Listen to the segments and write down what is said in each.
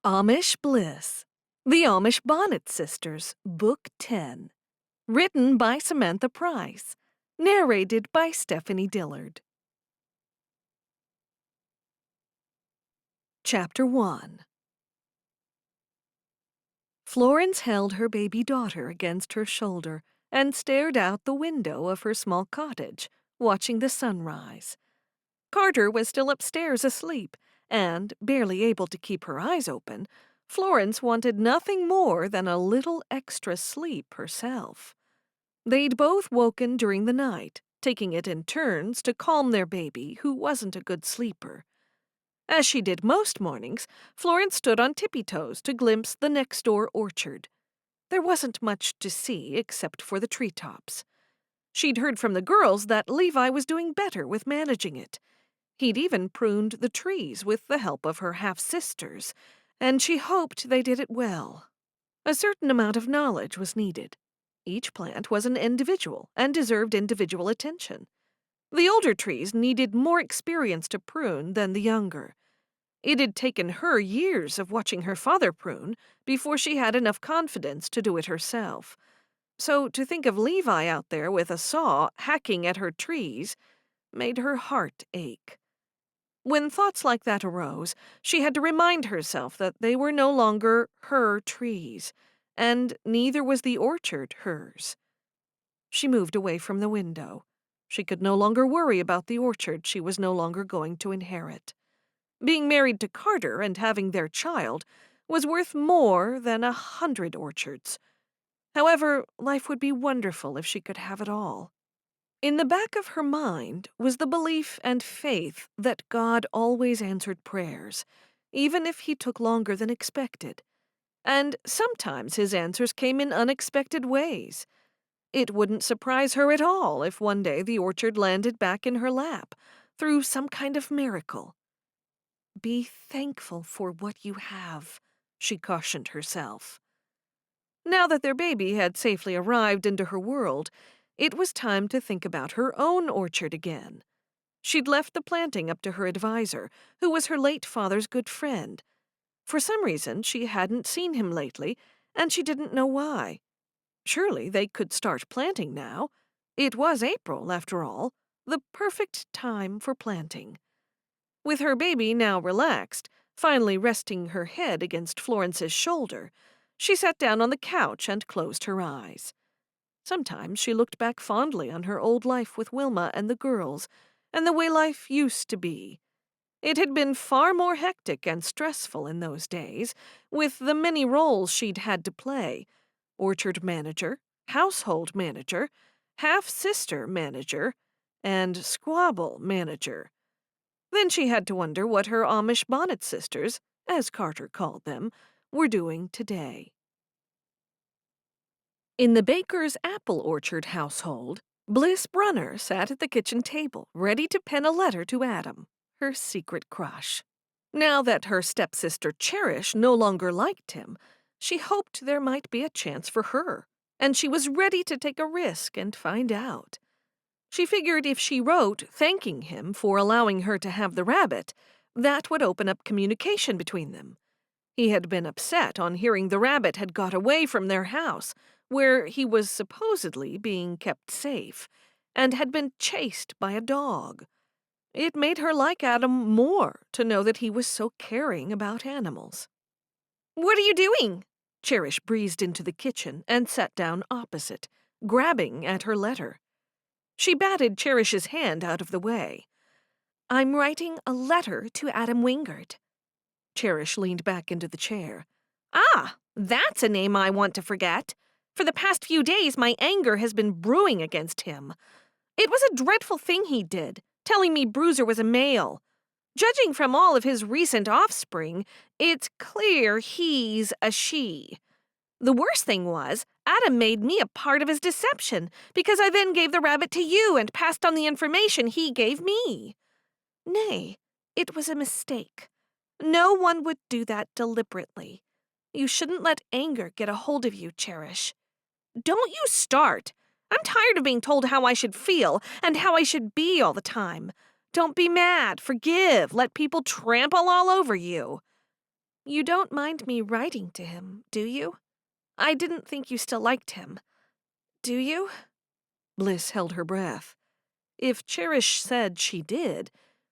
Amish Bliss, The Amish Bonnet Sisters, Book 10. Written by Samantha Price. Narrated by Stephanie Dillard. Chapter 1. Florence held her baby daughter against her shoulder and stared out the window of her small cottage, watching the sunrise. Carter was still upstairs asleep, and, barely able to keep her eyes open, Florence wanted nothing more than a little extra sleep herself. They'd both woken during the night, taking it in turns to calm their baby, who wasn't a good sleeper. As she did most mornings, Florence stood on tippy-toes to glimpse the next-door orchard. There wasn't much to see except for the treetops. She'd heard from the girls that Levi was doing better with managing it. He'd even pruned the trees with the help of her half-sisters, and she hoped they did it well. A certain amount of knowledge was needed. Each plant was an individual and deserved individual attention. The older trees needed more experience to prune than the younger. It had taken her years of watching her father prune before she had enough confidence to do it herself. So to think of Levi out there with a saw hacking at her trees made her heart ache. When thoughts like that arose, she had to remind herself that they were no longer her trees, and neither was the orchard hers. She moved away from the window. She could no longer worry about the orchard she was no longer going to inherit. Being married to Carter and having their child was worth more than 100 orchards. However, life would be wonderful if she could have it all. In the back of her mind was the belief and faith that God always answered prayers, even if he took longer than expected. And sometimes his answers came in unexpected ways. It wouldn't surprise her at all if one day the orchard landed back in her lap, through some kind of miracle. Be thankful for what you have, she cautioned herself. Now that their baby had safely arrived into her world, it was time to think about her own orchard again. She'd left the planting up to her advisor, who was her late father's good friend. For some reason, she hadn't seen him lately, and she didn't know why. Surely they could start planting now. It was April, after all, the perfect time for planting. With her baby now relaxed, finally resting her head against Florence's shoulder, she sat down on the couch and closed her eyes. Sometimes she looked back fondly on her old life with Wilma and the girls, and the way life used to be. It had been far more hectic and stressful in those days, with the many roles she'd had to play: orchard manager, household manager, half-sister manager, and squabble manager. Then she had to wonder what her Amish Bonnet sisters, as Carter called them, were doing today. In the baker's apple orchard household, Bliss Brunner sat at the kitchen table, ready to pen a letter to Adam, her secret crush. Now that her stepsister Cherish no longer liked him, she hoped there might be a chance for her, and she was ready to take a risk and find out. She figured if she wrote thanking him for allowing her to have the rabbit, that would open up communication between them. He had been upset on hearing the rabbit had got away from their house, where he was supposedly being kept safe, and had been chased by a dog. It made her like Adam more to know that he was so caring about animals. "What are you doing?" Cherish breezed into the kitchen and sat down opposite, grabbing at her letter. She batted Cherish's hand out of the way. "I'm writing a letter to Adam Wingard." Cherish leaned back into the chair. "Ah, that's a name I want to forget. For the past few days, my anger has been brewing against him. It was a dreadful thing he did, telling me Bruiser was a male. Judging from all of his recent offspring, it's clear he's a she. The worst thing was, Adam made me a part of his deception, because I then gave the rabbit to you and passed on the information he gave me. Nay, it was a mistake. No one would do that deliberately. You shouldn't let anger get a hold of you, Cherish." "Don't you start. I'm tired of being told how I should feel and how I should be all the time. Don't be mad, forgive, let people trample all over you." You don't mind me writing to him, do you? I didn't think you still liked him. Do you? Bliss held her breath. If Cherish said she did,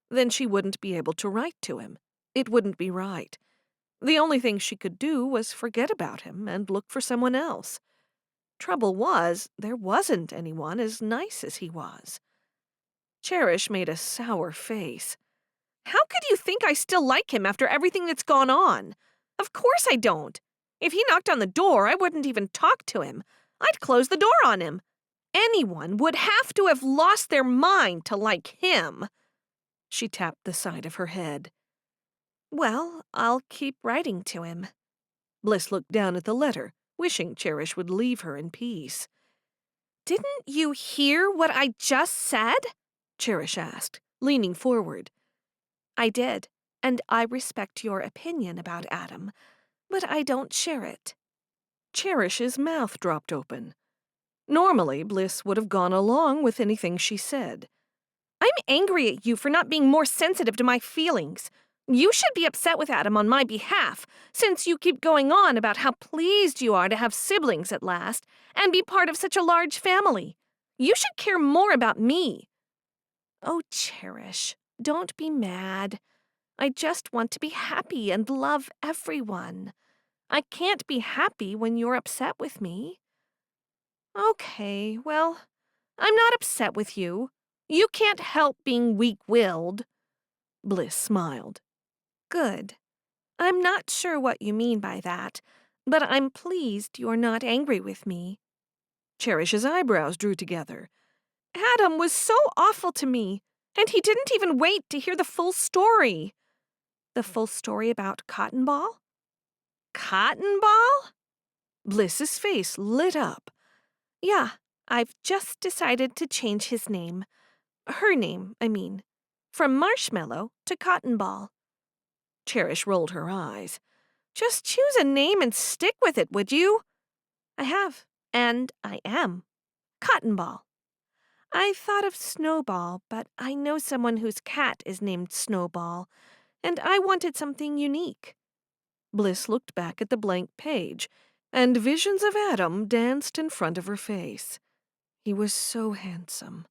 then she wouldn't be able to write to him. It wouldn't be right. The only thing she could do was forget about him and look for someone else. Trouble was, there wasn't anyone as nice as he was. Cherish made a sour face. How could you think I still like him after everything that's gone on? Of course I don't. If he knocked on the door, I wouldn't even talk to him. I'd close the door on him. Anyone would have to have lost their mind to like him. She tapped the side of her head. Well, I'll keep writing to him. Bliss looked down at the letter, wishing Cherish would leave her in peace. Didn't you hear what I just said? Cherish asked, leaning forward. I did, and I respect your opinion about Adam, but I don't share it. Cherish's mouth dropped open. Normally, Bliss would have gone along with anything she said. I'm angry at you for not being more sensitive to my feelings. You should be upset with Adam on my behalf, since you keep going on about how pleased you are to have siblings at last and be part of such a large family. You should care more about me. Oh, Cherish, don't be mad. I just want to be happy and love everyone. I can't be happy when you're upset with me. Okay, well, I'm not upset with you. You can't help being weak-willed. Bliss smiled. Good. I'm not sure what you mean by that, but I'm pleased you're not angry with me. Cherish's eyebrows drew together. Adam was so awful to me, and he didn't even wait to hear the full story. The full story about Cotton Ball? Cotton Ball? Bliss's face lit up. Yeah, I've just decided to change his name. Her name, I mean. From Marshmallow to Cotton Ball. Cherish rolled her eyes. Just choose a name and stick with it, would you? I have, and I am. Cotton Ball. I thought of Snowball, but I know someone whose cat is named Snowball, and I wanted something unique. Bliss looked back at the blank page, and visions of Adam danced in front of her face. He was so handsome.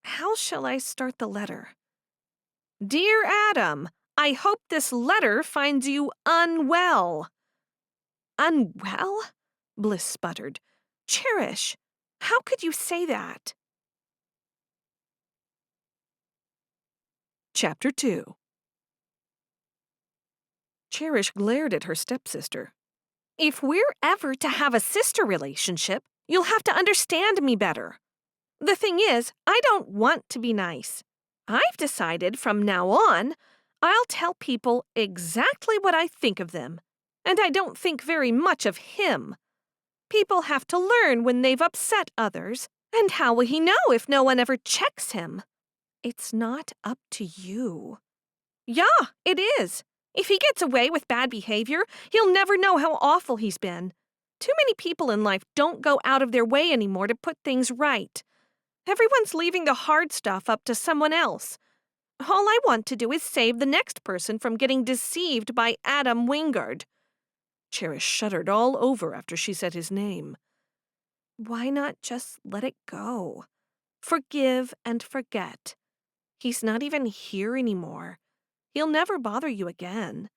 How shall I start the letter? Dear Adam, I hope this letter finds you unwell. Unwell? Bliss sputtered. Cherish, how could you say that? Chapter 2. Cherish glared at her stepsister. If we're ever to have a sister relationship, you'll have to understand me better. The thing is, I don't want to be nice. I've decided from now on, I'll tell people exactly what I think of them, and I don't think very much of him. People have to learn when they've upset others, and how will he know if no one ever checks him? It's not up to you. Yeah, it is. If he gets away with bad behavior, he'll never know how awful he's been. Too many people in life don't go out of their way anymore to put things right. Everyone's leaving the hard stuff up to someone else. All I want to do is save the next person from getting deceived by Adam Wingard. Cherish shuddered all over after she said his name. Why not just let it go? Forgive and forget. He's not even here anymore. He'll never bother you again.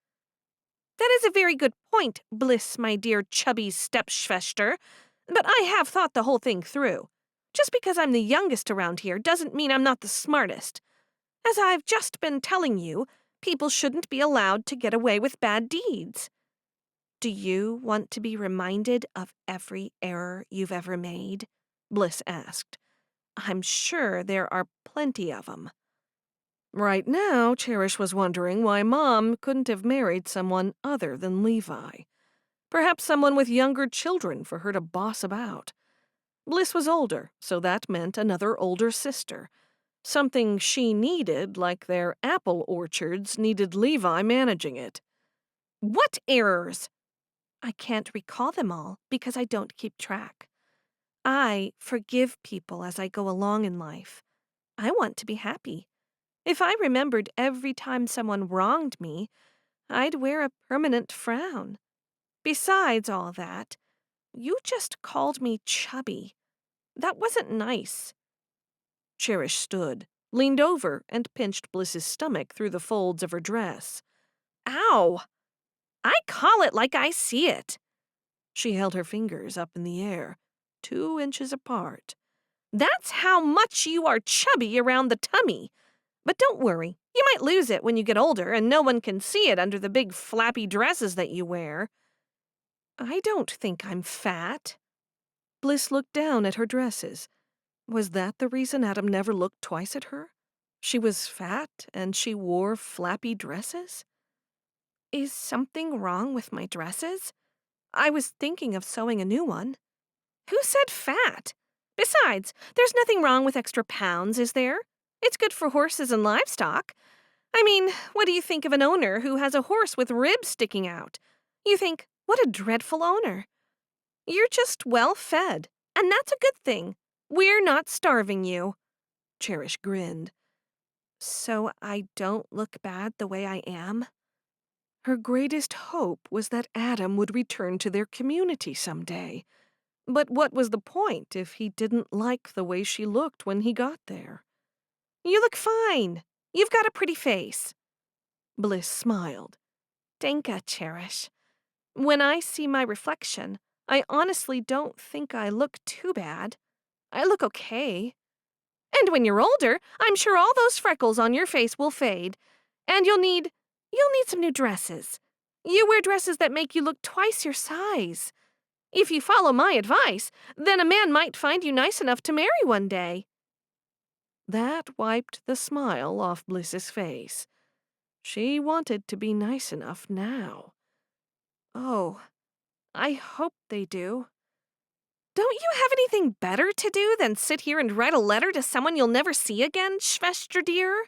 That is a very good point, Bliss, my dear chubby stepschwester, but I have thought the whole thing through. Just because I'm the youngest around here doesn't mean I'm not the smartest. As I've just been telling you, people shouldn't be allowed to get away with bad deeds. Do you want to be reminded of every error you've ever made? Bliss asked. I'm sure there are plenty of them. Right now, Cherish was wondering why Mom couldn't have married someone other than Levi. Perhaps someone with younger children for her to boss about. Bliss was older, so that meant another older sister. Something she needed, like their apple orchards needed Levi managing it. What errors? I can't recall them all because I don't keep track. I forgive people as I go along in life. I want to be happy. If I remembered every time someone wronged me, I'd wear a permanent frown. Besides all that, you just called me chubby. That wasn't nice. Cherish stood, leaned over, and pinched Bliss's stomach through the folds of her dress. Ow! I call it like I see it. She held her fingers up in the air, 2 inches apart. That's how much you are chubby around the tummy. But don't worry, you might lose it when you get older and no one can see it under the big flappy dresses that you wear. I don't think I'm fat. Bliss looked down at her dresses. Was that the reason Adam never looked twice at her? She was fat and she wore flappy dresses? Is something wrong with my dresses? I was thinking of sewing a new one. Who said fat? Besides, there's nothing wrong with extra pounds, is there? It's good for horses and livestock. I mean, what do you think of an owner who has a horse with ribs sticking out? You think, what a dreadful owner. You're just well fed, and that's a good thing. We're not starving you. Cherish grinned. So I don't look bad the way I am? Her greatest hope was that Adam would return to their community someday. But what was the point if he didn't like the way she looked when he got there? You look fine. You've got a pretty face. Bliss smiled. Danka, Cherish. When I see my reflection, I honestly don't think I look too bad. I look okay. And when you're older, I'm sure all those freckles on your face will fade. And you'll need some new dresses. You wear dresses that make you look twice your size. If you follow my advice, then a man might find you nice enough to marry one day. That wiped the smile off Bliss's face. She wanted to be nice enough now. Oh, I hope they do. Don't you have anything better to do than sit here and write a letter to someone you'll never see again, Schwester dear?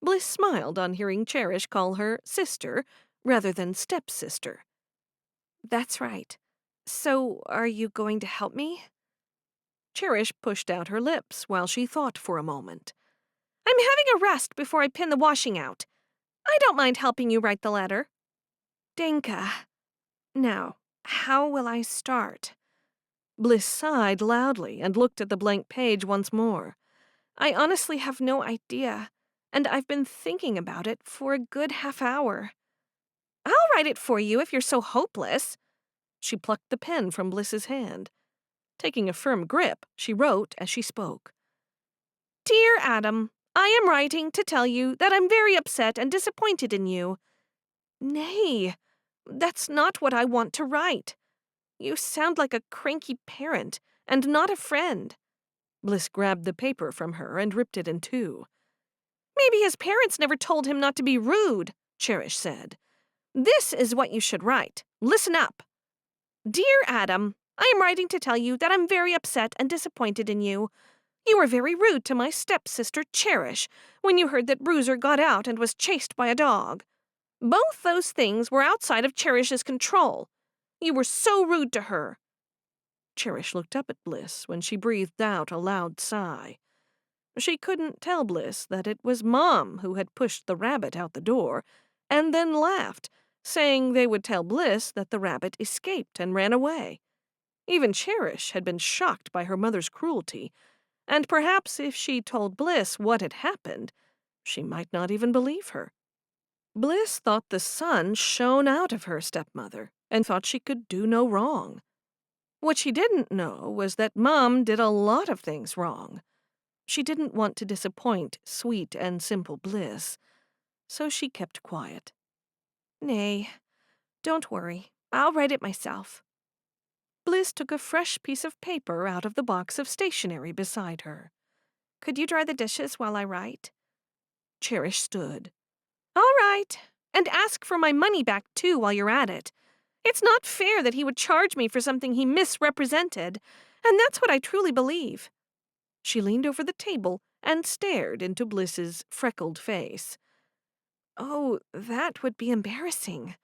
Bliss smiled on hearing Cherish call her sister rather than stepsister. That's right. So, are you going to help me? Cherish pushed out her lips while she thought for a moment. I'm having a rest before I pin the washing out. I don't mind helping you write the letter. Danka. Now, how will I start? Bliss sighed loudly and looked at the blank page once more. I honestly have no idea, and I've been thinking about it for a good half hour. I'll write it for you if you're so hopeless. She plucked the pen from Bliss's hand. Taking a firm grip, she wrote as she spoke. Dear Adam, I am writing to tell you that I'm very upset and disappointed in you. Nay, that's not what I want to write. You sound like a cranky parent, and not a friend. Bliss grabbed the paper from her and ripped it in two. Maybe his parents never told him not to be rude, Cherish said. This is what you should write. Listen up. Dear Adam, I am writing to tell you that I'm very upset and disappointed in you. You were very rude to my stepsister Cherish when you heard that Bruiser got out and was chased by a dog. Both those things were outside of Cherish's control. You were so rude to her. Cherish looked up at Bliss when she breathed out a loud sigh. She couldn't tell Bliss that it was Mom who had pushed the rabbit out the door, and then laughed, saying they would tell Bliss that the rabbit escaped and ran away. Even Cherish had been shocked by her mother's cruelty, and perhaps if she told Bliss what had happened, she might not even believe her. Bliss thought the sun shone out of her stepmother, and thought she could do no wrong. What she didn't know was that Mom did a lot of things wrong. She didn't want to disappoint sweet and simple Bliss, so she kept quiet. Nay, don't worry. I'll write it myself. Bliss took a fresh piece of paper out of the box of stationery beside her. Could you dry the dishes while I write? Cherish stood. All right, and ask for my money back, too, while you're at it. It's not fair that he would charge me for something he misrepresented, and that's what I truly believe. She leaned over the table and stared into Bliss's freckled face. Oh, that would be embarrassing.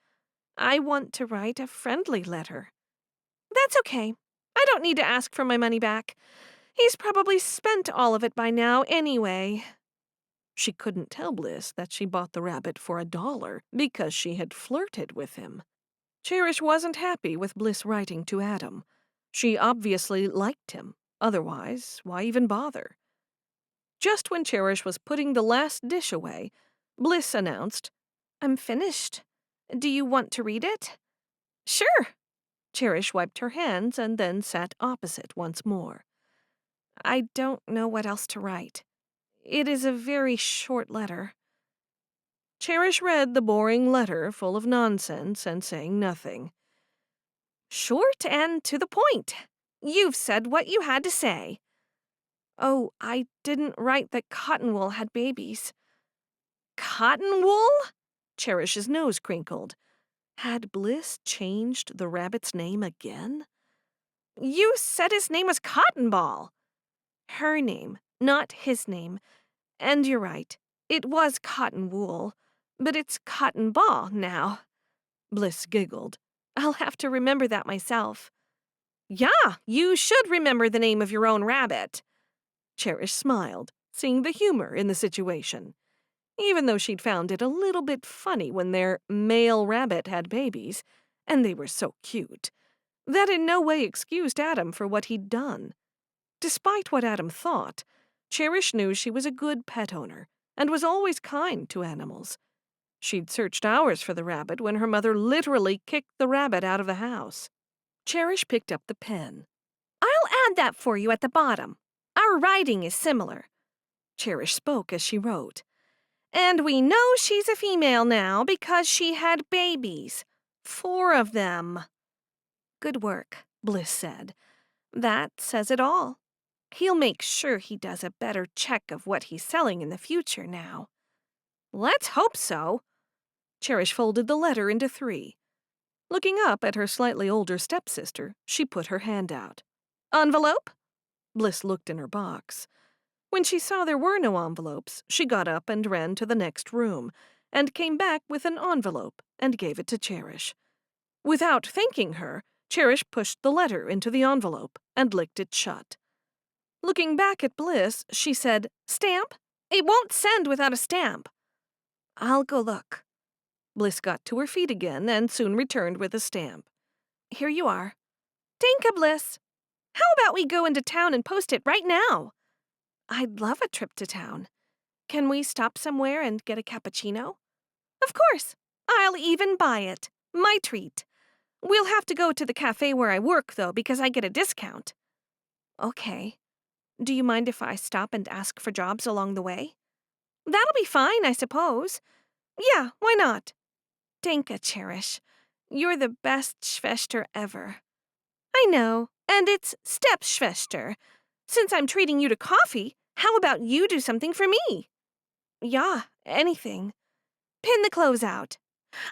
I want to write a friendly letter. That's okay. I don't need to ask for my money back. He's probably spent all of it by now anyway. She couldn't tell Bliss that she bought the rabbit for $1 because she had flirted with him. Cherish wasn't happy with Bliss writing to Adam. She obviously liked him. Otherwise, why even bother? Just when Cherish was putting the last dish away, Bliss announced, "I'm finished. Do you want to read it?" "Sure." Cherish wiped her hands and then sat opposite once more. "I don't know what else to write. It is a very short letter." Cherish read the boring letter full of nonsense and saying nothing. "Short and to the point. You've said what you had to say." "Oh, I didn't write that Cottonwool had babies." "Cottonwool?" Cherish's nose crinkled. Had Bliss changed the rabbit's name again? "You said his name was Cotton Ball." "Her name, not his name. And you're right. It was Cotton Wool. But it's Cotton Ball now." Bliss giggled. "I'll have to remember that myself." "Yeah, you should remember the name of your own rabbit." Cherish smiled, seeing the humor in the situation. Even though she'd found it a little bit funny when their male rabbit had babies, and they were so cute, that in no way excused Adam for what he'd done. Despite what Adam thought, Cherish knew she was a good pet owner and was always kind to animals. She'd searched hours for the rabbit when her mother literally kicked the rabbit out of the house. Cherish picked up the pen. "I'll add that for you at the bottom. Our writing is similar." Cherish spoke as she wrote. "And we know she's a female now because she had babies. 4 of them." "Good work," Bliss said. "That says it all. He'll make sure he does a better check of what he's selling in the future now." "Let's hope so." Cherish folded the letter into 3. Looking up at her slightly older stepsister, she put her hand out. "Envelope?" Bliss looked in her box. When she saw there were no envelopes, she got up and ran to the next room, and came back with an envelope and gave it to Cherish. Without thanking her, Cherish pushed the letter into the envelope and licked it shut. Looking back at Bliss, she said, "Stamp? It won't send without a stamp." "I'll go look." Bliss got to her feet again and soon returned with a stamp. "Here you are." "Thanka, Bliss. How about we go into town and post it right now?" "I'd love a trip to town. Can we stop somewhere and get a cappuccino?" "Of course. I'll even buy it. My treat. We'll have to go to the cafe where I work, though, because I get a discount." "Okay. Do you mind if I stop and ask for jobs along the way?" "That'll be fine, I suppose. Yeah, why not?" "Danke, Cherish. You're the best Schwester ever." "I know, and it's Stepschwester. Since I'm treating you to coffee, how about you do something for me?" "Yeah, anything." "Pin the clothes out.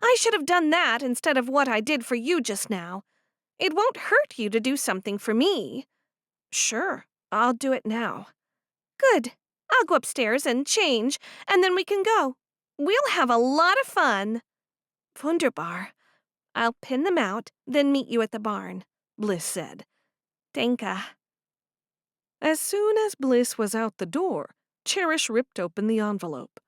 I should have done that instead of what I did for you just now. It won't hurt you to do something for me." "Sure, I'll do it now." "Good. I'll go upstairs and change, and then we can go. We'll have a lot of fun." "Wunderbar. I'll pin them out, then meet you at the barn," Bliss said. "Danke." As soon as Bliss was out the door, Cherish ripped open the envelope.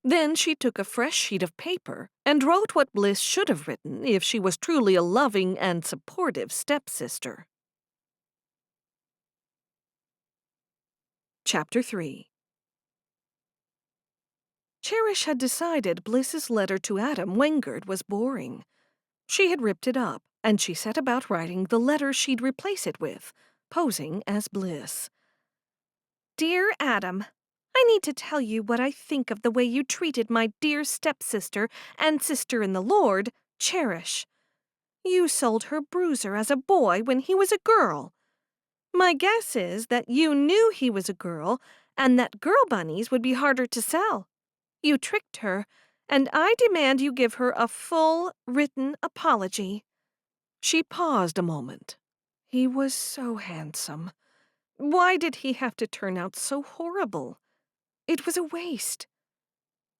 Then she took a fresh sheet of paper and wrote what Bliss should have written if she was truly a loving and supportive stepsister. Chapter 3. Cherish had decided Bliss's letter to Adam Wengard was boring. She had ripped it up, and she set about writing the letter she'd replace it with, posing as Bliss. "Dear Adam, I need to tell you what I think of the way you treated my dear stepsister and sister in the Lord, Cherish. You sold her Bruiser as a boy when he was a girl. My guess is that you knew he was a girl and that girl bunnies would be harder to sell. You tricked her, and I demand you give her a full, written apology." She paused a moment. He was so handsome. Why did he have to turn out so horrible? It was a waste.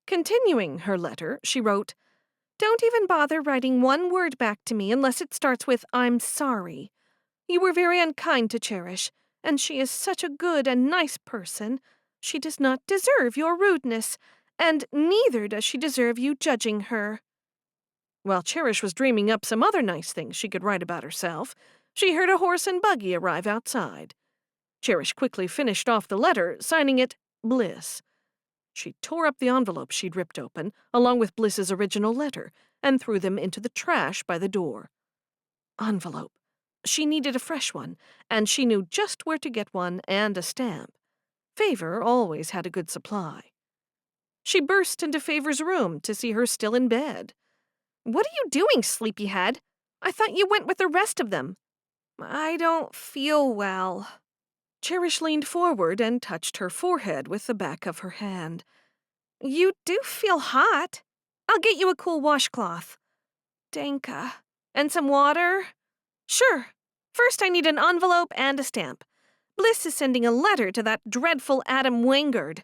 Continuing her letter, she wrote, "Don't even bother writing one word back to me unless it starts with 'I'm sorry.' You were very unkind to Cherish, and she is such a good and nice person. She does not deserve your rudeness, and neither does she deserve you judging her." While Cherish was dreaming up some other nice things she could write about herself, she heard a horse and buggy arrive outside. Cherish quickly finished off the letter, signing it Bliss. She tore up the envelope she'd ripped open, along with Bliss's original letter, and threw them into the trash by the door. Envelope. She needed a fresh one, and she knew just where to get one and a stamp. Favor always had a good supply. She burst into Favor's room to see her still in bed. "What are you doing, sleepyhead? I thought you went with the rest of them." "I don't feel well." Cherish leaned forward and touched her forehead with the back of her hand. "You do feel hot. I'll get you a cool washcloth." "Danka. And some water?" "Sure. First I need an envelope and a stamp. Bliss is sending a letter to that dreadful Adam Wangard."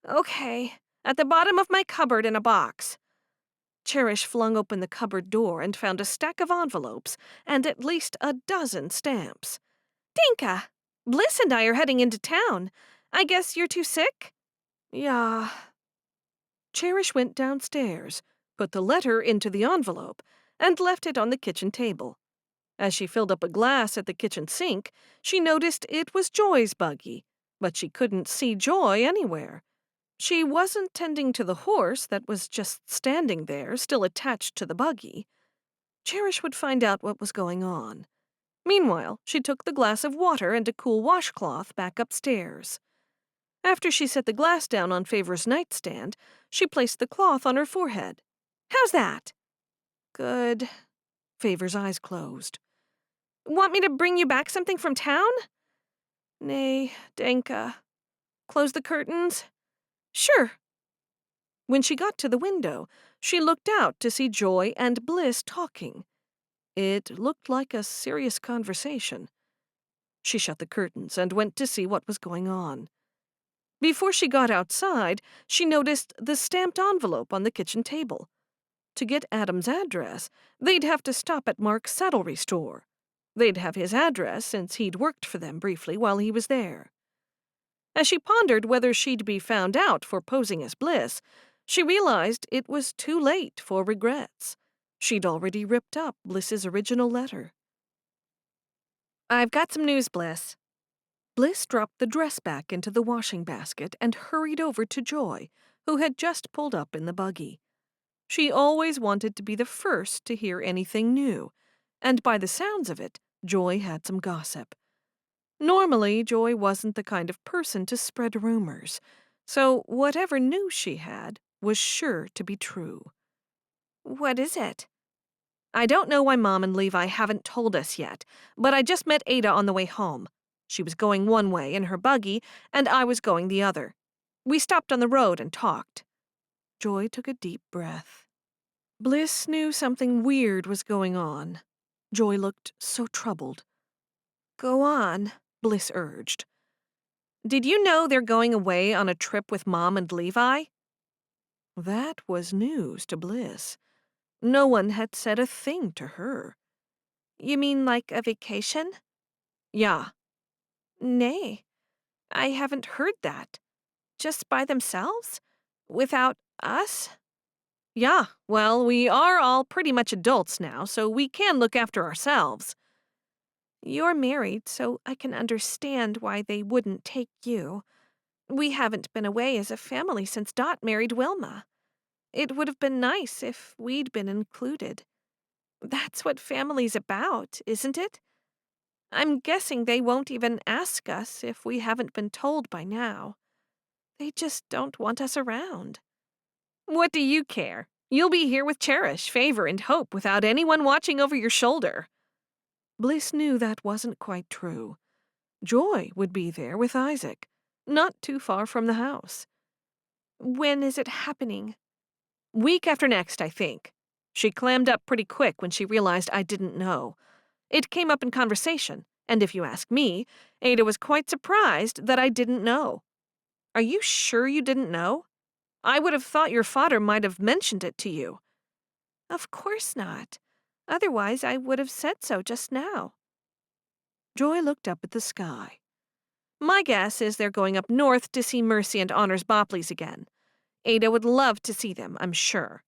"Okay. At the bottom of my cupboard in a box." Cherish flung open the cupboard door and found a stack of envelopes and at least a dozen stamps. "Dinka, Bliss and I are heading into town. I guess you're too sick?" "Yeah." Cherish went downstairs, put the letter into the envelope, and left it on the kitchen table. As she filled up a glass at the kitchen sink, she noticed it was Joy's buggy, but she couldn't see Joy anywhere. She wasn't tending to the horse that was just standing there, still attached to the buggy. Cherish would find out what was going on. Meanwhile, she took the glass of water and a cool washcloth back upstairs. After she set the glass down on Favor's nightstand, she placed the cloth on her forehead. "How's that?" "Good." Favor's eyes closed. "Want me to bring you back something from town?" "Nay, Danka." "Close the curtains?" "Sure." When she got to the window, she looked out to see Joy and Bliss talking. It looked like a serious conversation. She shut the curtains and went to see what was going on. Before she got outside, she noticed the stamped envelope on the kitchen table. To get Adam's address, they'd have to stop at Mark's saddlery store. They'd have his address since he'd worked for them briefly while he was there. As she pondered whether she'd be found out for posing as Bliss, she realized it was too late for regrets. She'd already ripped up Bliss's original letter. "I've got some news, Bliss." Bliss dropped the dress back into the washing basket and hurried over to Joy, who had just pulled up in the buggy. She always wanted to be the first to hear anything new, and by the sounds of it, Joy had some gossip. Normally, Joy wasn't the kind of person to spread rumors, so whatever news she had was sure to be true. "What is it?" "I don't know why Mom and Levi haven't told us yet, but I just met Ada on the way home. She was going one way in her buggy, and I was going the other. We stopped on the road and talked." Joy took a deep breath. Bliss knew something weird was going on. Joy looked so troubled. "Go on," Bliss urged. "Did you know they're going away on a trip with Mom and Levi?" That was news to Bliss. No one had said a thing to her. "You mean like a vacation?" "Yeah." "Nay, I haven't heard that. Just by themselves? Without us?" "Yeah, well, we are all pretty much adults now, so we can look after ourselves." "You're married, so I can understand why they wouldn't take you. We haven't been away as a family since Dot married Wilma. It would have been nice if we'd been included. That's what family's about, isn't it? I'm guessing they won't even ask us if we haven't been told by now. They just don't want us around." "What do you care? You'll be here with Cherish, Favor, and Hope without anyone watching over your shoulder." Bliss knew that wasn't quite true. Joy would be there with Isaac, not too far from the house. "When is it happening?" "Week after next, I think." She clammed up pretty quick when she realized I didn't know. It came up in conversation, and if you ask me, Ada was quite surprised that I didn't know. "Are you sure you didn't know? I would have thought your father might have mentioned it to you." "Of course not. Otherwise, I would have said so just now." Joy looked up at the sky. My guess is they're going up north to see Mercy and Honors Bopleys again. Ada would love to see them, I'm sure.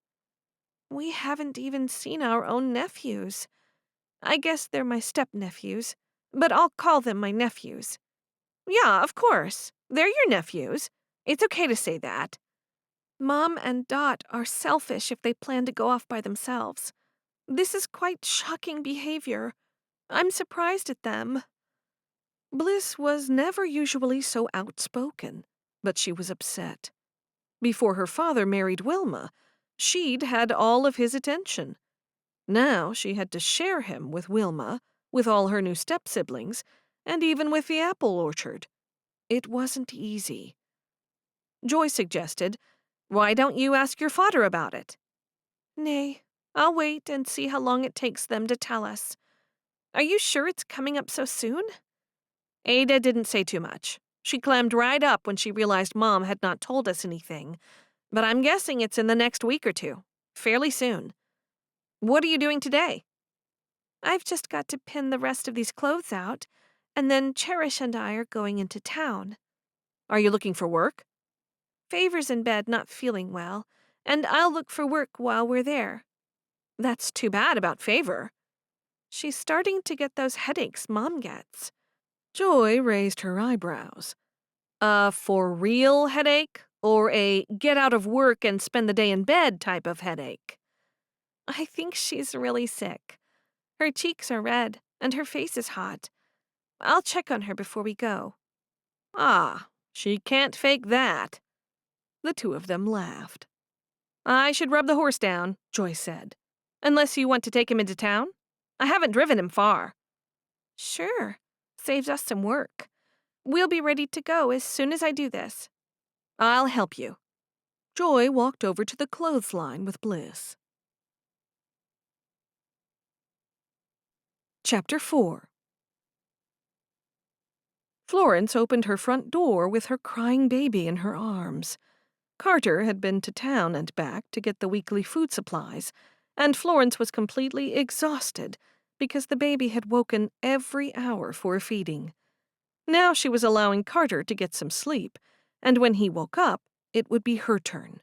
We haven't even seen our own nephews. I guess they're my step-nephews, but I'll call them my nephews. Yeah, of course. They're your nephews. It's okay to say that. Mom and Dot are selfish if they plan to go off by themselves. This is quite shocking behavior. I'm surprised at them. Bliss was never usually so outspoken, but she was upset. Before her father married Wilma, she'd had all of his attention. Now she had to share him with Wilma, with all her new step-siblings, and even with the apple orchard. It wasn't easy. Joy suggested, "Why don't you ask your father about it?" "Nay, I'll wait and see how long it takes them to tell us. Are you sure it's coming up so soon?" Ada didn't say too much. She clammed right up when she realized Mom had not told us anything, but I'm guessing it's in the next week or two, fairly soon. What are you doing today? I've just got to pin the rest of these clothes out, and then Cherish and I are going into town. Are you looking for work? Favor's in bed not feeling well, and I'll look for work while we're there. That's too bad about Favor. She's starting to get those headaches Mom gets. Joy raised her eyebrows. A for real headache, or a get out of work and spend the day in bed type of headache? I think she's really sick. Her cheeks are red, and her face is hot. I'll check on her before we go. Ah, she can't fake that. The two of them laughed. I should rub the horse down, Joy said. Unless you want to take him into town? I haven't driven him far. Sure. Saves us some work. We'll be ready to go as soon as I do this. I'll help you. Joy walked over to the clothesline with Bliss. Chapter 4. Florence opened her front door with her crying baby in her arms. Carter had been to town and back to get the weekly food supplies, and Florence was completely exhausted because the baby had woken every hour for a feeding. Now she was allowing Carter to get some sleep, and when he woke up, it would be her turn.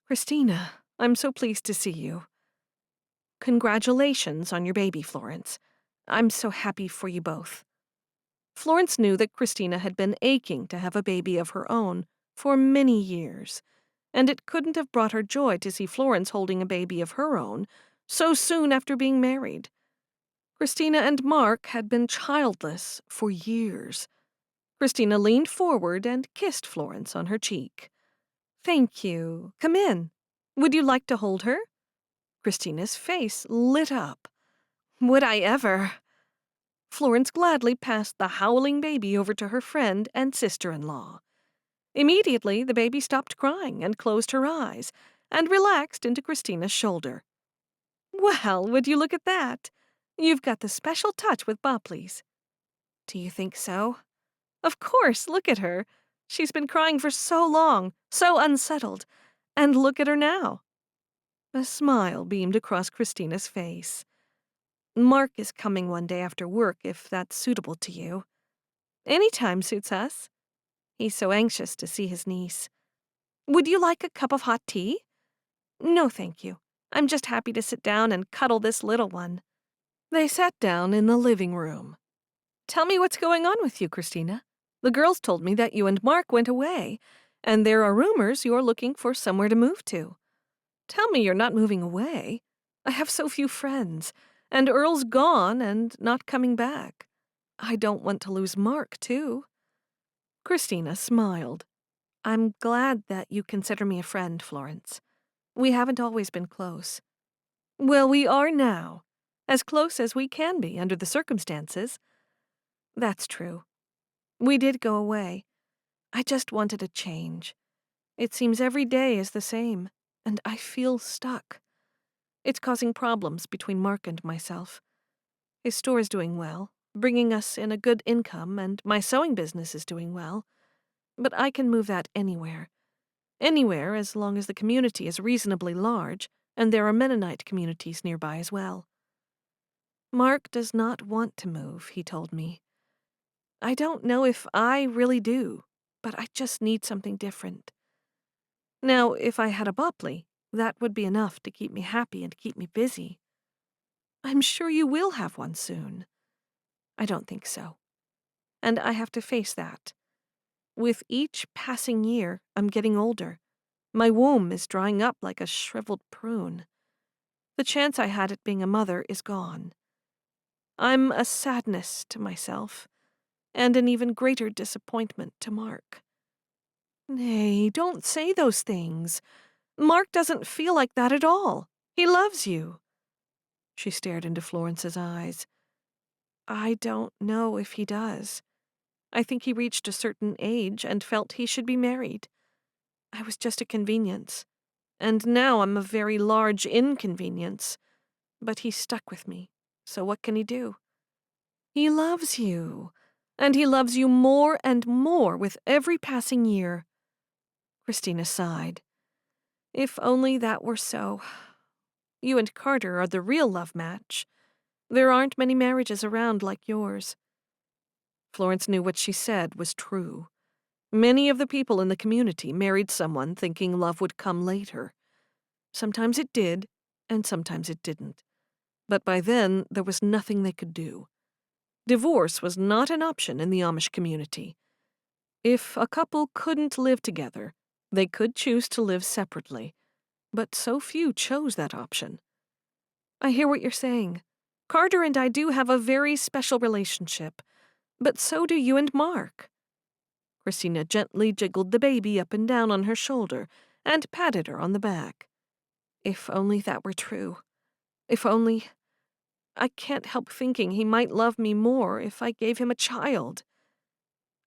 Christina, I'm so pleased to see you. Congratulations on your baby, Florence. I'm so happy for you both. Florence knew that Christina had been aching to have a baby of her own for many years, and it couldn't have brought her joy to see Florence holding a baby of her own so soon after being married. Christina and Mark had been childless for years. Christina leaned forward and kissed Florence on her cheek. Thank you. Come in. Would you like to hold her? Christina's face lit up. Would I ever? Florence gladly passed the howling baby over to her friend and sister-in-law. Immediately, the baby stopped crying and closed her eyes and relaxed into Christina's shoulder. Well, would you look at that? You've got the special touch with Bopleys. Do you think so? Of course, look at her. She's been crying for so long, so unsettled. And look at her now. A smile beamed across Christina's face. Mark is coming one day after work, if that's suitable to you. Any time suits us. He's so anxious to see his niece. Would you like a cup of hot tea? No, thank you. I'm just happy to sit down and cuddle this little one. They sat down in the living room. Tell me what's going on with you, Christina. The girls told me that you and Mark went away, and there are rumors you're looking for somewhere to move to. Tell me you're not moving away. I have so few friends, and Earl's gone and not coming back. I don't want to lose Mark, too. Christina smiled. I'm glad that you consider me a friend, Florence. We haven't always been close. Well, we are now. As close as we can be under the circumstances. That's true. We did go away. I just wanted a change. It seems every day is the same, and I feel stuck. It's causing problems between Mark and myself. His store is doing well, bringing us in a good income, and my sewing business is doing well. But I can move that anywhere. Anywhere as long as the community is reasonably large, and there are Mennonite communities nearby as well. Mark does not want to move, he told me. I don't know if I really do, but I just need something different. Now, if I had a Bopley, that would be enough to keep me happy and keep me busy. I'm sure you will have one soon. I don't think so. And I have to face that. With each passing year, I'm getting older. My womb is drying up like a shriveled prune. The chance I had at being a mother is gone. I'm a sadness to myself, and an even greater disappointment to Mark. Nay, don't say those things. Mark doesn't feel like that at all. He loves you. She stared into Florence's eyes. I don't know if he does. I think he reached a certain age and felt he should be married. I was just a convenience. And now I'm a very large inconvenience. But he's stuck with me, so what can he do? He loves you, and he loves you more and more with every passing year. Christina sighed. If only that were so. You and Carter are the real love match. There aren't many marriages around like yours. Florence knew what she said was true. Many of the people in the community married someone thinking love would come later. Sometimes it did, and sometimes it didn't. But by then, there was nothing they could do. Divorce was not an option in the Amish community. If a couple couldn't live together, they could choose to live separately. But so few chose that option. I hear what you're saying. Carter and I do have a very special relationship, but so do you and Mark. Christina gently jiggled the baby up and down on her shoulder and patted her on the back. If only that were true. If only... I can't help thinking he might love me more if I gave him a child.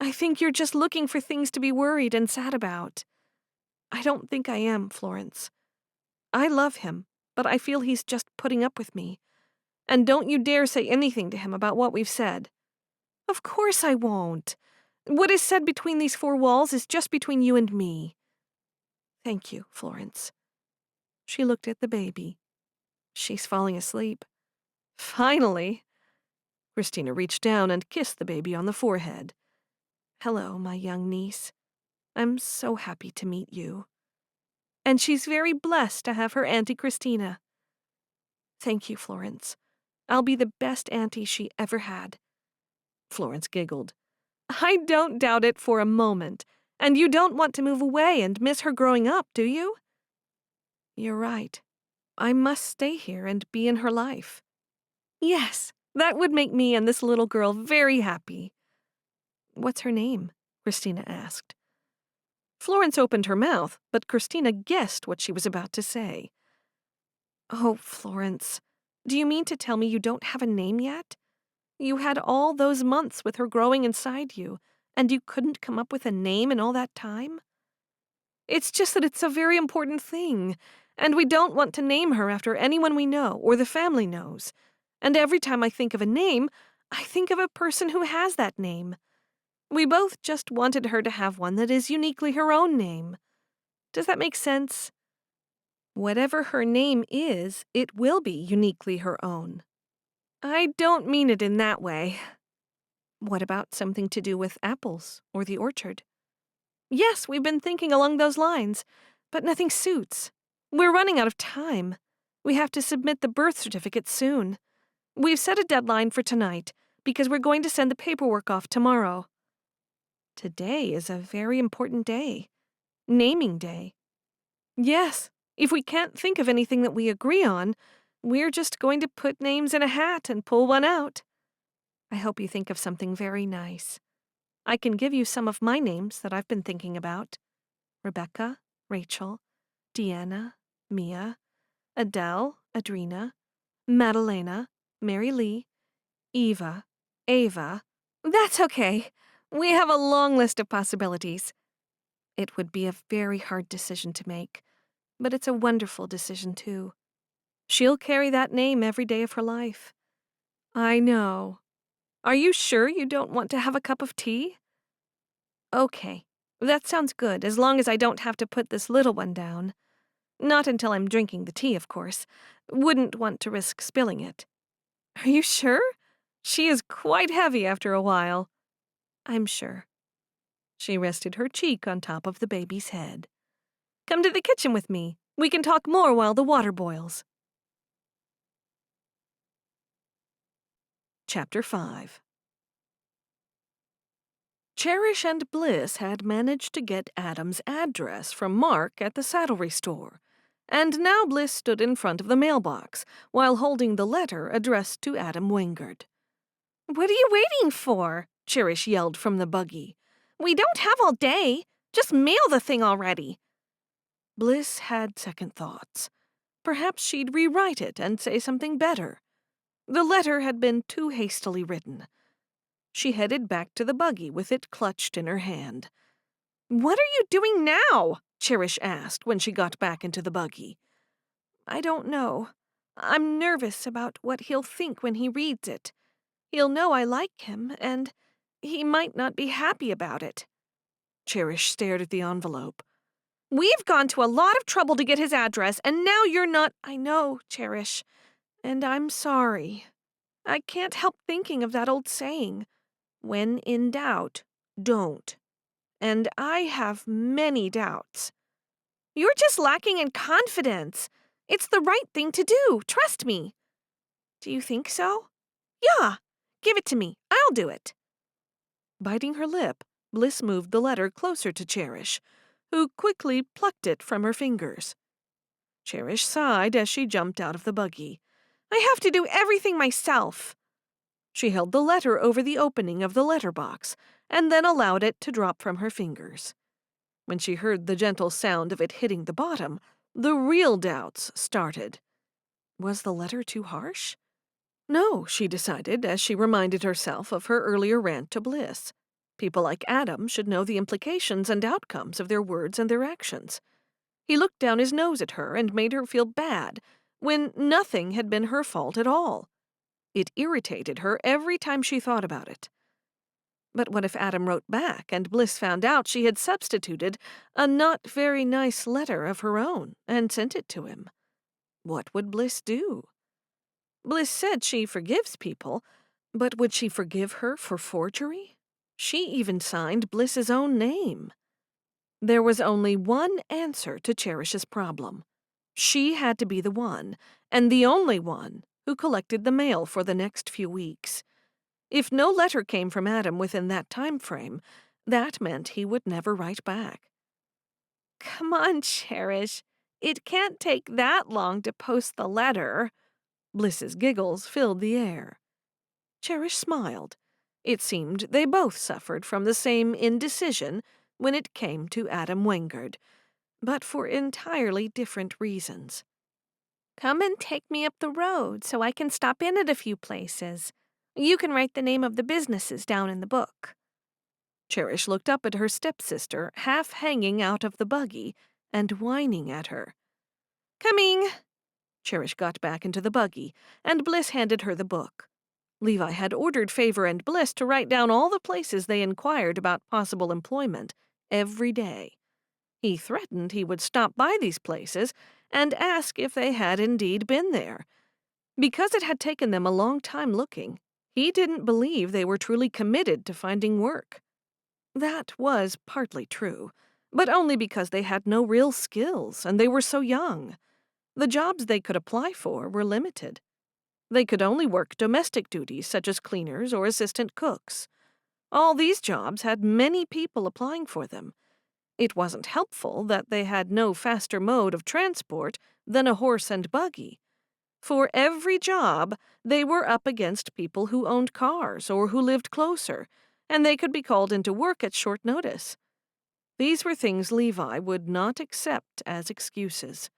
I think you're just looking for things to be worried and sad about. I don't think I am, Florence. I love him, but I feel he's just putting up with me. And don't you dare say anything to him about what we've said. Of course I won't. What is said between these four walls is just between you and me. Thank you, Florence. She looked at the baby. She's falling asleep. Finally. Christina reached down and kissed the baby on the forehead. Hello, my young niece. I'm so happy to meet you. And she's very blessed to have her Auntie Christina. Thank you, Florence. I'll be the best auntie she ever had. Florence giggled. I don't doubt it for a moment. And you don't want to move away and miss her growing up, do you? You're right. I must stay here and be in her life. Yes, that would make me and this little girl very happy. What's her name? Christina asked. Florence opened her mouth, but Christina guessed what she was about to say. Oh, Florence, do you mean to tell me you don't have a name yet? You had all those months with her growing inside you, and you couldn't come up with a name in all that time? It's just that it's a very important thing, and we don't want to name her after anyone we know or the family knows. And every time I think of a name, I think of a person who has that name. We both just wanted her to have one that is uniquely her own name. Does that make sense? Whatever her name is, it will be uniquely her own. I don't mean it in that way. What about something to do with apples or the orchard? Yes, we've been thinking along those lines, but nothing suits. We're running out of time. We have to submit the birth certificate soon. We've set a deadline for tonight because we're going to send the paperwork off tomorrow. Today is a very important day. Naming day. Yes, if we can't think of anything that we agree on, we're just going to put names in a hat and pull one out. I hope you think of something very nice. I can give you some of my names that I've been thinking about. Rebecca, Rachel, Deanna, Mia, Adele, Adrena, Madalena, Mary Lee, Eva, Ava. That's okay. We have a long list of possibilities. It would be a very hard decision to make, but it's a wonderful decision, too. She'll carry that name every day of her life. I know. Are you sure you don't want to have a cup of tea? Okay, that sounds good, as long as I don't have to put this little one down. Not until I'm drinking the tea, of course. Wouldn't want to risk spilling it. Are you sure? She is quite heavy after a while. I'm sure. She rested her cheek on top of the baby's head. Come to the kitchen with me. We can talk more while the water boils. Chapter 5. Cherish and Bliss had managed to get Adam's address from Mark at the saddlery store, and now Bliss stood in front of the mailbox while holding the letter addressed to Adam Wingard. "What are you waiting for?" Cherish yelled from the buggy. "We don't have all day. Just mail the thing already." Bliss had second thoughts. Perhaps she'd rewrite it and say something better. The letter had been too hastily written. She headed back to the buggy with it clutched in her hand. "What are you doing now?" Cherish asked when she got back into the buggy. "I don't know. I'm nervous about what he'll think when he reads it. He'll know I like him, and he might not be happy about it." Cherish stared at the envelope. "We've gone to a lot of trouble to get his address, and now you're not—" "I know, Cherish, and I'm sorry. I can't help thinking of that old saying, 'When in doubt, don't.' And I have many doubts." "You're just lacking in confidence. It's the right thing to do, trust me." "Do you think so?" "Yeah. Give it to me. I'll do it." Biting her lip, Bliss moved the letter closer to Cherish, who quickly plucked it from her fingers. Cherish sighed as she jumped out of the buggy. "I have to do everything myself." She held the letter over the opening of the letterbox and then allowed it to drop from her fingers. When she heard the gentle sound of it hitting the bottom, the real doubts started. Was the letter too harsh? No, she decided as she reminded herself of her earlier rant to Bliss. People like Adam should know the implications and outcomes of their words and their actions. He looked down his nose at her and made her feel bad, when nothing had been her fault at all. It irritated her every time she thought about it. But what if Adam wrote back and Bliss found out she had substituted a not very nice letter of her own and sent it to him? What would Bliss do? Bliss said she forgives people, but would she forgive her for forgery? She even signed Bliss's own name. There was only one answer to Cherish's problem. She had to be the one, and the only one, who collected the mail for the next few weeks. If no letter came from Adam within that time frame, that meant he would never write back. "Come on, Cherish. It can't take that long to post the letter." Bliss's giggles filled the air. Cherish smiled. It seemed they both suffered from the same indecision when it came to Adam Wingard, but for entirely different reasons. "Come and take me up the road so I can stop in at a few places. You can write the name of the businesses down in the book." Cherish looked up at her stepsister, half hanging out of the buggy and whining at her. "Coming." Cherish got back into the buggy, and Bliss handed her the book. Levi had ordered Favor and Bliss to write down all the places they inquired about possible employment every day. He threatened he would stop by these places and ask if they had indeed been there. Because it had taken them a long time looking, he didn't believe they were truly committed to finding work. That was partly true, but only because they had no real skills and they were so young. The jobs they could apply for were limited. They could only work domestic duties such as cleaners or assistant cooks. All these jobs had many people applying for them. It wasn't helpful that they had no faster mode of transport than a horse and buggy. For every job, they were up against people who owned cars or who lived closer, and they could be called into work at short notice. These were things Levi would not accept as excuses.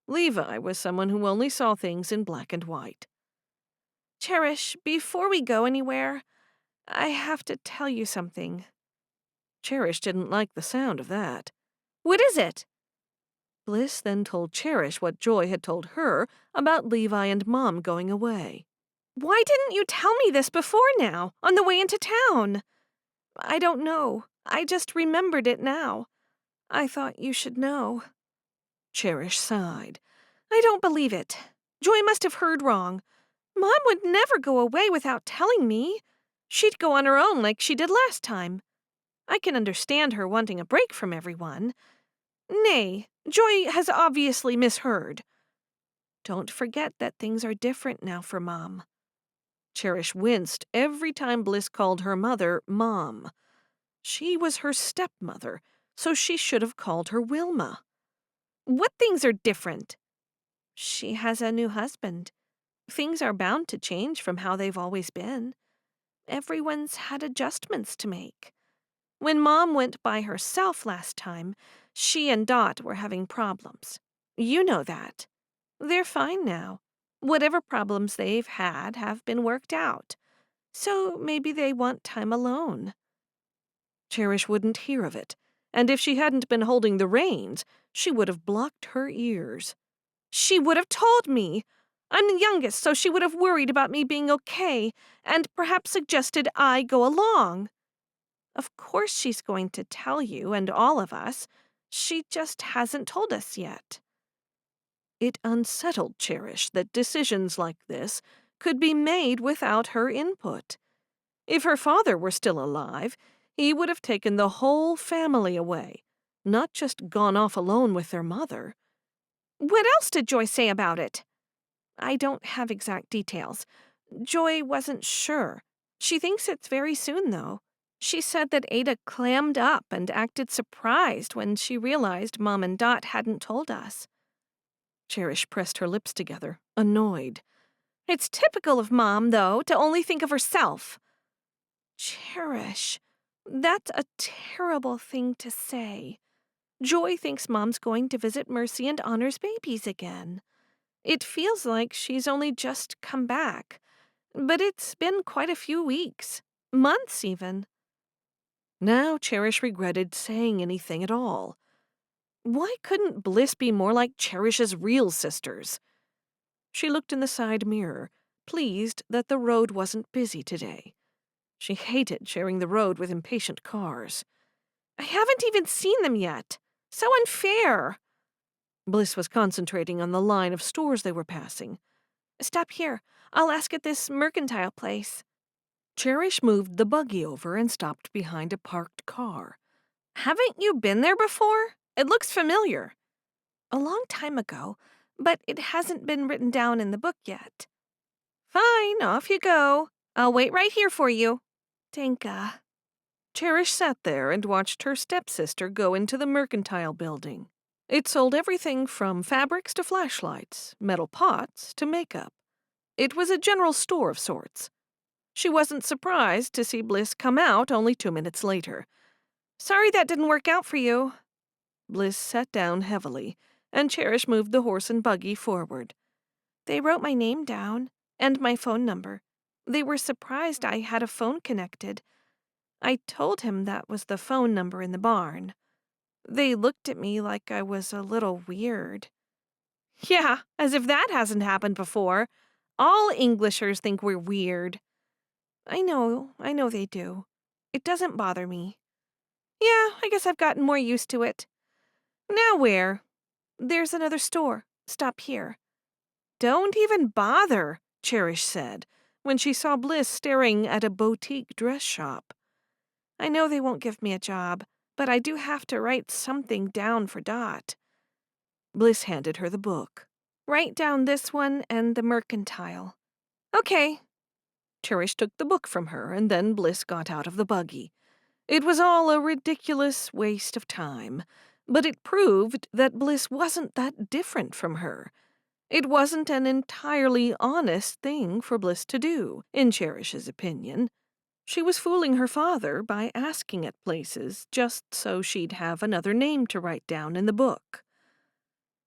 Levi was someone who only saw things in black and white. "Cherish, before we go anywhere, I have to tell you something." Cherish didn't like the sound of that. "What is it?" Bliss then told Cherish what Joy had told her about Levi and Mom going away. "Why didn't you tell me this before now, on the way into town?" "I don't know. I just remembered it now. I thought you should know." Cherish sighed. "I don't believe it. Joy must have heard wrong. Mom would never go away without telling me. She'd go on her own like she did last time. I can understand her wanting a break from everyone. Nay, Joy has obviously misheard. Don't forget that things are different now for Mom. Cherish winced every time Bliss called her mother Mom. She was her stepmother, so she should have called her Wilma. What things are different? She has a new husband. Things are bound to change from how they've always been. Everyone's had adjustments to make. When Mom went by herself last time, she and Dot were having problems. You know that. They're fine now. Whatever problems they've had have been worked out. So maybe they want time alone. Cherish wouldn't hear of it, and if she hadn't been holding the reins, she would have blocked her ears. She would have told me. I'm the youngest, so she would have worried about me being okay, and perhaps suggested I go along. Of course she's going to tell you and all of us. She just hasn't told us yet. It unsettled Cherish that decisions like this could be made without her input. If her father were still alive, he would have taken the whole family away, not just gone off alone with their mother. What else did Joy say about it? I don't have exact details. Joy wasn't sure. She thinks it's very soon, though. She said that Ada clammed up and acted surprised when she realized Mom and Dot hadn't told us. Cherish pressed her lips together, annoyed. It's typical of Mom, though, to only think of herself. Cherish, that's a terrible thing to say. Joy thinks Mom's going to visit Mercy and Honor's babies again. It feels like she's only just come back, but it's been quite a few weeks, months even. Now Cherish regretted saying anything at all. Why couldn't Bliss be more like Cherish's real sisters? She looked in the side mirror, pleased that the road wasn't busy today. She hated sharing the road with impatient cars. I haven't even seen them yet. So unfair. Bliss was concentrating on the line of stores they were passing. Stop here. I'll ask at this mercantile place. Cherish moved the buggy over and stopped behind a parked car. Haven't you been there before? It looks familiar. A long time ago, but it hasn't been written down in the book yet. Fine, off you go. I'll wait right here for you. Danka. Cherish sat there and watched her stepsister go into the mercantile building. It sold everything from fabrics to flashlights, metal pots to makeup. It was a general store of sorts. She wasn't surprised to see Bliss come out only 2 minutes later. Sorry that didn't work out for you. Bliss sat down heavily, and Cherish moved the horse and buggy forward. They wrote my name down, and my phone number. They were surprised I had a phone connected. I told him that was the phone number in the barn. They looked at me like I was a little weird. Yeah, as if that hasn't happened before. All Englishers think we're weird. I know they do. It doesn't bother me. Yeah, I guess I've gotten more used to it. Now where? There's another store. Stop here. Don't even bother, Cherish said, when she saw Bliss staring at a boutique dress shop. I know they won't give me a job, but I do have to write something down for Dot. Bliss handed her the book. Write down this one and the mercantile. Okay. Cherish took the book from her, and then Bliss got out of the buggy. It was all a ridiculous waste of time, but it proved that Bliss wasn't that different from her. It wasn't an entirely honest thing for Bliss to do, in Cherish's opinion. She was fooling her father by asking at places just so she'd have another name to write down in the book.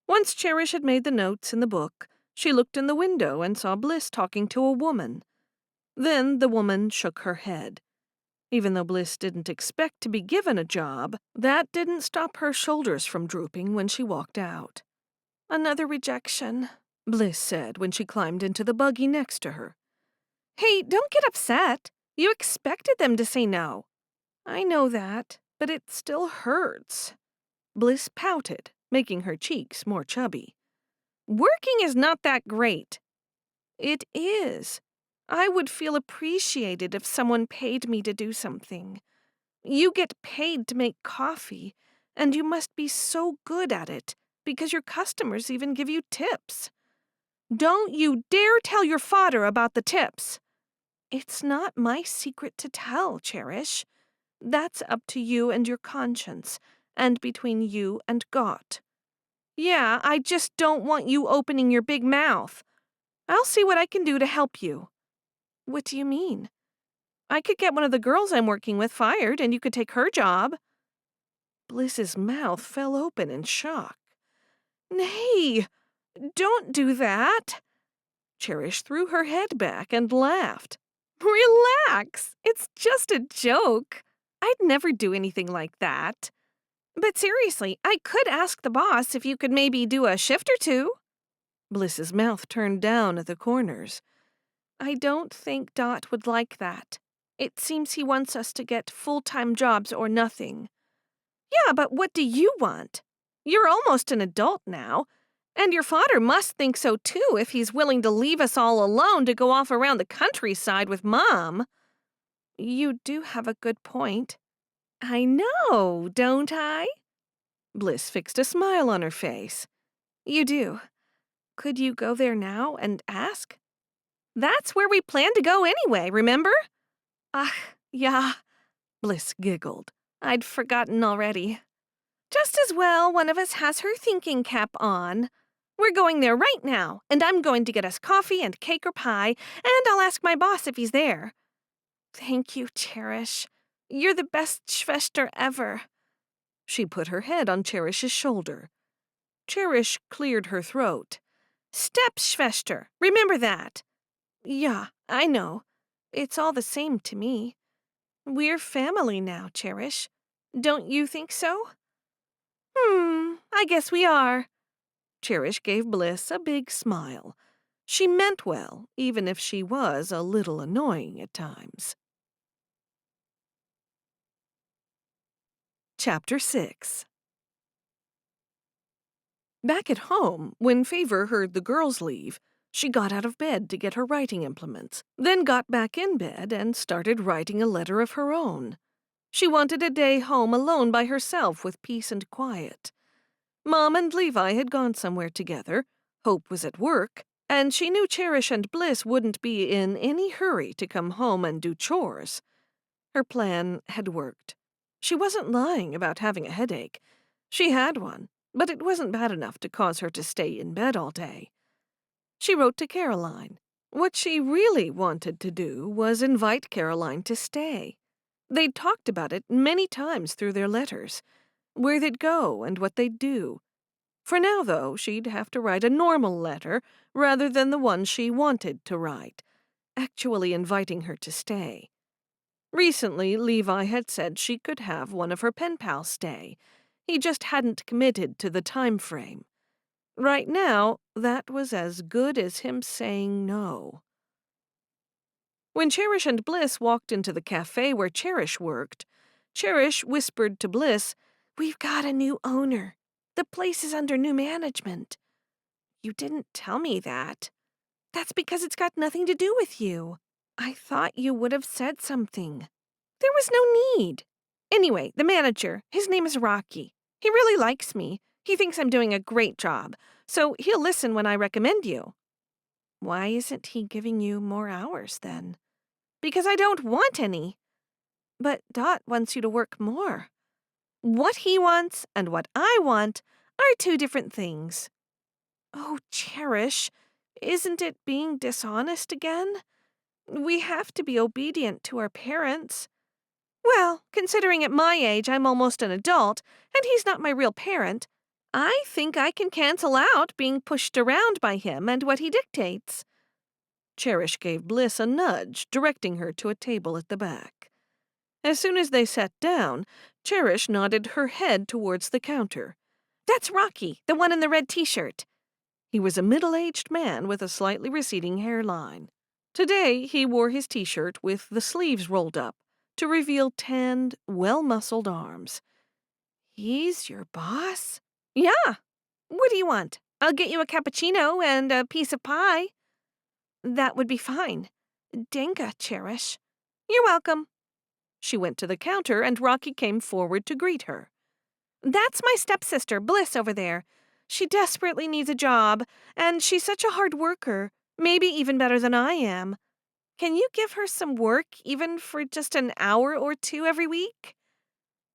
Once Cherish had made the notes in the book, she looked in the window and saw Bliss talking to a woman. Then the woman shook her head. Even though Bliss didn't expect to be given a job, that didn't stop her shoulders from drooping when she walked out. Another rejection, Bliss said when she climbed into the buggy next to her. Hey, don't get upset. You expected them to say no. I know that, but it still hurts. Bliss pouted, making her cheeks more chubby. Working is not that great. It is. I would feel appreciated if someone paid me to do something. You get paid to make coffee, and you must be so good at it because your customers even give you tips. Don't you dare tell your father about the tips. It's not my secret to tell, Cherish. That's up to you and your conscience, and between you and God. Yeah, I just don't want you opening your big mouth. I'll see what I can do to help you. What do you mean? I could get one of the girls I'm working with fired, and you could take her job. Bliss's mouth fell open in shock. Nay, don't do that. Cherish threw her head back and laughed. Relax, it's just a joke. I'd never do anything like that. But seriously, I could ask the boss if you could maybe do a shift or two. Bliss's mouth turned down at the corners. I don't think Dot would like that. It seems he wants us to get full-time jobs or nothing. Yeah, but what do you want? You're almost an adult now, and your father must think so too if he's willing to leave us all alone to go off around the countryside with Mom. You do have a good point. I know, don't I? Bliss fixed a smile on her face. You do. Could you go there now and ask? That's where we planned to go anyway, remember? Ah, yeah, Bliss giggled. I'd forgotten already. Just as well one of us has her thinking cap on. We're going there right now, and I'm going to get us coffee and cake or pie, and I'll ask my boss if he's there. Thank you, Cherish. You're the best Schwester ever. She put her head on Cherish's shoulder. Cherish cleared her throat. Stepschwester, remember that. Yeah, I know. It's all the same to me. We're family now, Cherish. Don't you think so? I guess we are. Cherish gave Bliss a big smile. She meant well, even if she was a little annoying at times. Chapter 6. Back at home, when Favor heard the girls leave, she got out of bed to get her writing implements, then got back in bed and started writing a letter of her own. She wanted a day home alone by herself with peace and quiet. Mom and Levi had gone somewhere together, Hope was at work, and she knew Cherish and Bliss wouldn't be in any hurry to come home and do chores. Her plan had worked. She wasn't lying about having a headache. She had one, but it wasn't bad enough to cause her to stay in bed all day. She wrote to Caroline. What she really wanted to do was invite Caroline to stay. They'd talked about it many times through their letters, where they'd go and what they'd do. For now, though, she'd have to write a normal letter rather than the one she wanted to write, actually inviting her to stay. Recently, Levi had said she could have one of her pen pals stay. He just hadn't committed to the time frame. Right now, that was as good as him saying no. When Cherish and Bliss walked into the cafe where Cherish worked, Cherish whispered to Bliss, "We've got a new owner. The place is under new management." You didn't tell me that. That's because it's got nothing to do with you. I thought you would have said something. There was no need. Anyway, the manager, his name is Rocky. He really likes me. He thinks I'm doing a great job, so he'll listen when I recommend you. Why isn't he giving you more hours then? Because I don't want any. But Dot wants you to work more. What he wants and what I want are two different things. Oh, Cherish, isn't it being dishonest again? We have to be obedient to our parents. Well, considering at my age I'm almost an adult, and he's not my real parent, I think I can cancel out being pushed around by him and what he dictates. Cherish gave Bliss a nudge, directing her to a table at the back. As soon as they sat down, Cherish nodded her head towards the counter. That's Rocky, the one in the red t-shirt. He was a middle-aged man with a slightly receding hairline. Today, he wore his t-shirt with the sleeves rolled up to reveal tanned, well-muscled arms. He's your boss? Yeah. What do you want? I'll get you a cappuccino and a piece of pie. That would be fine. Dinga, Cherish. You're welcome. She went to the counter and Rocky came forward to greet her. That's my stepsister, Bliss, over there. She desperately needs a job, and she's such a hard worker, maybe even better than I am. Can you give her some work, even for just an hour or two every week?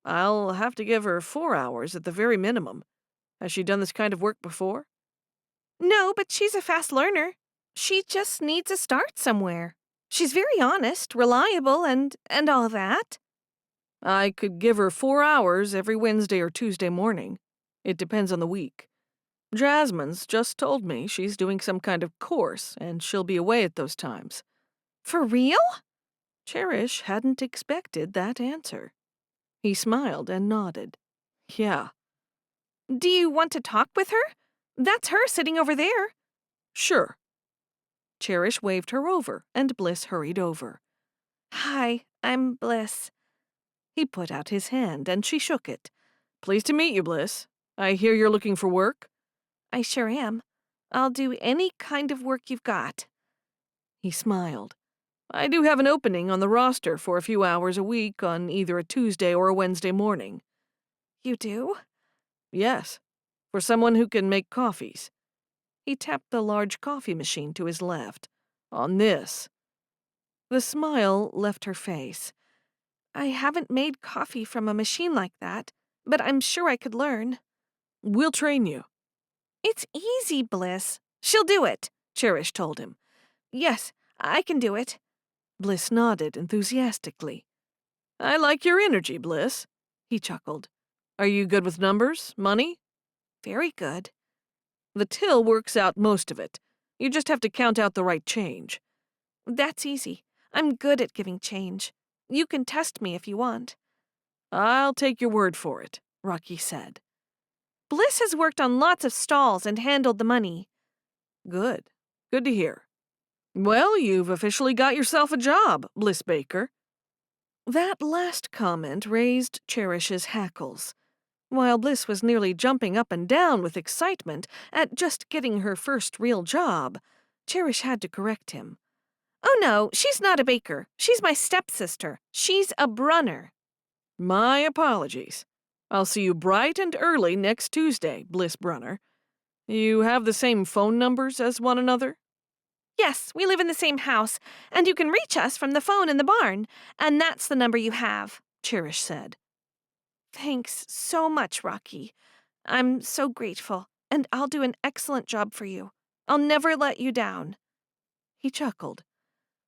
I'll have to give her 4 hours at the very minimum. Has she done this kind of work before? No, but she's a fast learner. She just needs a start somewhere. She's very honest, reliable, and all that. I could give her 4 hours every Wednesday or Tuesday morning. It depends on the week. Jasmine's just told me she's doing some kind of course, and she'll be away at those times. For real? Cherish hadn't expected that answer. He smiled and nodded. Yeah. Do you want to talk with her? That's her sitting over there. Sure. Cherish waved her over, and Bliss hurried over. Hi, I'm Bliss. He put out his hand, and she shook it. Pleased to meet you, Bliss. I hear you're looking for work? I sure am. I'll do any kind of work you've got. He smiled. I do have an opening on the roster for a few hours a week on either a Tuesday or a Wednesday morning. You do? Yes, for someone who can make coffees. He tapped the large coffee machine to his left. On this. The smile left her face. I haven't made coffee from a machine like that, but I'm sure I could learn. We'll train you. It's easy, Bliss. She'll do it, Cherish told him. Yes, I can do it. Bliss nodded enthusiastically. I like your energy, Bliss, he chuckled. Are you good with numbers, money? Very good. The till works out most of it. You just have to count out the right change. That's easy. I'm good at giving change. You can test me if you want. I'll take your word for it, Rocky said. Bliss has worked on lots of stalls and handled the money. Good. Good to hear. Well, you've officially got yourself a job, Bliss Baker. That last comment raised Cherish's hackles. While Bliss was nearly jumping up and down with excitement at just getting her first real job, Cherish had to correct him. Oh no, she's not a baker. She's my stepsister. She's a brunner. My apologies. I'll see you bright and early next Tuesday, Bliss Brunner. You have the same phone numbers as one another? Yes, we live in the same house, and you can reach us from the phone in the barn, and that's the number you have, Cherish said. Thanks so much, Rocky. I'm so grateful, and I'll do an excellent job for you. I'll never let you down. He chuckled.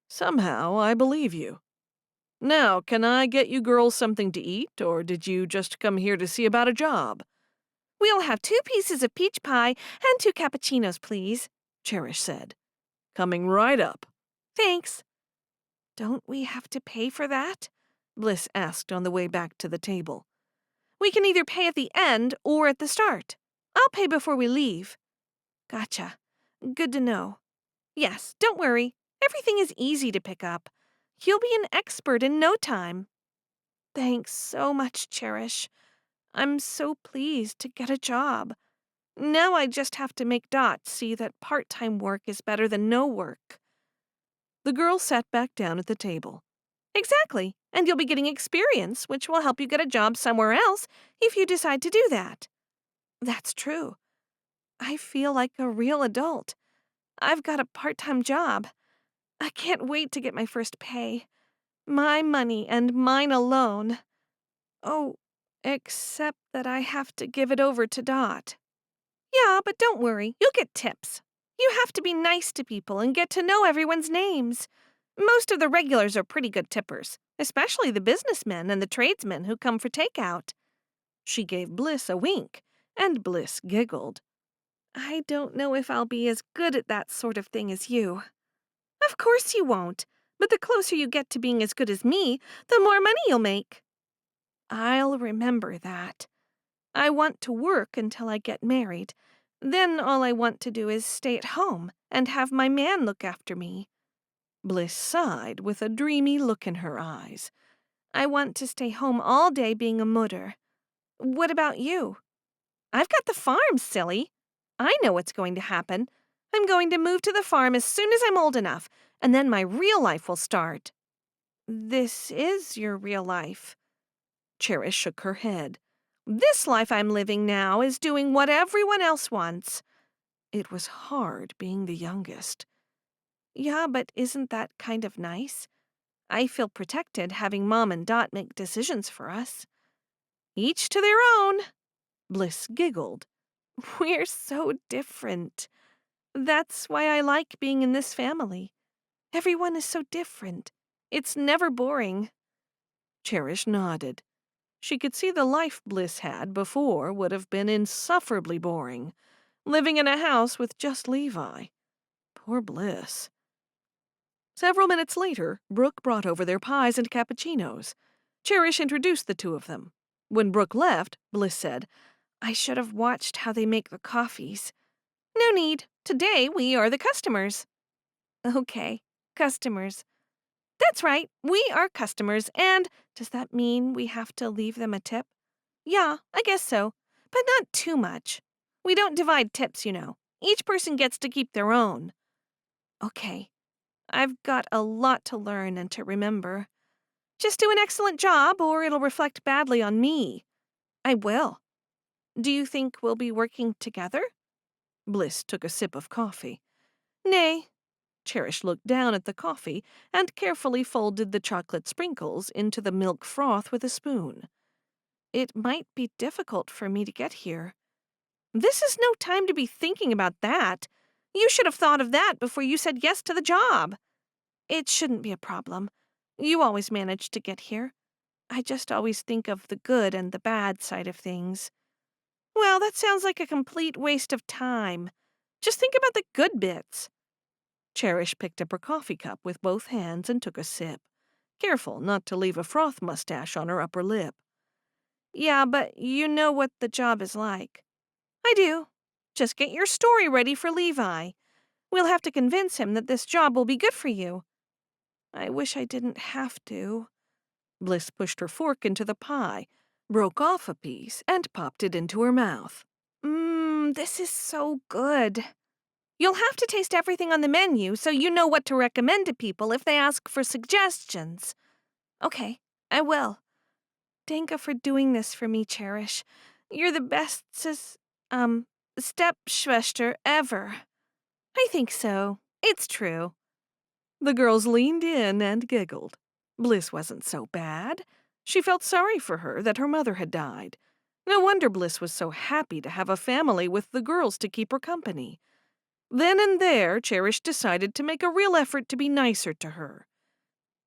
Somehow I believe you. Now, can I get you girls something to eat, or did you just come here to see about a job? We'll have 2 pieces of peach pie and 2 cappuccinos, please, Cherish said. Coming right up. Thanks. Don't we have to pay for that? Bliss asked on the way back to the table. We can either pay at the end or at the start. I'll pay before we leave. Gotcha. Good to know. Yes, don't worry. Everything is easy to pick up. You'll be an expert in no time. Thanks so much, Cherish. I'm so pleased to get a job. Now I just have to make Dot see that part-time work is better than no work. The girl sat back down at the table. Exactly, and you'll be getting experience, which will help you get a job somewhere else if you decide to do that. That's true. I feel like a real adult. I've got a part-time job. I can't wait to get my first pay. My money and mine alone. Oh, except that I have to give it over to Dot. Yeah, but don't worry, you'll get tips. You have to be nice to people and get to know everyone's names. Most of the regulars are pretty good tippers, especially the businessmen and the tradesmen who come for takeout. She gave Bliss a wink, and Bliss giggled. I don't know if I'll be as good at that sort of thing as you. Of course you won't, but the closer you get to being as good as me, the more money you'll make. I'll remember that. I want to work until I get married. Then all I want to do is stay at home and have my man look after me. Bliss sighed with a dreamy look in her eyes. I want to stay home all day being a mudder. What about you? I've got the farm, silly. I know what's going to happen. I'm going to move to the farm as soon as I'm old enough, and then my real life will start." "This is your real life." Cherish shook her head. "This life I'm living now is doing what everyone else wants." It was hard being the youngest. "Yeah, but isn't that kind of nice? I feel protected having Mom and Dot make decisions for us." "Each to their own," Bliss giggled. "We're so different. That's why I like being in this family. Everyone is so different. It's never boring." Cherish nodded. She could see the life Bliss had before would have been insufferably boring, living in a house with just Levi. Poor Bliss. Several minutes later, Brooke brought over their pies and cappuccinos. Cherish introduced the two of them. When Brooke left, Bliss said, "I should have watched how they make the coffees." "No need. Today we are the customers." "Okay, customers. That's right, we are customers, and does that mean we have to leave them a tip?" "Yeah, I guess so, but not too much. We don't divide tips, you know. Each person gets to keep their own." "Okay, I've got a lot to learn and to remember. Just do an excellent job, or it'll reflect badly on me." "I will. Do you think we'll be working together?" Bliss took a sip of coffee. "Nay." Cherish looked down at the coffee and carefully folded the chocolate sprinkles into the milk froth with a spoon. "It might be difficult for me to get here." "This is no time to be thinking about that. You should have thought of that before you said yes to the job." "It shouldn't be a problem. You always manage to get here. I just always think of the good and the bad side of things." "Well, that sounds like a complete waste of time. Just think about the good bits." Cherish picked up her coffee cup with both hands and took a sip, careful not to leave a froth mustache on her upper lip. "Yeah, but you know what the job is like." "I do. Just get your story ready for Levi. We'll have to convince him that this job will be good for you." "I wish I didn't have to." Bliss pushed her fork into the pie, broke off a piece, and popped it into her mouth. This is so good." "You'll have to taste everything on the menu so you know what to recommend to people if they ask for suggestions." "Okay, I will. Danke for doing this for me, Cherish. You're the best stepschwester ever." "I think so. It's true." The girls leaned in and giggled. Bliss wasn't so bad. She felt sorry for her that her mother had died. No wonder Bliss was so happy to have a family with the girls to keep her company. Then and there, Cherish decided to make a real effort to be nicer to her.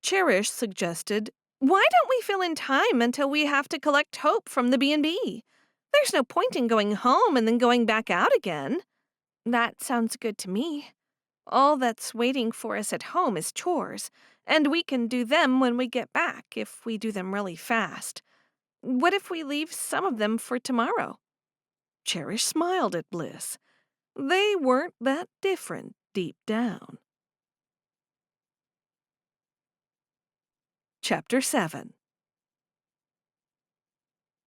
Cherish suggested, "Why don't we fill in time until we have to collect Hope from the B&B? There's no point in going home and then going back out again." "That sounds good to me. All that's waiting for us at home is chores, and we can do them when we get back if we do them really fast. What if we leave some of them for tomorrow?" Cherish smiled at Bliss. They weren't that different deep down. Chapter 7.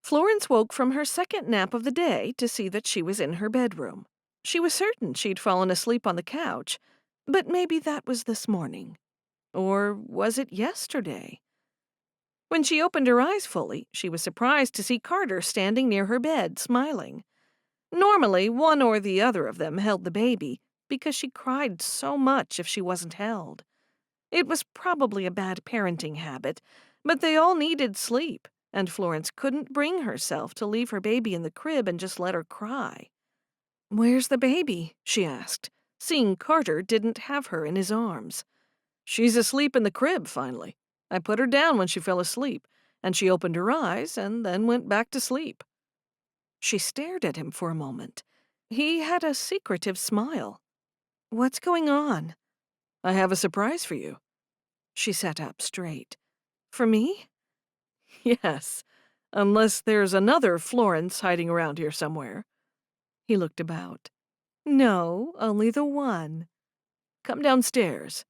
Florence woke from her second nap of the day to see that she was in her bedroom. She was certain she'd fallen asleep on the couch, but maybe that was this morning. Or was it yesterday? When she opened her eyes fully, she was surprised to see Carter standing near her bed, smiling. Normally, one or the other of them held the baby, because she cried so much if she wasn't held. It was probably a bad parenting habit, but they all needed sleep, and Florence couldn't bring herself to leave her baby in the crib and just let her cry. "Where's the baby?" she asked, seeing Carter didn't have her in his arms. "She's asleep in the crib, finally. I put her down when she fell asleep, and she opened her eyes and then went back to sleep." She stared at him for a moment. He had a secretive smile. "What's going on?" "I have a surprise for you." She sat up straight. "For me?" "Yes, unless there's another Florence hiding around here somewhere." He looked about. "No, only the one." "Come downstairs."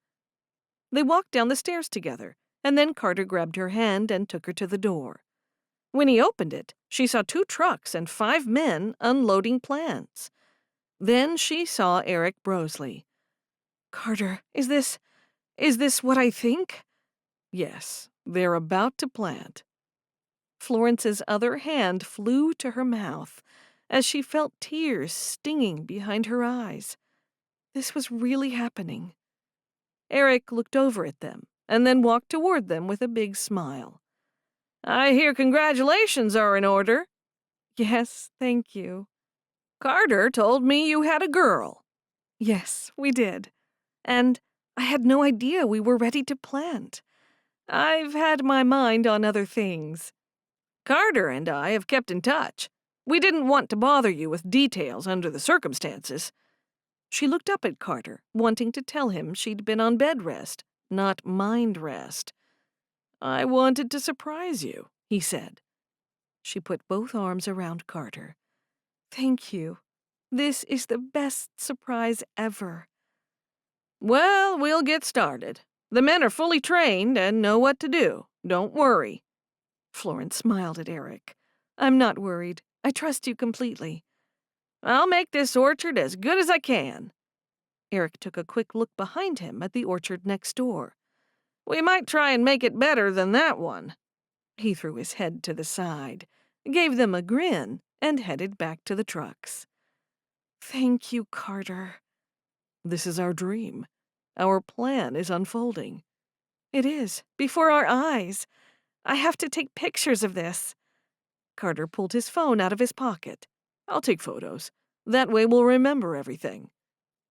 They walked down the stairs together, and then Carter grabbed her hand and took her to the door. When he opened it, she saw 2 trucks and 5 men unloading plants. Then she saw Eric Brosley. "Carter, is this Is this what I think? Yes, they're about to plant. Florence's other hand flew to her mouth as she felt tears stinging behind her eyes. This was really happening. Eric looked over at them and then walked toward them with a big smile. I hear congratulations are in order. Yes, thank you. Carter told me you had a girl. Yes, we did. And I had no idea we were ready to plant. I've had my mind on other things. Carter and I have kept in touch. We didn't want to bother you with details under the circumstances. She looked up at Carter, wanting to tell him she'd been on bed rest, not mind rest. I wanted to surprise you, he said. She put both arms around Carter. Thank you. This is the best surprise ever. Well, we'll get started. The men are fully trained and know what to do. Don't worry. Florence smiled at Eric. I'm not worried. I trust you completely. I'll make this orchard as good as I can. Eric took a quick look behind him at the orchard next door. We might try and make it better than that one. He threw his head to the side, gave them a grin, and headed back to the trucks. Thank you, Carter. This is our dream. Our plan is unfolding. It is, before our eyes. I have to take pictures of this. Carter pulled his phone out of his pocket. I'll take photos. That way we'll remember everything.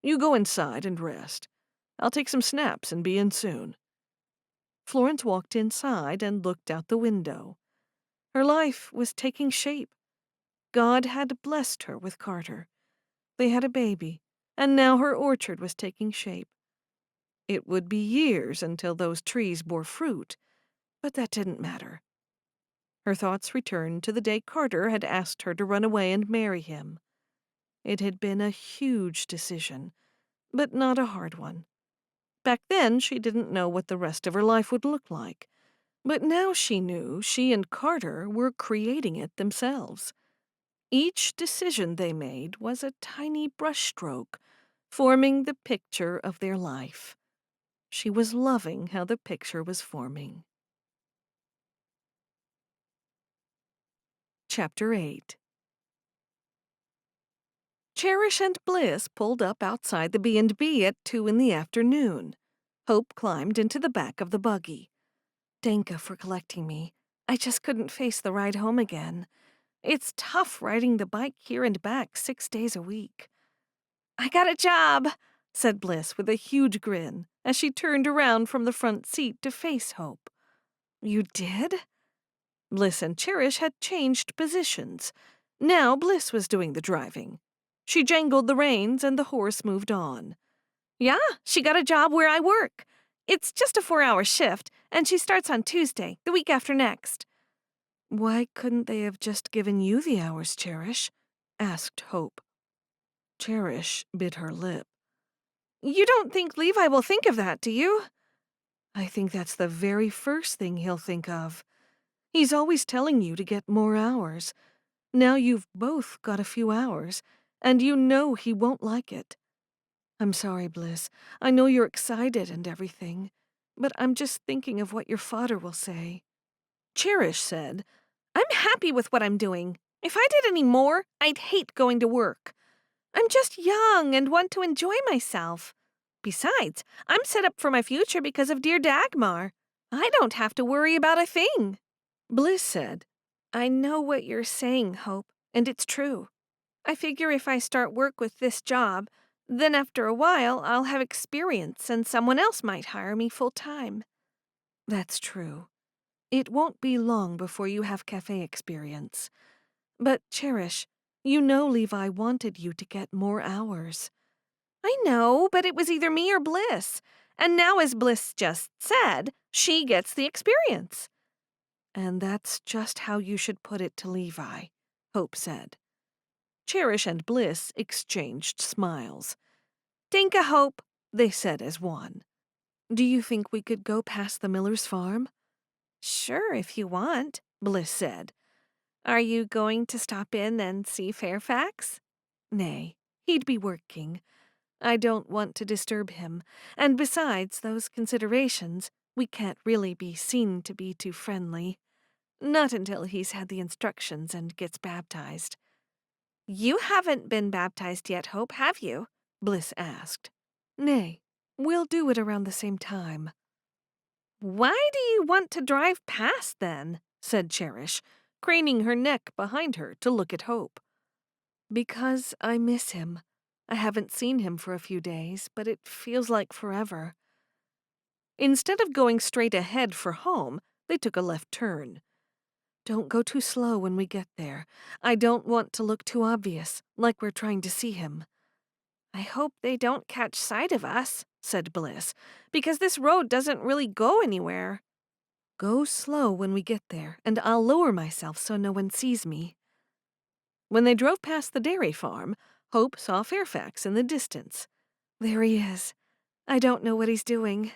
You go inside and rest. I'll take some snaps and be in soon. Florence walked inside and looked out the window. Her life was taking shape. God had blessed her with Carter. They had a baby, and now her orchard was taking shape. It would be years until those trees bore fruit, but that didn't matter. Her thoughts returned to the day Carter had asked her to run away and marry him. It had been a huge decision, but not a hard one. Back then, she didn't know what the rest of her life would look like, but now she knew she and Carter were creating it themselves. Each decision they made was a tiny brushstroke, forming the picture of their life. She was loving how the picture was forming. Chapter 8. Cherish and Bliss pulled up outside the B&B at 2 in the afternoon. Hope climbed into the back of the buggy. Danka for collecting me. I just couldn't face the ride home again. It's tough riding the bike here and back 6 days a week. I got a job, said Bliss with a huge grin as she turned around from the front seat to face Hope. You did? Bliss and Cherish had changed positions. Now Bliss was doing the driving. She jangled the reins and the horse moved on. Yeah, she got a job where I work. It's just a 4-hour shift, and she starts on Tuesday, the week after next. Why couldn't they have just given you the hours, Cherish? Asked Hope. Cherish bit her lip. You don't think Levi will think of that, do you? I think that's the very first thing he'll think of. He's always telling you to get more hours. Now you've both got a few hours, and you know he won't like it. I'm sorry, Bliss. I know you're excited and everything, but I'm just thinking of what your father will say. Cherish said, I'm happy with what I'm doing. If I did any more, I'd hate going to work. I'm just young and want to enjoy myself. Besides, I'm set up for my future because of dear Dagmar. I don't have to worry about a thing. Bliss said, I know what you're saying, Hope, and it's true. I figure if I start work with this job, then after a while I'll have experience and someone else might hire me full-time. That's true. It won't be long before you have cafe experience. But, Cherish, you know Levi wanted you to get more hours. I know, but it was either me or Bliss. And now, as Bliss just said, she gets the experience. And that's just how you should put it to Levi, Hope said. Cherish and Bliss exchanged smiles. Dinka Hope, they said as one. Do you think we could go past the Miller's farm? Sure, if you want, Bliss said. Are you going to stop in and see Fairfax? Nay, he'd be working. I don't want to disturb him, and besides those considerations, we can't really be seen to be too friendly. Not until he's had the instructions and gets baptized. You haven't been baptized yet, Hope, have you? Bliss asked. Nay, we'll do it around the same time. Why do you want to drive past, then? Said Cherish, craning her neck behind her to look at Hope. Because I miss him. I haven't seen him for a few days, but it feels like forever. Instead of going straight ahead for home, they took a left turn. Don't go too slow when we get there. I don't want to look too obvious, like we're trying to see him. I hope they don't catch sight of us, said Bliss, because this road doesn't really go anywhere. Go slow when we get there, and I'll lower myself so no one sees me. When they drove past the dairy farm, Hope saw Fairfax in the distance. There he is. I don't know what he's doing.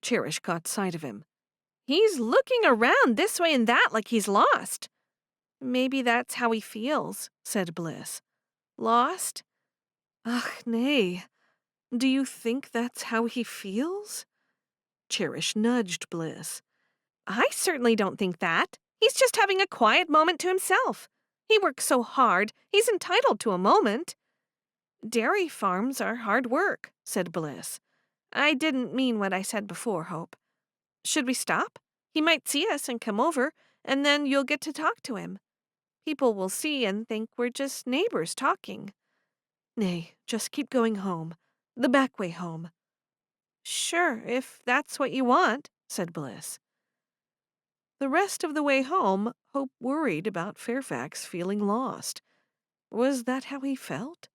Cherish caught sight of him. He's looking around this way and that like he's lost. Maybe that's how he feels, said Bliss. Lost? Ach, nay. Do you think that's how he feels? Cherish nudged Bliss. I certainly don't think that. He's just having a quiet moment to himself. He works so hard, he's entitled to a moment. Dairy farms are hard work, said Bliss. I didn't mean what I said before, Hope. Should we stop? He might see us and come over, and then you'll get to talk to him. People will see and think we're just neighbors talking. Nay, just keep going home. The back way home. Sure, if that's what you want, said Bliss. The rest of the way home, Hope worried about Fairfax feeling lost. Was that how he felt?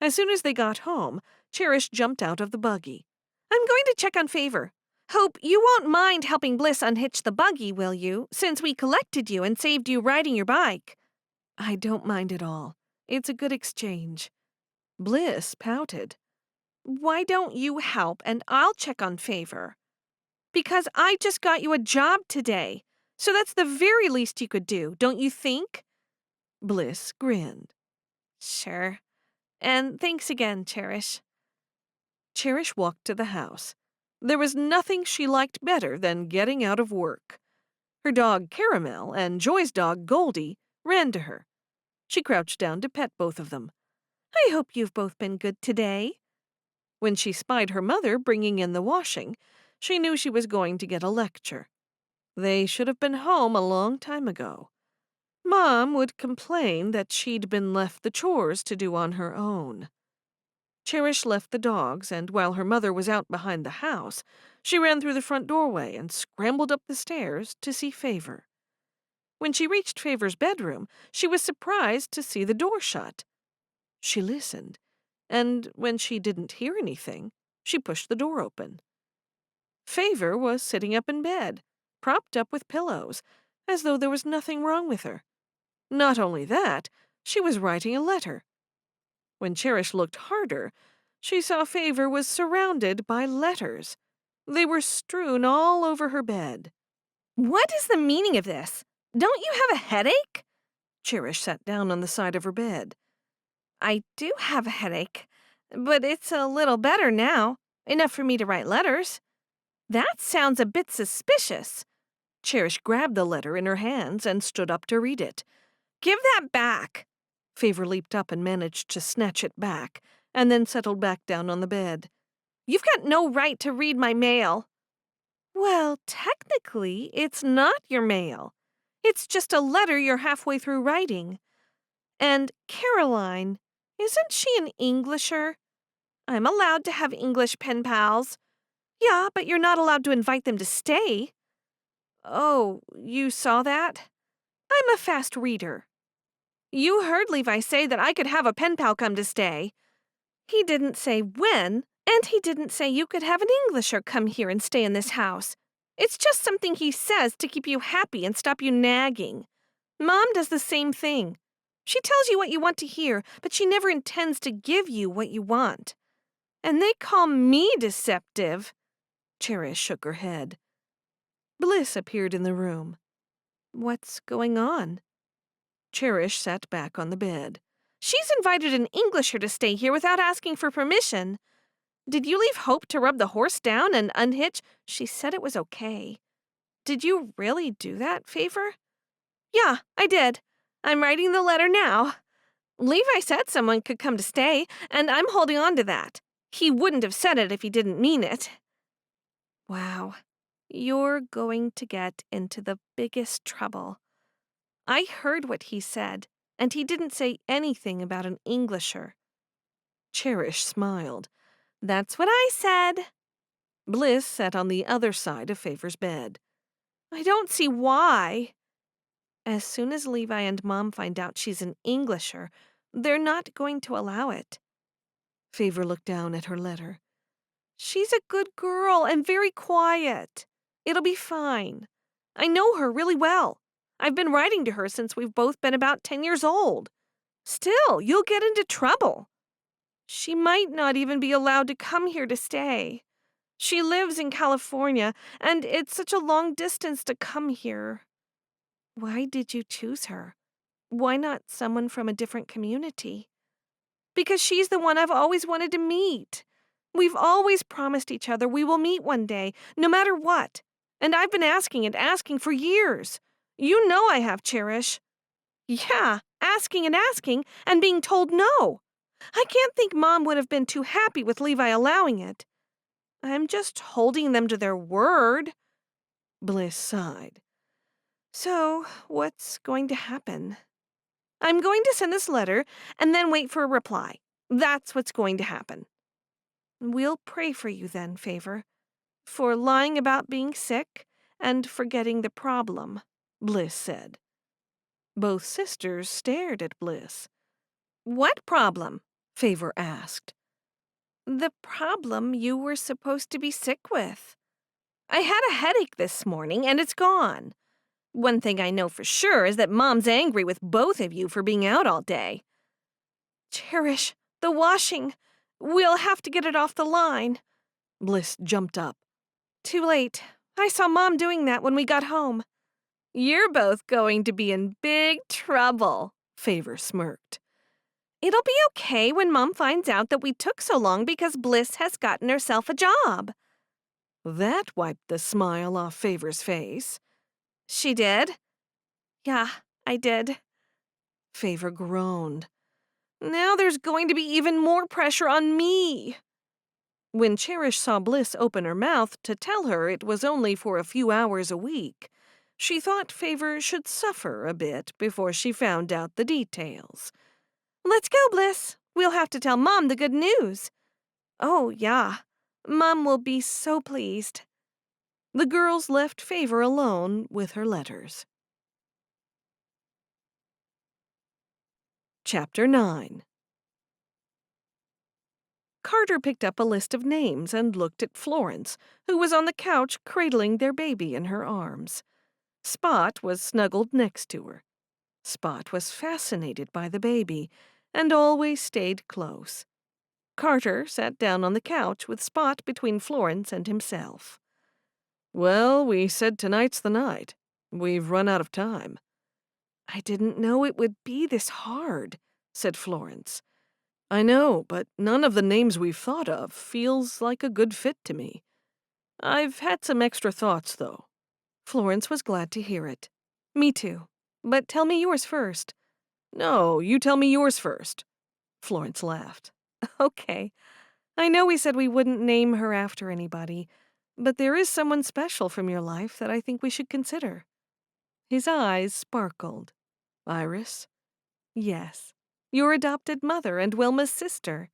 As soon as they got home, Cherish jumped out of the buggy. I'm going to check on Favor. Hope, you won't mind helping Bliss unhitch the buggy, will you, since we collected you and saved you riding your bike? I don't mind at all. It's a good exchange. Bliss pouted. Why don't you help and I'll check on Favor? Because I just got you a job today, so that's the very least you could do, don't you think? Bliss grinned. Sure. And thanks again, Cherish. Cherish walked to the house. There was nothing she liked better than getting out of work. Her dog Caramel and Joy's dog Goldie ran to her. She crouched down to pet both of them. I hope you've both been good today. When she spied her mother bringing in the washing, she knew she was going to get a lecture. They should have been home a long time ago. Mom would complain that she'd been left the chores to do on her own. Cherish left the dogs, and while her mother was out behind the house, she ran through the front doorway and scrambled up the stairs to see Favor. When she reached Favor's bedroom, she was surprised to see the door shut. She listened, and when she didn't hear anything, she pushed the door open. Favor was sitting up in bed, propped up with pillows, as though there was nothing wrong with her. Not only that, she was writing a letter. When Cherish looked harder, she saw Favor was surrounded by letters. They were strewn all over her bed. What is the meaning of this? Don't you have a headache? Cherish sat down on the side of her bed. I do have a headache, but it's a little better now, enough for me to write letters. That sounds a bit suspicious. Cherish grabbed the letter in her hands and stood up to read it. Give that back. Favor leaped up and managed to snatch it back, and then settled back down on the bed. You've got no right to read my mail. Well, technically, it's not your mail. It's just a letter you're halfway through writing. And Caroline, isn't she an Englisher? I'm allowed to have English pen pals. Yeah, but you're not allowed to invite them to stay. Oh, you saw that? I'm a fast reader. You heard Levi say that I could have a pen pal come to stay. He didn't say when, and he didn't say you could have an Englisher come here and stay in this house. It's just something he says to keep you happy and stop you nagging. Mom does the same thing. She tells you what you want to hear, but she never intends to give you what you want. And they call me deceptive. Cherish shook her head. Bliss appeared in the room. What's going on? Cherish sat back on the bed. She's invited an Englisher to stay here without asking for permission. Did you leave Hope to rub the horse down and unhitch? She said it was okay. Did you really do that, Favor? Yeah, I did. I'm writing the letter now. Levi said someone could come to stay, and I'm holding on to that. He wouldn't have said it if he didn't mean it. Wow, you're going to get into the biggest trouble. I heard what he said, and he didn't say anything about an Englisher. Cherish smiled. That's what I said. Bliss sat on the other side of Favor's bed. I don't see why. As soon as Levi and Mom find out she's an Englisher, they're not going to allow it. Favor looked down at her letter. She's a good girl and very quiet. It'll be fine. I know her really well. I've been writing to her since we've both been about 10 years old. Still, you'll get into trouble. She might not even be allowed to come here to stay. She lives in California, and it's such a long distance to come here. Why did you choose her? Why not someone from a different community? Because she's the one I've always wanted to meet. We've always promised each other we will meet one day, no matter what. And I've been asking and asking for years. You know I have, Cherish. Yeah, asking and being told no. I can't think Mom would have been too happy with Levi allowing it. I'm just holding them to their word. Bliss sighed. So, what's going to happen? I'm going to send this letter and then wait for a reply. That's what's going to happen. We'll pray for you then, Favor. For lying about being sick and forgetting the problem, Bliss said. Both sisters stared at Bliss. What problem? Favor asked. The problem you were supposed to be sick with. I had a headache this morning and it's gone. One thing I know for sure is that Mom's angry with both of you for being out all day. Cherish, the washing. We'll have to get it off the line. Bliss jumped up. Too late. I saw Mom doing that when we got home. You're both going to be in big trouble, Favor smirked. It'll be okay when Mom finds out that we took so long because Bliss has gotten herself a job. That wiped the smile off Favor's face. She did? Yeah, I did. Favor groaned. Now there's going to be even more pressure on me. When Cherish saw Bliss open her mouth to tell her it was only for a few hours a week, she thought Favor should suffer a bit before she found out the details. Let's go, Bliss. We'll have to tell Mom the good news. Oh, yeah. Mom will be so pleased. The girls left Favor alone with her letters. Chapter 9. Carter picked up a list of names and looked at Florence, who was on the couch cradling their baby in her arms. Spot was snuggled next to her. Spot was fascinated by the baby and always stayed close. Carter sat down on the couch with Spot between Florence and himself. Well, we said tonight's the night. We've run out of time. I didn't know it would be this hard, said Florence. I know, but none of the names we've thought of feels like a good fit to me. I've had some extra thoughts, though. Florence was glad to hear it. Me too. But tell me yours first. No, you tell me yours first. Florence laughed. Okay. I know we said we wouldn't name her after anybody, but there is someone special from your life that I think we should consider. His eyes sparkled. Iris? Yes. Your adopted mother and Wilma's sister.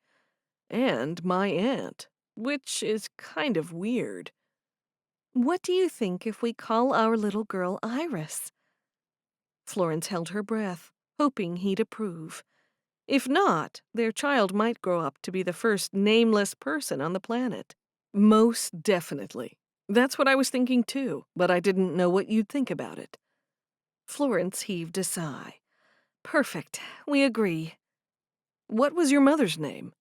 And my aunt, which is kind of weird. What do you think if we call our little girl Iris? Florence held her breath, hoping he'd approve. If not, their child might grow up to be the first nameless person on the planet. Most definitely. That's what I was thinking too, but I didn't know what you'd think about it. Florence heaved a sigh. Perfect. We agree. What was your mother's name?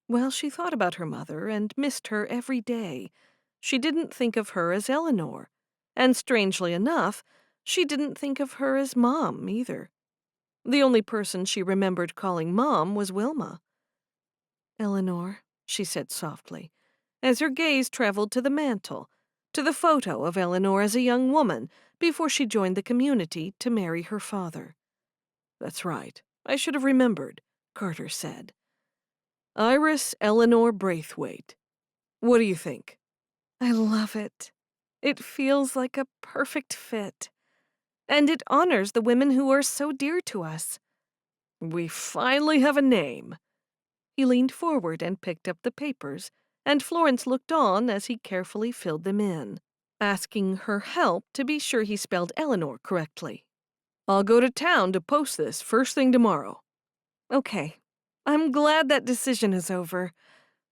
Well, she thought about her mother and missed her every day. She didn't think of her as Eleanor. And strangely enough, she didn't think of her as Mom either. The only person she remembered calling Mom was Wilma. "Eleanor," she said softly, as her gaze traveled to the mantel, to the photo of Eleanor as a young woman before she joined the community to marry her father. "That's right. I should have remembered," Carter said. "Iris Eleanor Braithwaite. What do you think?" "I love it. It feels like a perfect fit. And it honors the women who are so dear to us." "We finally have a name." He leaned forward and picked up the papers, and Florence looked on as he carefully filled them in, asking her help to be sure he spelled Eleanor correctly. "I'll go to town to post this first thing tomorrow." "Okay. I'm glad that decision is over.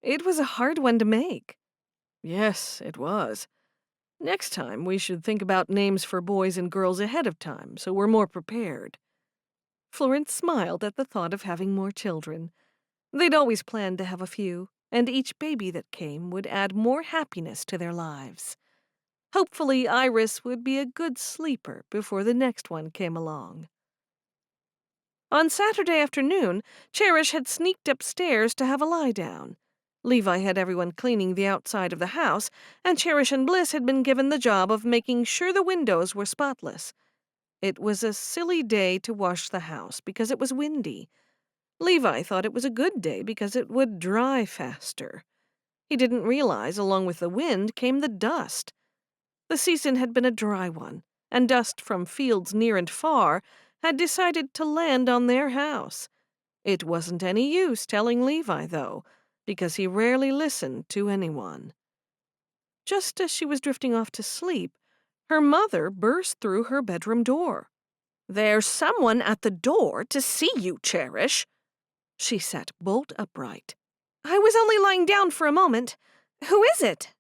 It was a hard one to make." "Yes, it was. Next time we should think about names for boys and girls ahead of time so we're more prepared." Florence smiled at the thought of having more children. They'd always planned to have a few, and each baby that came would add more happiness to their lives. Hopefully, Iris would be a good sleeper before the next one came along. On Saturday afternoon, Cherish had sneaked upstairs to have a lie down. Levi had everyone cleaning the outside of the house, and Cherish and Bliss had been given the job of making sure the windows were spotless. It was a silly day to wash the house because it was windy. Levi thought it was a good day because it would dry faster. He didn't realize along with the wind came the dust. The season had been a dry one, and dust from fields near and far had decided to land on their house. It wasn't any use telling Levi, though, because he rarely listened to anyone. Just as she was drifting off to sleep, her mother burst through her bedroom door. "There's someone at the door to see you, Cherish." She sat bolt upright. "I was only lying down for a moment. Who is it?"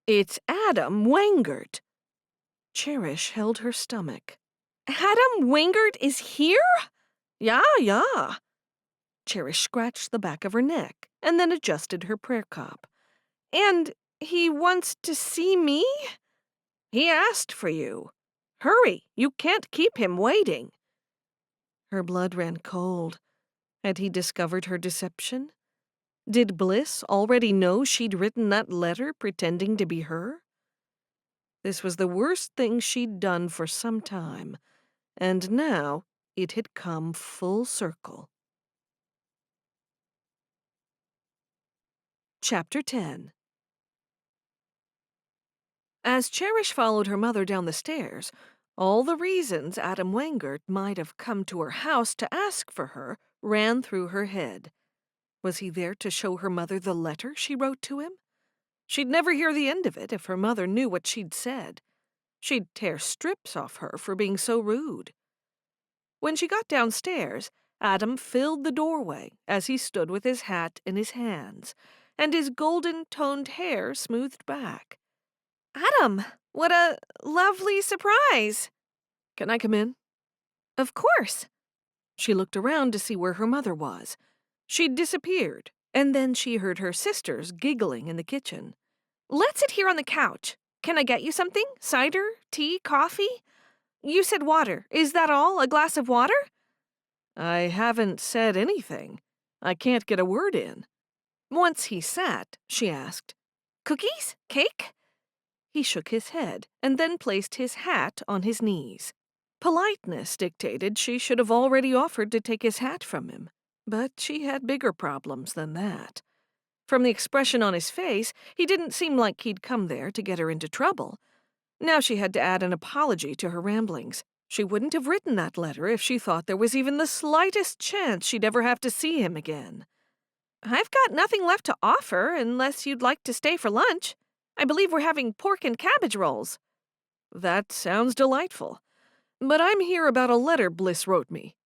"It's Adam Wangert." Cherish held her stomach. "Adam Wangert is here?" Yeah. Cherish scratched the back of her neck and then adjusted her prayer cup. "And he wants to see me?" "He asked for you. Hurry, you can't keep him waiting." Her blood ran cold. Had he discovered her deception? Did Bliss already know she'd written that letter pretending to be her? This was the worst thing she'd done for some time, and now it had come full circle. Chapter 10. As Cherish followed her mother down the stairs, all the reasons Adam Wangert might have come to her house to ask for her ran through her head. Was he there to show her mother the letter she wrote to him? She'd never hear the end of it if her mother knew what she'd said. She'd tear strips off her for being so rude. When she got downstairs, Adam filled the doorway as he stood with his hat in his hands, and his golden-toned hair smoothed back. "Adam, what a lovely surprise!" "Can I come in?" "Of course." She looked around to see where her mother was. She'd disappeared, and then she heard her sisters giggling in the kitchen. "Let's sit here on the couch. Can I get you something? Cider? Tea? Coffee? You said water. Is that all? A glass of water?" "I haven't said anything. I can't get a word in." Once he sat, she asked, "Cookies? Cake?" He shook his head and then placed his hat on his knees. Politeness dictated she should have already offered to take his hat from him, but she had bigger problems than that. From the expression on his face, he didn't seem like he'd come there to get her into trouble. Now she had to add an apology to her ramblings. She wouldn't have written that letter if she thought there was even the slightest chance she'd ever have to see him again. "I've got nothing left to offer unless you'd like to stay for lunch. I believe we're having pork and cabbage rolls." "That sounds delightful. But I'm here about a letter Bliss wrote me."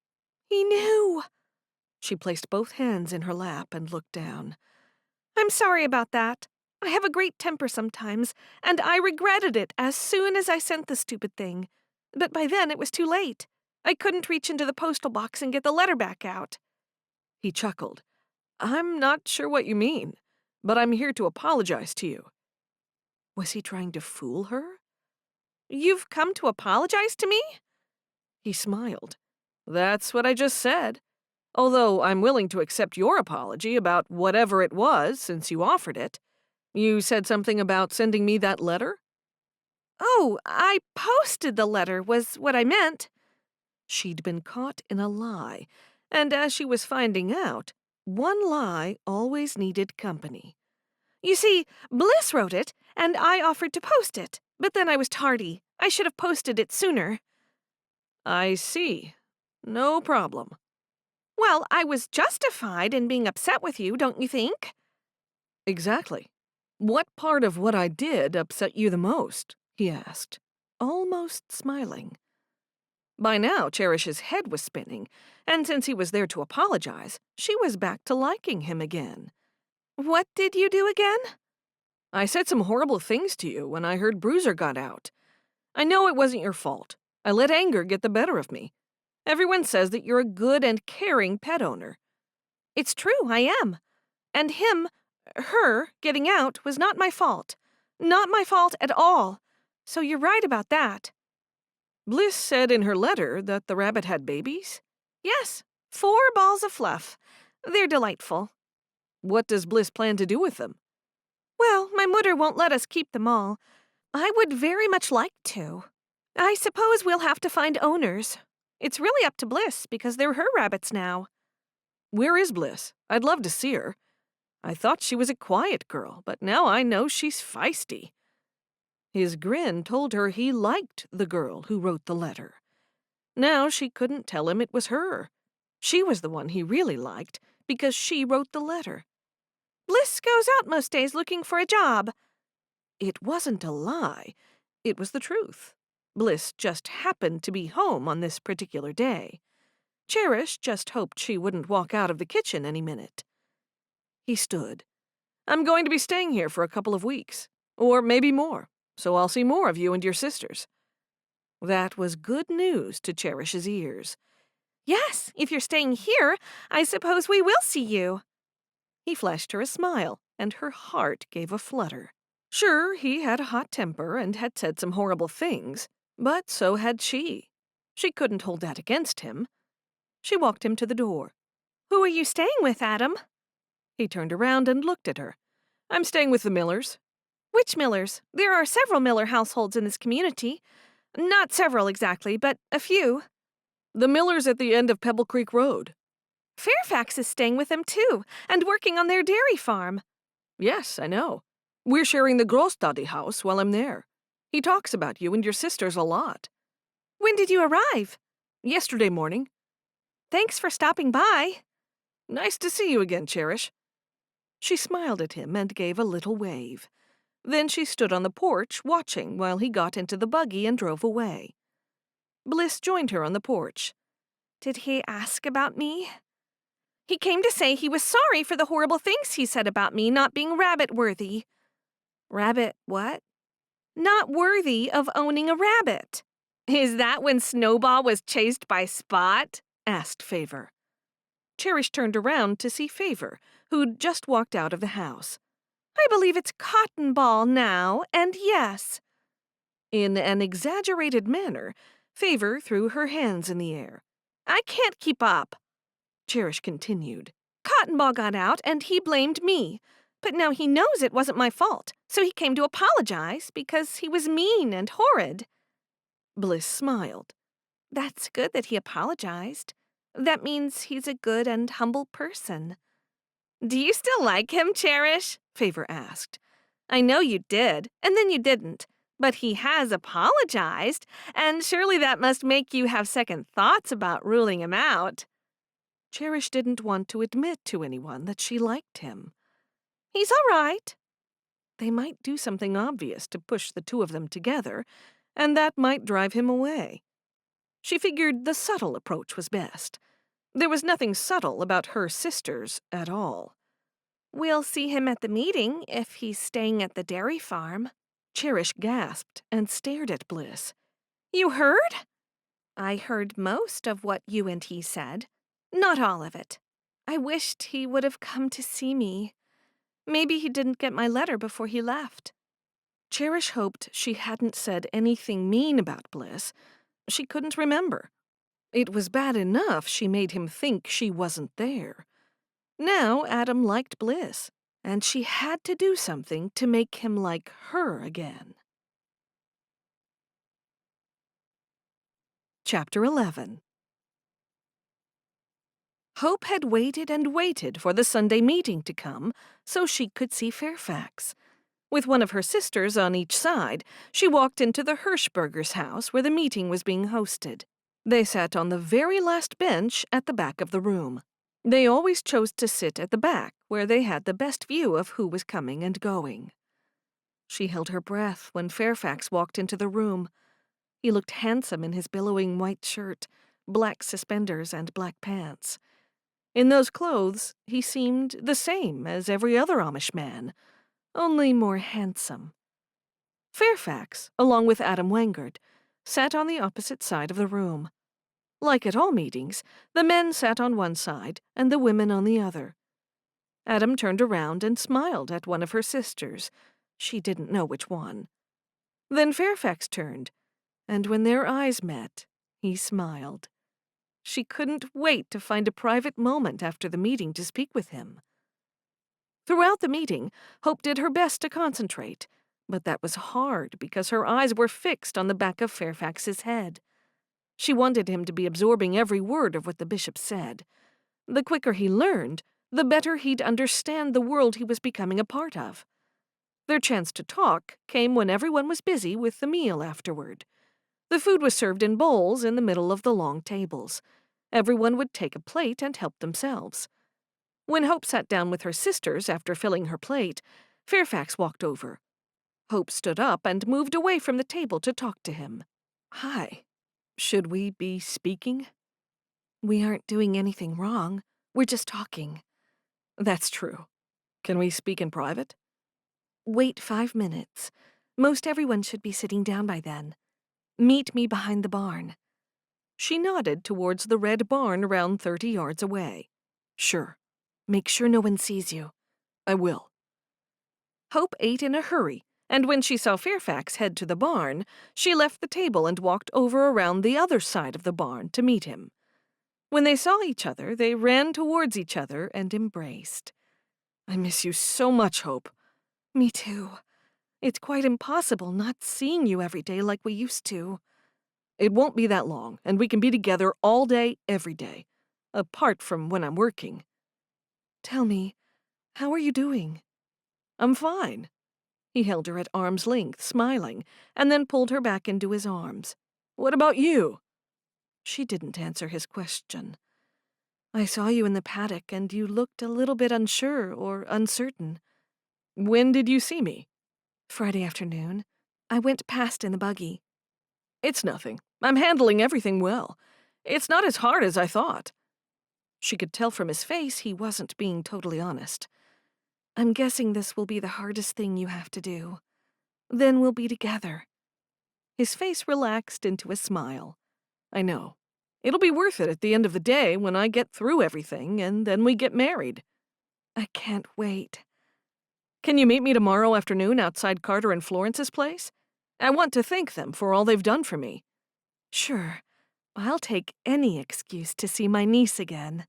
"He knew." She placed both hands in her lap and looked down. "I'm sorry about that. I have a great temper sometimes, and I regretted it as soon as I sent the stupid thing. But by then it was too late. I couldn't reach into the postal box and get the letter back out." He chuckled. "I'm not sure what you mean, but I'm here to apologize to you." Was he trying to fool her? "You've come to apologize to me?" He smiled. That's what I just said. Although I'm willing to accept your apology about whatever it was since you offered it. You said something about sending me that letter? Oh, I posted the letter, was what I meant. She'd been caught in a lie, and as she was finding out, one lie always needed company. You see, Bliss wrote it, and I offered to post it, but then I was tardy. I should have posted it sooner. I see. No problem. Well, I was justified in being upset with you, don't you think? Exactly. What part of what I did upset you the most? He asked, almost smiling. By now, Cherish's head was spinning, and since he was there to apologize, she was back to liking him again. What did you do again? I said some horrible things to you when I heard Bruiser got out. I know it wasn't your fault. I let anger get the better of me. Everyone says that you're a good and caring pet owner. It's true, I am. And her, getting out was not my fault. Not my fault at all. So you're right about that. Bliss said in her letter that the rabbit had babies? Yes, 4 balls of fluff. They're delightful. What does Bliss plan to do with them? Well, my mother won't let us keep them all. I would very much like to. I suppose we'll have to find owners. It's really up to Bliss because they're her rabbits now. Where is Bliss? I'd love to see her. I thought she was a quiet girl, but now I know she's feisty. His grin told her he liked the girl who wrote the letter. Now she couldn't tell him it was her. She was the one he really liked because she wrote the letter. Bliss goes out most days looking for a job. It wasn't a lie. It was the truth. Bliss just happened to be home on this particular day. Cherish just hoped she wouldn't walk out of the kitchen any minute. He stood. I'm going to be staying here for a couple of weeks, or maybe more, so I'll see more of you and your sisters. That was good news to Cherish's ears. Yes, if you're staying here, I suppose we will see you. He flashed her a smile, and her heart gave a flutter. Sure, he had a hot temper and had said some horrible things, but so had she. She couldn't hold that against him. She walked him to the door. Who are you staying with, Adam? He turned around and looked at her. I'm staying with the Millers. Which Millers? There are several Miller households in this community. Not several exactly, but a few. The Millers at the end of Pebble Creek Road. Fairfax is staying with them too, and working on their dairy farm. Yes, I know. We're sharing the Großdaddy house while I'm there. He talks about you and your sisters a lot. When did you arrive? Yesterday morning. Thanks for stopping by. Nice to see you again, Cherish. She smiled at him and gave a little wave. Then she stood on the porch, watching while he got into the buggy and drove away. Bliss joined her on the porch. Did he ask about me? He came to say he was sorry for the horrible things he said about me not being rabbit-worthy. Rabbit what? Not worthy of owning a rabbit. Is that when Snowball was chased by Spot? Asked Favor. Cherish turned around to see Favor, who'd just walked out of the house. I believe it's Cotton Ball now, and yes. In an exaggerated manner, Favor threw her hands in the air. I can't keep up. Cherish continued. Cotton Ball got out, and he blamed me. But now he knows it wasn't my fault, so he came to apologize because he was mean and horrid. Bliss smiled. That's good that he apologized. That means he's a good and humble person. Do you still like him, Cherish? Favor asked. I know you did, and then you didn't. But he has apologized, and surely that must make you have second thoughts about ruling him out. Cherish didn't want to admit to anyone that she liked him. He's all right. They might do something obvious to push the two of them together, and that might drive him away. She figured the subtle approach was best. There was nothing subtle about her sisters at all. We'll see him at the meeting if he's staying at the dairy farm. Cherish gasped and stared at Bliss. You heard? I heard most of what you and he said. Not all of it. I wished he would have come to see me. Maybe he didn't get my letter before he left. Cherish hoped she hadn't said anything mean about Bliss. She couldn't remember. It was bad enough she made him think she wasn't there. Now Adam liked Bliss, and she had to do something to make him like her again. Chapter 11. Hope had waited and waited for the Sunday meeting to come so she could see Fairfax. With one of her sisters on each side, she walked into the Hirschbergers' house where the meeting was being hosted. They sat on the very last bench at the back of the room. They always chose to sit at the back, where they had the best view of who was coming and going. She held her breath when Fairfax walked into the room. He looked handsome in his billowing white shirt, black suspenders, and black pants. In those clothes, he seemed the same as every other Amish man, only more handsome. Fairfax, along with Adam Wangard, sat on the opposite side of the room. Like at all meetings, the men sat on one side and the women on the other. Adam turned around and smiled at one of her sisters. She didn't know which one. Then Fairfax turned, and when their eyes met, he smiled. She couldn't wait to find a private moment after the meeting to speak with him. Throughout the meeting, Hope did her best to concentrate, but that was hard because her eyes were fixed on the back of Fairfax's head. She wanted him to be absorbing every word of what the bishop said. The quicker he learned, the better he'd understand the world he was becoming a part of. Their chance to talk came when everyone was busy with the meal afterward. The food was served in bowls in the middle of the long tables. Everyone would take a plate and help themselves. When Hope sat down with her sisters after filling her plate, Fairfax walked over. Hope stood up and moved away from the table to talk to him. "Hi. Should we be speaking?" "We aren't doing anything wrong. We're just talking." "That's true. Can we speak in private?" "Wait 5 minutes. Most everyone should be sitting down by then. Meet me behind the barn." She nodded towards the red barn around 30 yards away. "Sure. Make sure no one sees you." "I will." Hope ate in a hurry, and when she saw Fairfax head to the barn, she left the table and walked over around the other side of the barn to meet him. When they saw each other, they ran towards each other and embraced. "I miss you so much, Hope." "Me too. It's quite impossible not seeing you every day like we used to." "It won't be that long, and we can be together all day, every day, apart from when I'm working." "Tell me, how are you doing?" "I'm fine." He held her at arm's length, smiling, and then pulled her back into his arms. "What about you?" She didn't answer his question. "I saw you in the paddock, and you looked a little bit unsure or uncertain." "When did you see me?" "Friday afternoon. I went past in the buggy." "It's nothing. I'm handling everything well. It's not as hard as I thought." She could tell from his face he wasn't being totally honest. "I'm guessing this will be the hardest thing you have to do. Then we'll be together." His face relaxed into a smile. "I know. It'll be worth it at the end of the day when I get through everything, and then we get married." "I can't wait." "Can you meet me tomorrow afternoon outside Carter and Florence's place? I want to thank them for all they've done for me." "Sure. I'll take any excuse to see my niece again."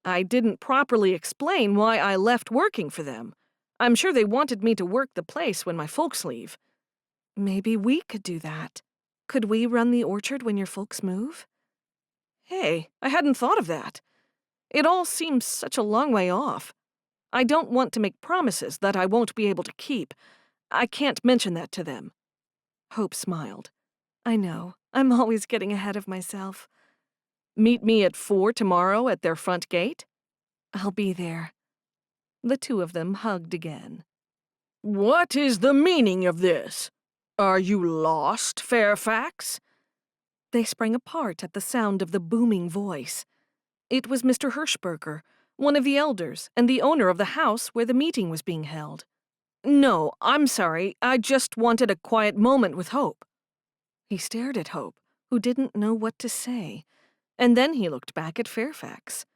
"I didn't properly explain why I left working for them. I'm sure they wanted me to work the place when my folks leave." "Maybe we could do that. Could we run the orchard when your folks move?" "Hey, I hadn't thought of that. It all seems such a long way off. I don't want to make promises that I won't be able to keep. I can't mention that to them." Hope smiled. "I know. I'm always getting ahead of myself." "Meet me at 4 tomorrow at their front gate?" "I'll be there." The two of them hugged again. "What is the meaning of this? Are you lost, Fairfax?" They sprang apart at the sound of the booming voice. It was Mr. Hirschberger, one of the elders and the owner of the house where the meeting was being held. "No, I'm sorry. I just wanted a quiet moment with Hope." He stared at Hope, who didn't know what to say, and then he looked back at Fairfax.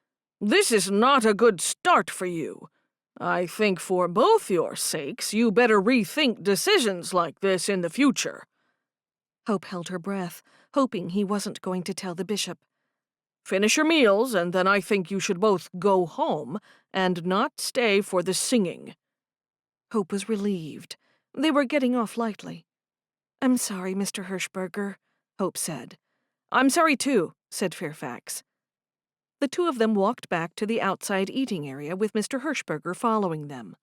"This is not a good start for you. I think for both your sakes you better rethink decisions like this in the future." Hope held her breath, hoping he wasn't going to tell the bishop. Finish your meals, and then I think you should both go home and not stay for the singing." Hope was relieved. They were getting off lightly. "I'm sorry, Mr. Hirschberger," Hope said. "I'm sorry, too," said Fairfax. The two of them walked back to the outside eating area with Mr. Hirschberger following them.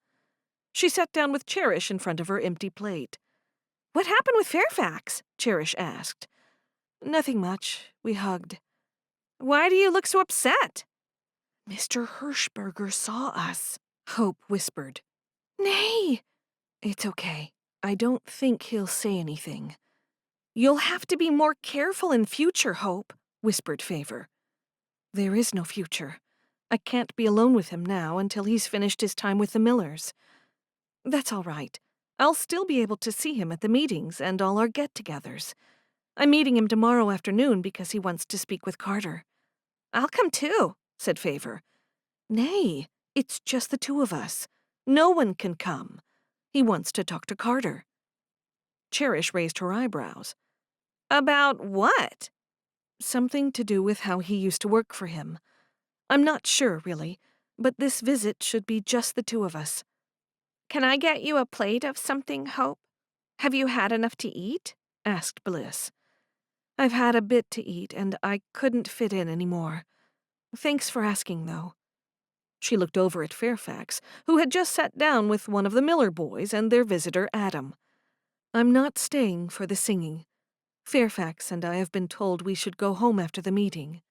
She sat down with Cherish in front of her empty plate. "What happened with Fairfax?" Cherish asked. "Nothing much. We hugged." "Why do you look so upset?" "Mr. Hirschberger saw us," Hope whispered. "Nay!" "It's okay. I don't think he'll say anything." "You'll have to be more careful in future, Hope," whispered Favor. "There is no future. I can't be alone with him now until he's finished his time with the Millers." "That's all right. I'll still be able to see him at the meetings and all our get-togethers. I'm meeting him tomorrow afternoon because he wants to speak with Carter." "I'll come too," said Favor. "Nay, it's just the two of us. No one can come. He wants to talk to Carter." Cherish raised her eyebrows. "About what?" "Something to do with how he used to work for him. I'm not sure, really, but this visit should be just the two of us." "Can I get you a plate of something, Hope? Have you had enough to eat?" asked Bliss. "I've had a bit to eat, and I couldn't fit in any more. Thanks for asking, though." She looked over at Fairfax, who had just sat down with one of the Miller boys and their visitor, Adam. "I'm not staying for the singing. Fairfax and I have been told we should go home after the meeting."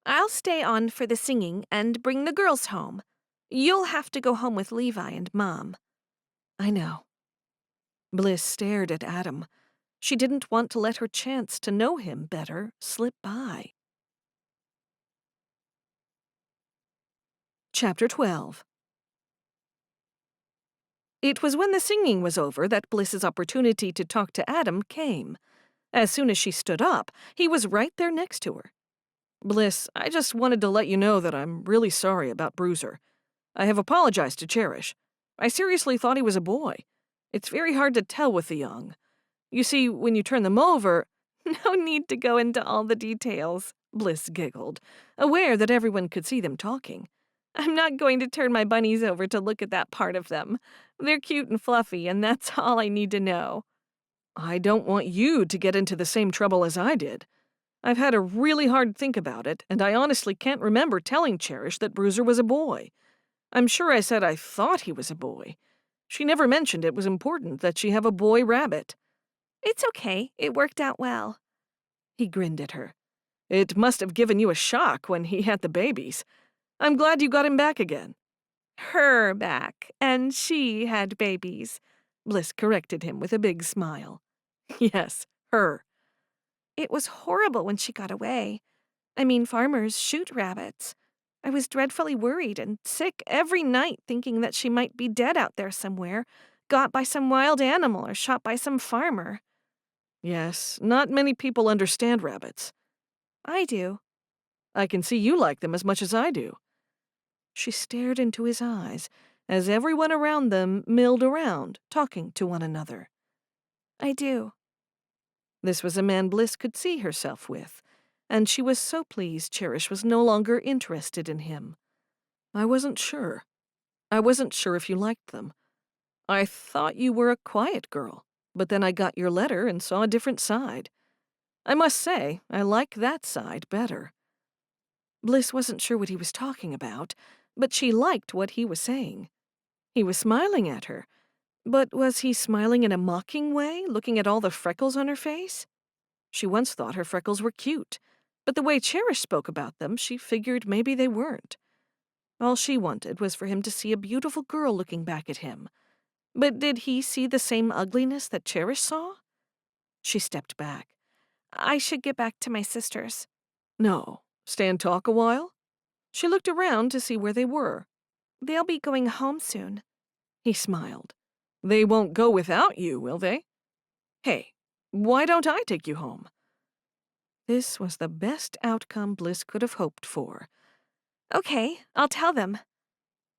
"I'll stay on for the singing and bring the girls home. You'll have to go home with Levi and Mom." "I know." Bliss stared at Adam. She didn't want to let her chance to know him better slip by. Chapter 12. It was when the singing was over that Bliss's opportunity to talk to Adam came. As soon as she stood up, he was right there next to her. "Bliss, I just wanted to let you know that I'm really sorry about Bruiser. I have apologized to Cherish. I seriously thought he was a boy. It's very hard to tell with the young. You see, when you turn them over—" "No need to go into all the details," Bliss giggled, aware that everyone could see them talking. "I'm not going to turn my bunnies over to look at that part of them. They're cute and fluffy, and that's all I need to know." "I don't want you to get into the same trouble as I did. I've had a really hard think about it, and I honestly can't remember telling Cherish that Bruiser was a boy. I'm sure I said I thought he was a boy. She never mentioned it was important that she have a boy rabbit." "It's okay. It worked out well." He grinned at her. "It must have given you a shock when he had the babies. I'm glad you got him back again." "Her back, and she had babies," Bliss corrected him with a big smile. "Yes, her." "It was horrible when she got away. I mean, farmers shoot rabbits. I was dreadfully worried and sick every night thinking that she might be dead out there somewhere, got by some wild animal or shot by some farmer." "Yes, not many people understand rabbits." "I do." "I can see you like them as much as I do." She stared into his eyes as everyone around them milled around, talking to one another. "I do." This was a man Bliss could see herself with, and she was so pleased Cherish was no longer interested in him. "I wasn't sure. I wasn't sure if you liked them. I thought you were a quiet girl, but then I got your letter and saw a different side. I must say, I like that side better." Bliss wasn't sure what he was talking about, but she liked what he was saying. He was smiling at her, but was he smiling in a mocking way, looking at all the freckles on her face? She once thought her freckles were cute, but the way Cherish spoke about them, she figured maybe they weren't. All she wanted was for him to see a beautiful girl looking back at him. But did he see the same ugliness that Cherish saw? She stepped back. "I should get back to my sisters." "No. Stay and talk a while?" She looked around to see where they were. "They'll be going home soon." He smiled. "They won't go without you, will they? Hey, why don't I take you home?" This was the best outcome Bliss could have hoped for. "Okay, I'll tell them."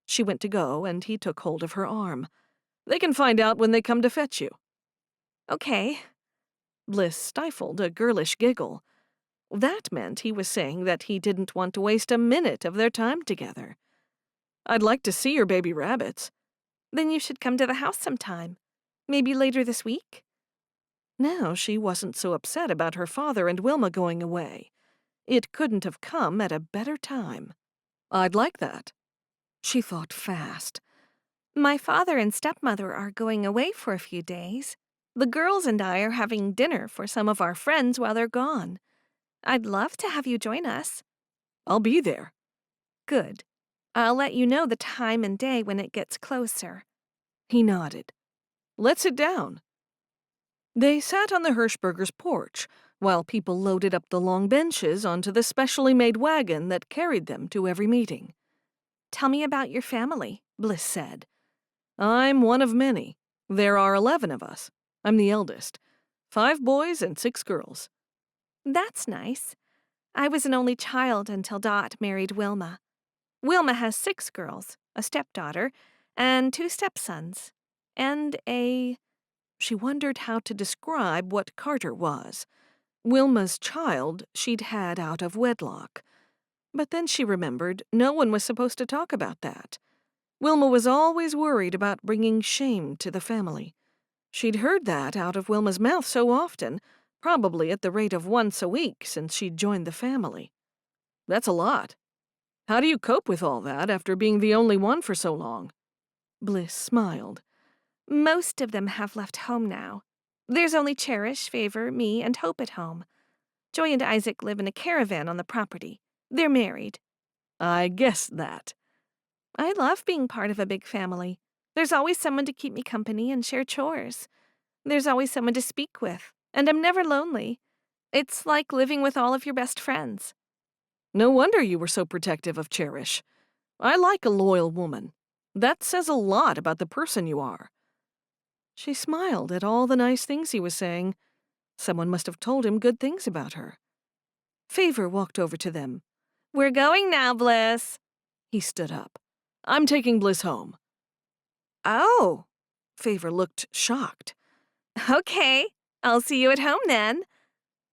She went to go, and he took hold of her arm. "They can find out when they come to fetch you." "Okay." Bliss stifled a girlish giggle. That meant he was saying that he didn't want to waste a minute of their time together. I'd like to see your baby rabbits. Then you should come to the house sometime. Maybe later this week? Now she wasn't so upset about her father and Wilma going away. It couldn't have come at a better time. I'd like that. She thought fast. My father and stepmother are going away for a few days. The girls and I are having dinner for some of our friends while they're gone. I'd love to have you join us. I'll be there. Good. I'll let you know the time and day when it gets closer. He nodded. Let's sit down. They sat on the Hirschbergers' porch while people loaded up the long benches onto the specially made wagon that carried them to every meeting. Tell me about your family, Bliss said. I'm one of many. There are 11 of us. I'm the eldest. 5 boys and 6 girls. That's nice. I was an only child until Dot married Wilma. Wilma has 6 girls, a stepdaughter, and 2 stepsons, and She wondered how to describe what Carter was. Wilma's child she'd had out of wedlock. But then she remembered no one was supposed to talk about that. Wilma was always worried about bringing shame to the family. She'd heard that out of Wilma's mouth so often, probably at the rate of once a week since she'd joined the family. That's a lot. How do you cope with all that after being the only one for so long? Bliss smiled. Most of them have left home now. There's only Cherish, Favor, me, and Hope at home. Joy and Isaac live in a caravan on the property. They're married. I guessed that. I love being part of a big family. There's always someone to keep me company and share chores. There's always someone to speak with, and I'm never lonely. It's like living with all of your best friends. No wonder you were so protective of Cherish. I like a loyal woman. That says a lot about the person you are. She smiled at all the nice things he was saying. Someone must have told him good things about her. Favor walked over to them. We're going now, Bliss. He stood up. I'm taking Bliss home. Oh. Favor looked shocked. Okay, I'll see you at home then.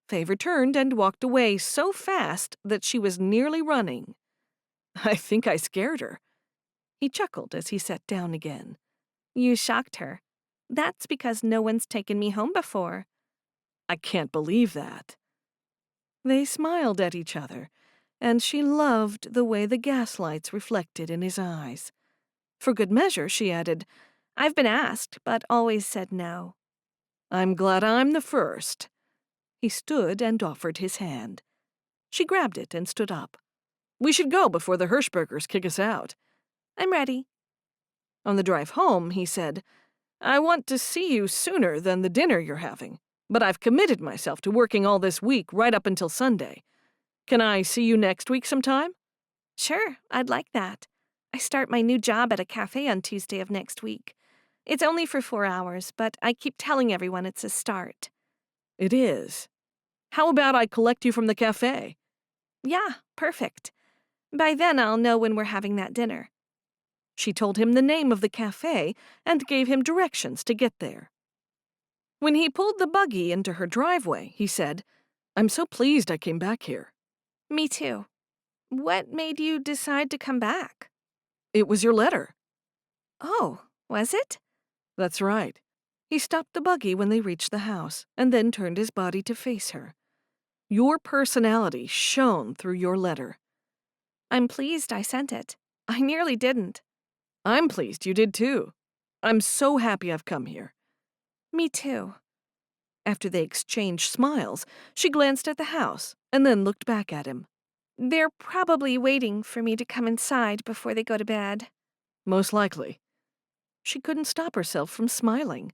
Favor turned and walked away so fast that she was nearly running. I think I scared her. He chuckled as he sat down again. You shocked her. That's because no one's taken me home before. I can't believe that. They smiled at each other, and she loved the way the gaslights reflected in his eyes. For good measure, she added, I've been asked, but always said no. I'm glad I'm the first. He stood and offered his hand. She grabbed it and stood up. We should go before the Hirschbergers kick us out. I'm ready. On the drive home, he said, I want to see you sooner than the dinner you're having, but I've committed myself to working all this week right up until Sunday. Can I see you next week sometime? Sure, I'd like that. I start my new job at a cafe on Tuesday of next week. It's only for 4 hours, but I keep telling everyone it's a start. It is. How about I collect you from the cafe? Yeah, perfect. By then I'll know when we're having that dinner. She told him the name of the cafe and gave him directions to get there. When he pulled the buggy into her driveway, he said, I'm so pleased I came back here. Me too. What made you decide to come back? It was your letter. Oh, was it? That's right. He stopped the buggy when they reached the house and then turned his body to face her. Your personality shone through your letter. I'm pleased I sent it. I nearly didn't. I'm pleased you did too. I'm so happy I've come here. Me too. After they exchanged smiles, she glanced at the house and then looked back at him. They're probably waiting for me to come inside before they go to bed. Most likely. She couldn't stop herself from smiling.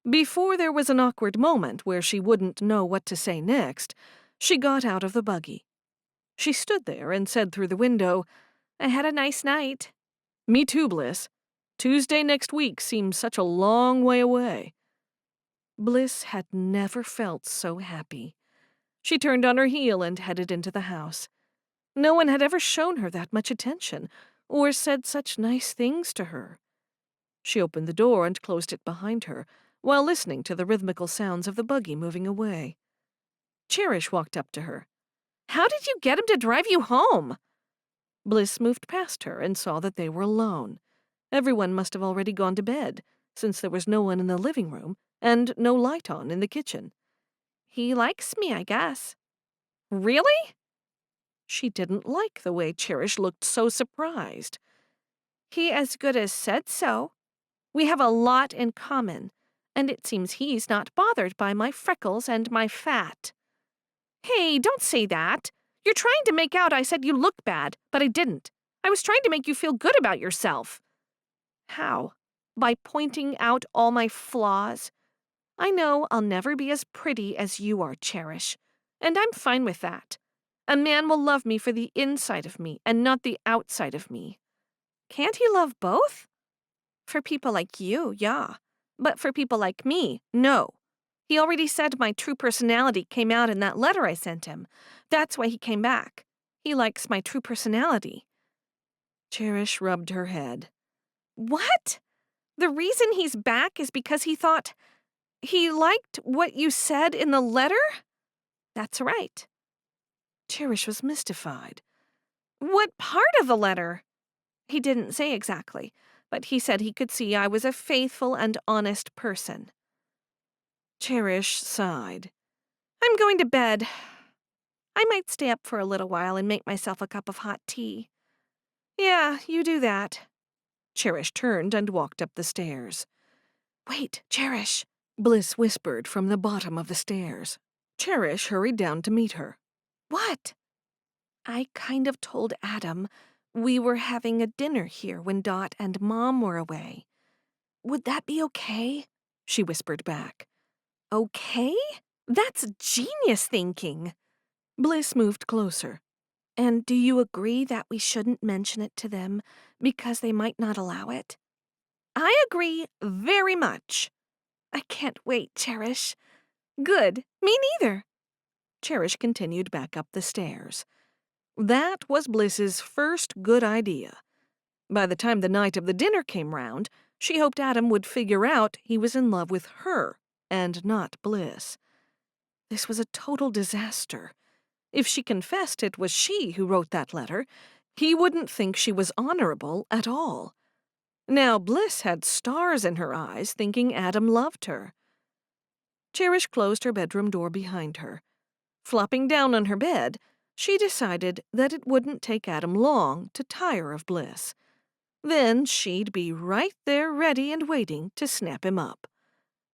Before there was an awkward moment where she wouldn't know what to say next, she got out of the buggy. She stood there and said through the window, I had a nice night. Me too, Bliss. Tuesday next week seems such a long way away. Bliss had never felt so happy. She turned on her heel and headed into the house. No one had ever shown her that much attention or said such nice things to her. She opened the door and closed it behind her while listening to the rhythmical sounds of the buggy moving away. Cherish walked up to her. How did you get him to drive you home? Bliss moved past her and saw that they were alone. Everyone must have already gone to bed, since there was no one in the living room and no light on in the kitchen. He likes me, I guess. Really? She didn't like the way Cherish looked so surprised. He as good as said so. We have a lot in common, and it seems he's not bothered by my freckles and my fat. Hey, don't say that. You're trying to make out I said you look bad, but I didn't. I was trying to make you feel good about yourself. How? By pointing out all my flaws? I know I'll never be as pretty as you are, Cherish, and I'm fine with that. A man will love me for the inside of me and not the outside of me. Can't he love both? For people like you, yeah. But for people like me, no. He already said my true personality came out in that letter I sent him. That's why he came back. He likes my true personality. Cherish rubbed her head. What? The reason he's back is because he thought he liked what you said in the letter? That's right. Cherish was mystified. What part of the letter? He didn't say exactly, but he said he could see I was a faithful and honest person. Cherish sighed. I'm going to bed. I might stay up for a little while and make myself a cup of hot tea. Yeah, you do that. Cherish turned and walked up the stairs. Wait, Cherish, Bliss whispered from the bottom of the stairs. Cherish hurried down to meet her. What? I kind of told Adam we were having a dinner here when Dot and Mom were away. Would that be okay? She whispered back. Okay? That's genius thinking. Bliss moved closer. And do you agree that we shouldn't mention it to them because they might not allow it? I agree very much. I can't wait, Cherish. Good, me neither. Cherish continued back up the stairs. That was Bliss's first good idea. By the time the night of the dinner came round, she hoped Adam would figure out he was in love with her and not Bliss. This was a total disaster. If she confessed it was she who wrote that letter, he wouldn't think she was honorable at all. Now Bliss had stars in her eyes, thinking Adam loved her. Cherish closed her bedroom door behind her. Flopping down on her bed, she decided that it wouldn't take Adam long to tire of Bliss. Then she'd be right there ready and waiting to snap him up.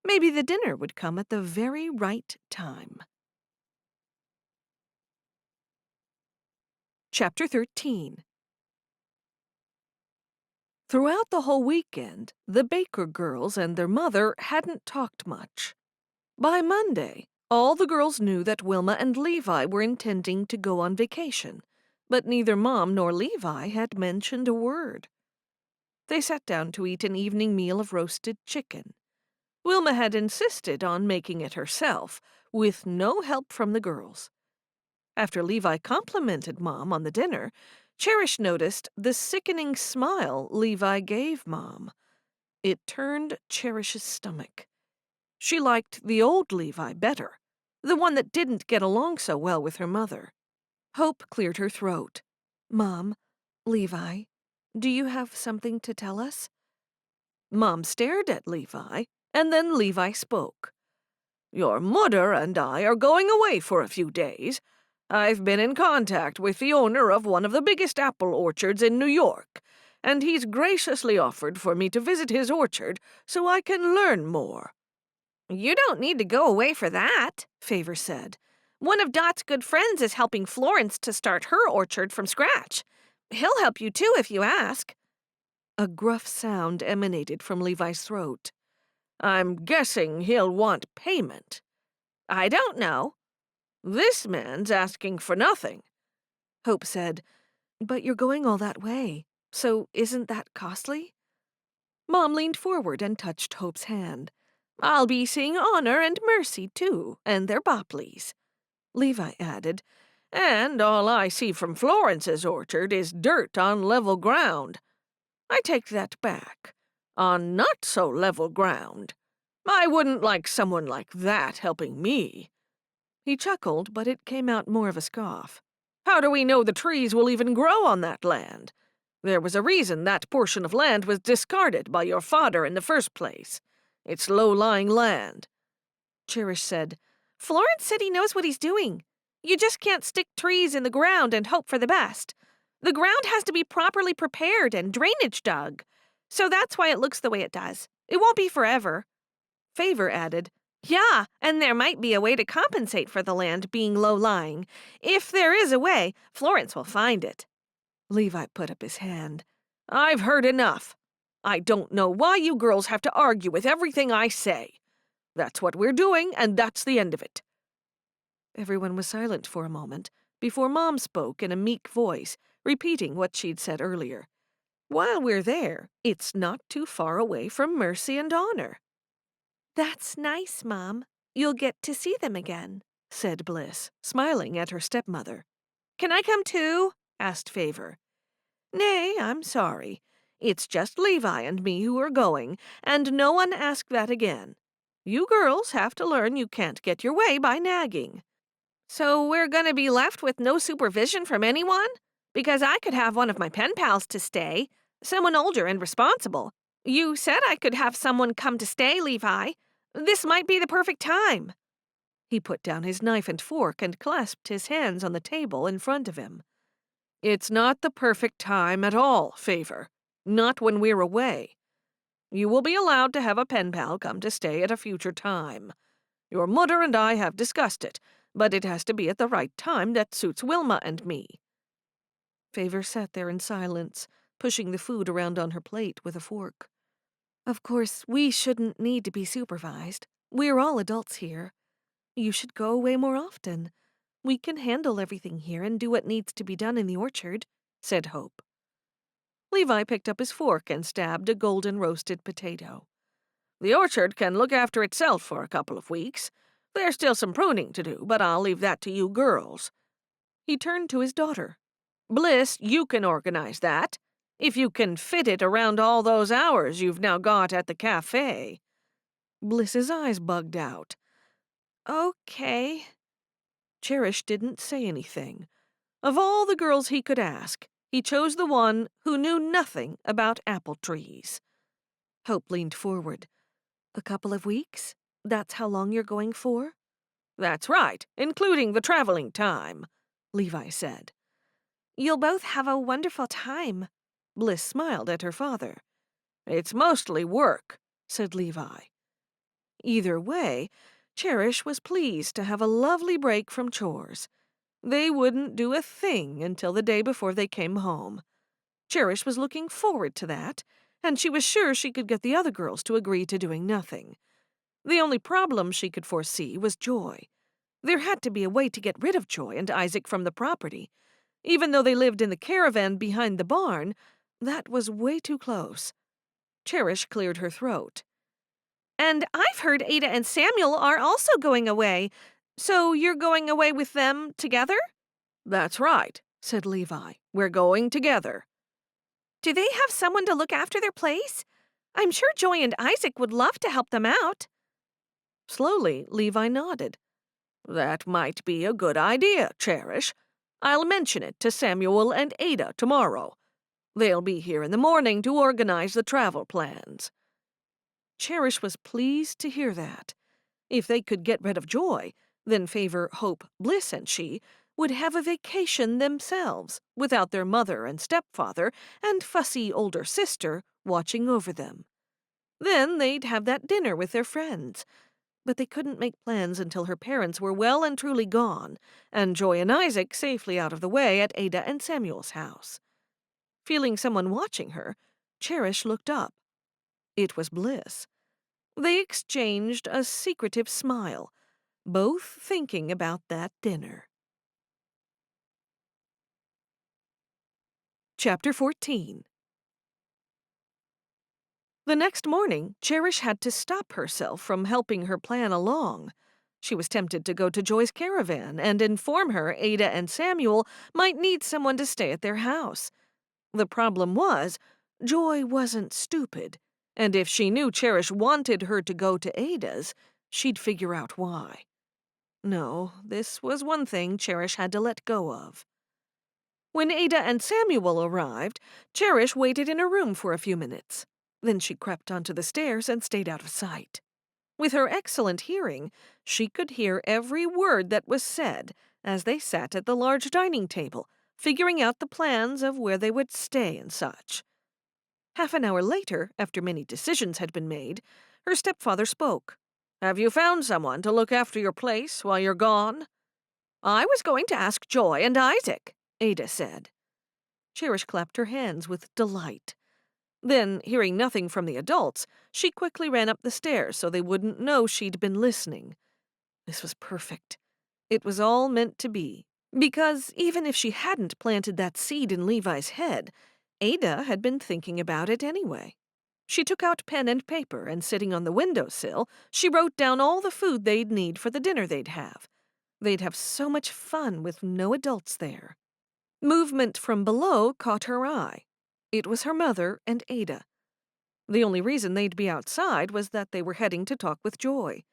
Maybe the dinner would come at the very right time. Chapter 13. Throughout the whole weekend, the Baker girls and their mother hadn't talked much. By Monday, all the girls knew that Wilma and Levi were intending to go on vacation, but neither Mom nor Levi had mentioned a word. They sat down to eat an evening meal of roasted chicken. Wilma had insisted on making it herself, with no help from the girls. After Levi complimented Mom on the dinner, Cherish noticed the sickening smile Levi gave Mom. It turned Cherish's stomach. She liked the old Levi better, the one that didn't get along so well with her mother. Hope cleared her throat. Mom, Levi, do you have something to tell us? Mom stared at Levi, and then Levi spoke. Your mother and I are going away for a few days. I've been in contact with the owner of one of the biggest apple orchards in New York, and he's graciously offered for me to visit his orchard so I can learn more. You don't need to go away for that, Favor said. One of Dot's good friends is helping Florence to start her orchard from scratch. He'll help you too if you ask. A gruff sound emanated from Levi's throat. I'm guessing he'll want payment. I don't know. This man's asking for nothing. Hope said, But you're going all that way, so isn't that costly? Mom leaned forward and touched Hope's hand. I'll be seeing Honor and Mercy, too, and their Bopleys. Levi added, and all I see from Florence's orchard is dirt on level ground. I take that back. On not-so-level ground. I wouldn't like someone like that helping me. He chuckled, but it came out more of a scoff. How do we know the trees will even grow on that land? There was a reason that portion of land was discarded by your father in the first place. It's low-lying land. Cherish said, Florence said he knows what he's doing. You just can't stick trees in the ground and hope for the best. The ground has to be properly prepared and drainage dug. So that's why it looks the way it does. It won't be forever. Favor added, Yeah, and there might be a way to compensate for the land being low-lying. If there is a way, Florence will find it. Levi put up his hand. I've heard enough. I don't know why you girls have to argue with everything I say. That's what we're doing, and that's the end of it. Everyone was silent for a moment before Mom spoke in a meek voice, repeating what she'd said earlier. While we're there, it's not too far away from Mercy and Honor. That's nice, Mom. You'll get to see them again, said Bliss, smiling at her stepmother. Can I come too? Asked Favor. Nay, I'm sorry. It's just Levi and me who are going, and no one ask that again. You girls have to learn you can't get your way by nagging. So we're gonna be left with no supervision from anyone? Because I could have one of my pen pals to stay, someone older and responsible. You said I could have someone come to stay, Levi. This might be the perfect time. He put down his knife and fork and clasped his hands on the table in front of him. It's not the perfect time at all, Favor. Not when we're away. You will be allowed to have a pen pal come to stay at a future time. Your mother and I have discussed it, but it has to be at the right time that suits Wilma and me. Favor sat there in silence, pushing the food around on her plate with a fork. Of course, we shouldn't need to be supervised. We're all adults here. You should go away more often. We can handle everything here and do what needs to be done in the orchard, said Hope. Levi picked up his fork and stabbed a golden roasted potato. The orchard can look after itself for a couple of weeks. There's still some pruning to do, but I'll leave that to you girls. He turned to his daughter. Bliss, you can organize that, if you can fit it around all those hours you've now got at the cafe. Bliss's eyes bugged out. Okay. Cherish didn't say anything. Of all the girls he could ask, he chose the one who knew nothing about apple trees. Hope leaned forward. A couple of weeks? That's how long you're going for? That's right, including the traveling time, Levi said. You'll both have a wonderful time. Bliss smiled at her father. It's mostly work, said Levi. Either way, Cherish was pleased to have a lovely break from chores. They wouldn't do a thing until the day before they came home. Cherish was looking forward to that, and she was sure she could get the other girls to agree to doing nothing. The only problem she could foresee was Joy. There had to be a way to get rid of Joy and Isaac from the property. Even though they lived in the caravan behind the barn, that was way too close. Cherish cleared her throat. And I've heard Ada and Samuel are also going away. So you're going away with them together? That's right, said Levi. We're going together. Do they have someone to look after their place? I'm sure Joy and Isaac would love to help them out. Slowly, Levi nodded. That might be a good idea, Cherish. I'll mention it to Samuel and Ada tomorrow. They'll be here in the morning to organize the travel plans. Cherish was pleased to hear that. If they could get rid of Joy, then Favor, Hope, Bliss, and she would have a vacation themselves without their mother and stepfather and fussy older sister watching over them. Then they'd have that dinner with their friends. But they couldn't make plans until her parents were well and truly gone, and Joy and Isaac safely out of the way at Ada and Samuel's house. Feeling someone watching her, Cherish looked up. It was Bliss. They exchanged a secretive smile, both thinking about that dinner. Chapter 14. The next morning, Cherish had to stop herself from helping her plan along. She was tempted to go to Joy's caravan and inform her Ada and Samuel might need someone to stay at their house. The problem was, Joy wasn't stupid, and if she knew Cherish wanted her to go to Ada's, she'd figure out why. No, this was one thing Cherish had to let go of. When Ada and Samuel arrived, Cherish waited in her room for a few minutes. Then she crept onto the stairs and stayed out of sight. With her excellent hearing, she could hear every word that was said as they sat at the large dining table, figuring out the plans of where they would stay and such. Half an hour later, after many decisions had been made, her stepfather spoke. "Have you found someone to look after your place while you're gone?" "I was going to ask Joy and Isaac," Ada said. Cherish clapped her hands with delight. Then, hearing nothing from the adults, she quickly ran up the stairs so they wouldn't know she'd been listening. This was perfect. It was all meant to be. Because even if she hadn't planted that seed in Levi's head, Ada had been thinking about it anyway. She took out pen and paper, and sitting on the windowsill, she wrote down all the food they'd need for the dinner they'd have. They'd have so much fun with no adults there. Movement from below caught her eye. It was her mother and Ada. The only reason they'd be outside was that they were heading to talk with Joy.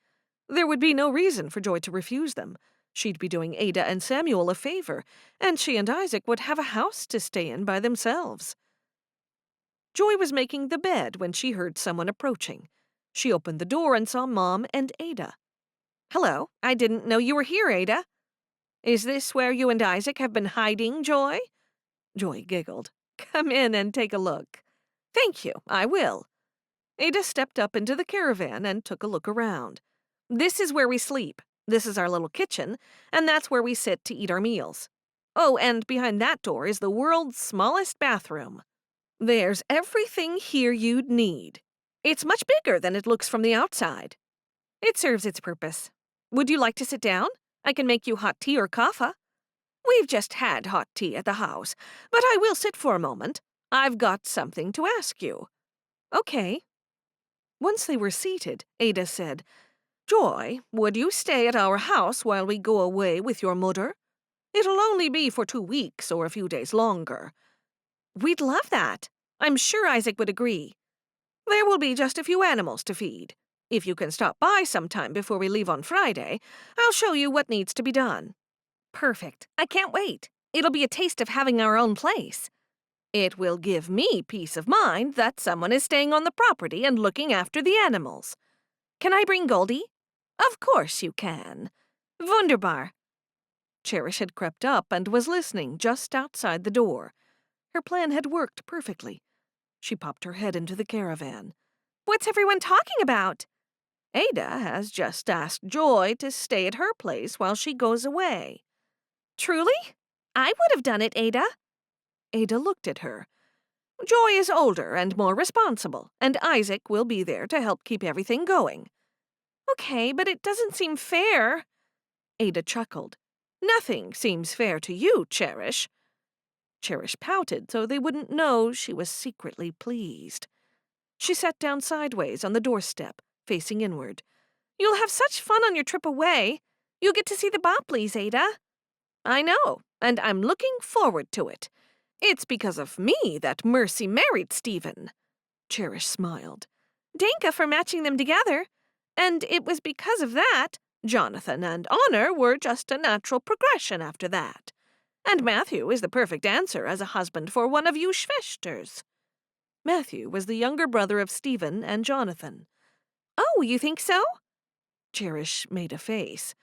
There would be no reason for Joy to refuse them. She'd be doing Ada and Samuel a favor, and she and Isaac would have a house to stay in by themselves. Joy was making the bed when she heard someone approaching. She opened the door and saw Mom and Ada. "Hello, I didn't know you were here, Ada." "Is this where you and Isaac have been hiding, Joy?" Joy giggled. "Come in and take a look." "Thank you, I will." Ada stepped up into the caravan and took a look around. "This is where we sleep. This is our little kitchen, and that's where we sit to eat our meals. Oh, and behind that door is the world's smallest bathroom. There's everything here you'd need. It's much bigger than it looks from the outside. It serves its purpose. Would you like to sit down? I can make you hot tea or coffee." "We've just had hot tea at the house, but I will sit for a moment. I've got something to ask you." "Okay." Once they were seated, Ada said, "Joy, would you stay at our house while we go away with your mother? It'll only be for 2 weeks or a few days longer." "We'd love that. I'm sure Isaac would agree. There will be just a few animals to feed. If you can stop by sometime before we leave on Friday, I'll show you what needs to be done." "Perfect. I can't wait. It'll be a taste of having our own place. It will give me peace of mind that someone is staying on the property and looking after the animals. Can I bring Goldie?" "Of course you can." "Wunderbar." Cherish had crept up and was listening just outside the door. Her plan had worked perfectly. She popped her head into the caravan. "What's everyone talking about?" "Ada has just asked Joy to stay at her place while she goes away." "Truly? I would have done it, Ada." Ada looked at her. "Joy is older and more responsible, and Isaac will be there to help keep everything going." "Okay, but it doesn't seem fair." Ada chuckled. "Nothing seems fair to you, Cherish." Cherish pouted so they wouldn't know she was secretly pleased. She sat down sideways on the doorstep, facing inward. "You'll have such fun on your trip away. You'll get to see the Bopleys, Ada." "I know, and I'm looking forward to it. It's because of me that Mercy married Stephen." Cherish smiled. "Danka for matching them together. And it was because of that Jonathan and Honor were just a natural progression after that. And Matthew is the perfect answer as a husband for one of you Schwesters." Matthew was the younger brother of Stephen and Jonathan. "Oh, you think so?" Cherish made a face.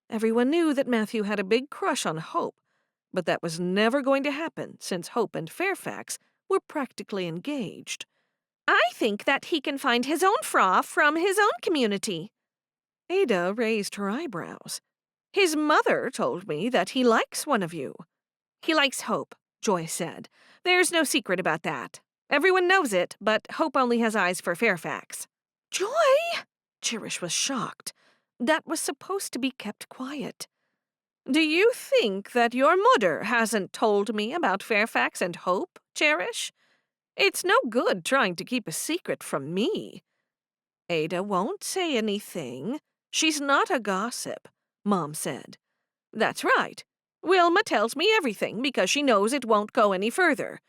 Everyone knew that Matthew had a big crush on Hope, but that was never going to happen since Hope and Fairfax were practically engaged. "I think that he can find his own Fra from his own community." Ada raised her eyebrows. "His mother told me that he likes one of you." "He likes Hope," Joy said. "There's no secret about that. Everyone knows it, but Hope only has eyes for Fairfax." "Joy!" Cherish was shocked. That was supposed to be kept quiet. "Do you think that your mother hasn't told me about Fairfax and Hope, Cherish? It's no good trying to keep a secret from me." "Ada won't say anything. She's not a gossip," Mom said. "That's right. Wilma tells me everything because she knows it won't go any further.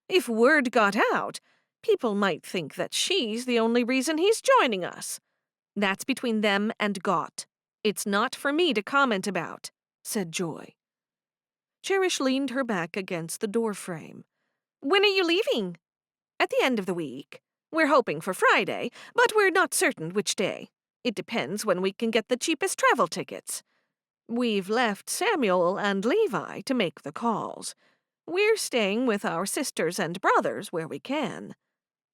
If word got out, people might think that she's the only reason he's joining us." "That's between them and Gott." It's not for me to comment about, said Joy. Cherish leaned her back against the doorframe. When are you leaving? At the end of the week. We're hoping for Friday, but we're not certain which day. It depends when we can get the cheapest travel tickets. We've left Samuel and Levi to make the calls. We're staying with our sisters and brothers where we can.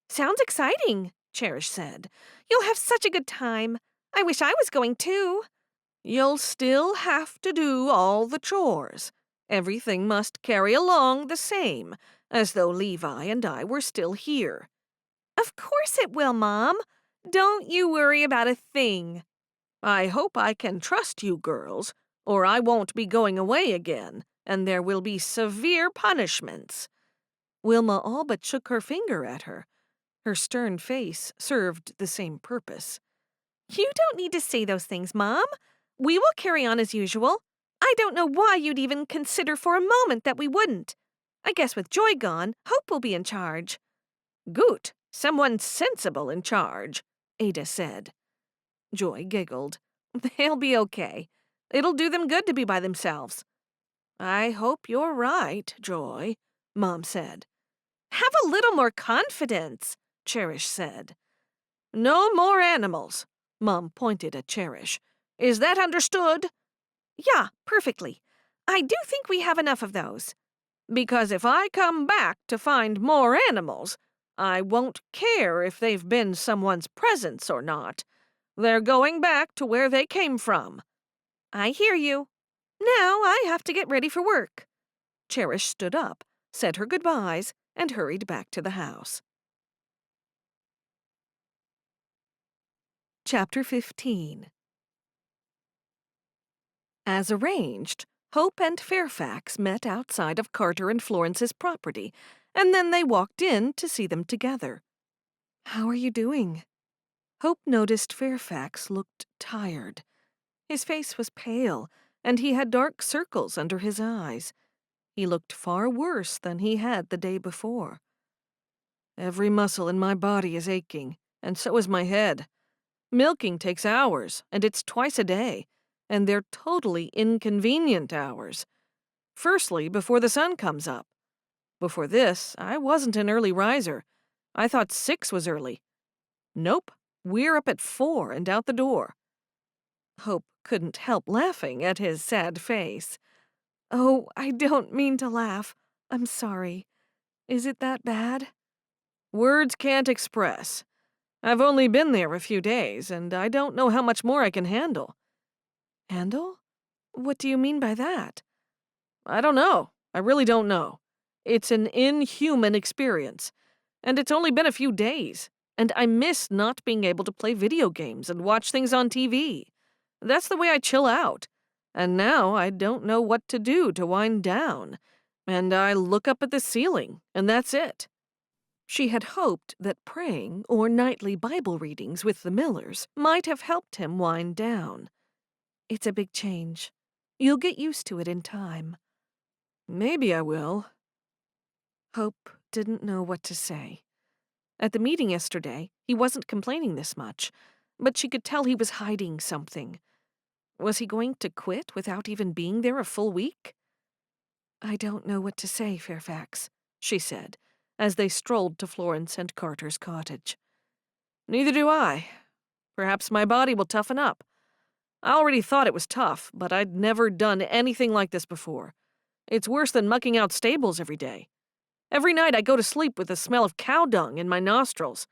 Sounds exciting, Cherish said. You'll have such a good time. I wish I was going too. You'll still have to do all the chores. Everything must carry along the same, as though Levi and I were still here. Of course it will, Mom. Don't you worry about a thing. I hope I can trust you girls, or I won't be going away again, and there will be severe punishments. Wilma all but shook her finger at her. Her stern face served the same purpose. You don't need to say those things, Mom. We will carry on as usual. I don't know why you'd even consider for a moment that we wouldn't. I guess with Joy gone, Hope will be in charge. Good, someone sensible in charge, Ada said. Joy giggled. They'll be okay. It'll do them good to be by themselves. I hope you're right, Joy, Mom said. Have a little more confidence, Cherish said. No more animals, Mom pointed at Cherish. Is that understood? Yeah, perfectly. I do think we have enough of those. Because if I come back to find more animals, I won't care if they've been someone's presents or not. They're going back to where they came from. I hear you. Now I have to get ready for work. Cherish stood up, said her goodbyes, and hurried back to the house. Chapter 15. As arranged, Hope and Fairfax met outside of Carter and Florence's property, and then they walked in to see them together. How are you doing? Hope noticed Fairfax looked tired. His face was pale, and he had dark circles under his eyes. He looked far worse than he had the day before. Every muscle in my body is aching, and so is my head. Milking takes hours, and it's twice a day, and they're totally inconvenient hours. Firstly, before the sun comes up. Before this, I wasn't an early riser. I thought 6 was early. Nope, we're up at 4 and out the door. Hope couldn't help laughing at his sad face. Oh, I don't mean to laugh. I'm sorry. Is it that bad? Words can't express. I've only been there a few days, and I don't know how much more I can handle. Handle? What do you mean by that? I don't know. I really don't know. It's an inhuman experience, and it's only been a few days, and I miss not being able to play video games and watch things on TV. That's the way I chill out, and now I don't know what to do to wind down, and I look up at the ceiling, and that's it. She had hoped that praying or nightly Bible readings with the Millers might have helped him wind down. It's a big change. You'll get used to it in time. Maybe I will. Hope didn't know what to say. At the meeting yesterday, he wasn't complaining this much, but she could tell he was hiding something. Was he going to quit without even being there a full week? I don't know what to say, Fairfax, she said, as they strolled to Florence and Carter's cottage. Neither do I. Perhaps my body will toughen up. I already thought it was tough, but I'd never done anything like this before. It's worse than mucking out stables every day. Every night I go to sleep with the smell of cow dung in my nostrils.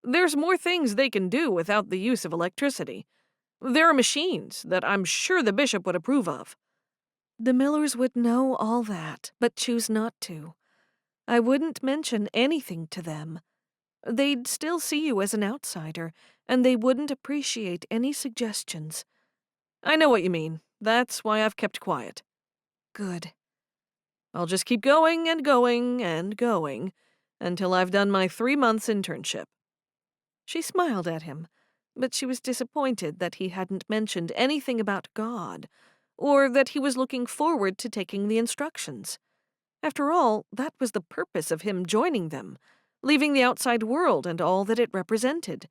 There's more things they can do without the use of electricity. There are machines that I'm sure the bishop would approve of. The Millers would know all that, but choose not to. I wouldn't mention anything to them. They'd still see you as an outsider, and they wouldn't appreciate any suggestions. I know what you mean. That's why I've kept quiet. Good. I'll just keep going and going and going until I've done my 3 months internship. She smiled at him, but she was disappointed that he hadn't mentioned anything about God, or that he was looking forward to taking the instructions. After all, that was the purpose of him joining them, leaving the outside world and all that it represented.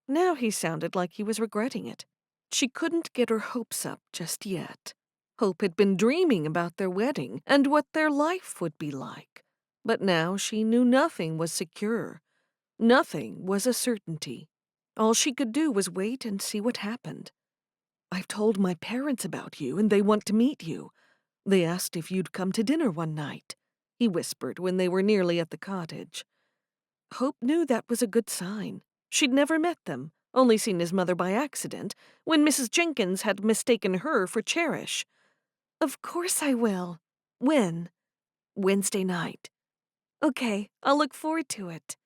Now he sounded like he was regretting it. She couldn't get her hopes up just yet. Hope had been dreaming about their wedding and what their life would be like. But now she knew nothing was secure. Nothing was a certainty. All she could do was wait and see what happened. "I've told my parents about you, and they want to meet you. They asked if you'd come to dinner one night," he whispered when they were nearly at the cottage. Hope knew that was a good sign. She'd never met them, only seen his mother by accident, when Mrs. Jenkins had mistaken her for Cherish. "Of course I will. When?" "Wednesday night." "Okay, I'll look forward to it."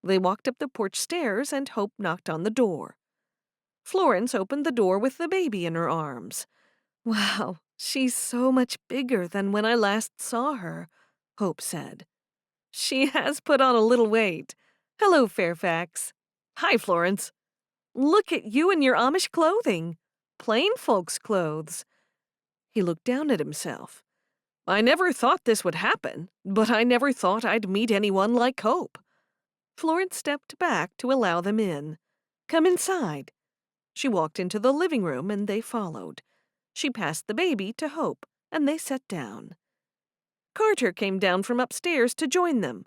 They walked up the porch stairs, and Hope knocked on the door. Florence opened the door with the baby in her arms. "Wow, she's so much bigger than when I last saw her," Hope said. "She has put on a little weight. Hello, Fairfax." "Hi, Florence." "Look at you in your Amish clothing. Plain folks' clothes." He looked down at himself. "I never thought this would happen, but I never thought I'd meet anyone like Hope." Florence stepped back to allow them in. "Come inside." She walked into the living room, and they followed. She passed the baby to Hope, and they sat down. Carter came down from upstairs to join them.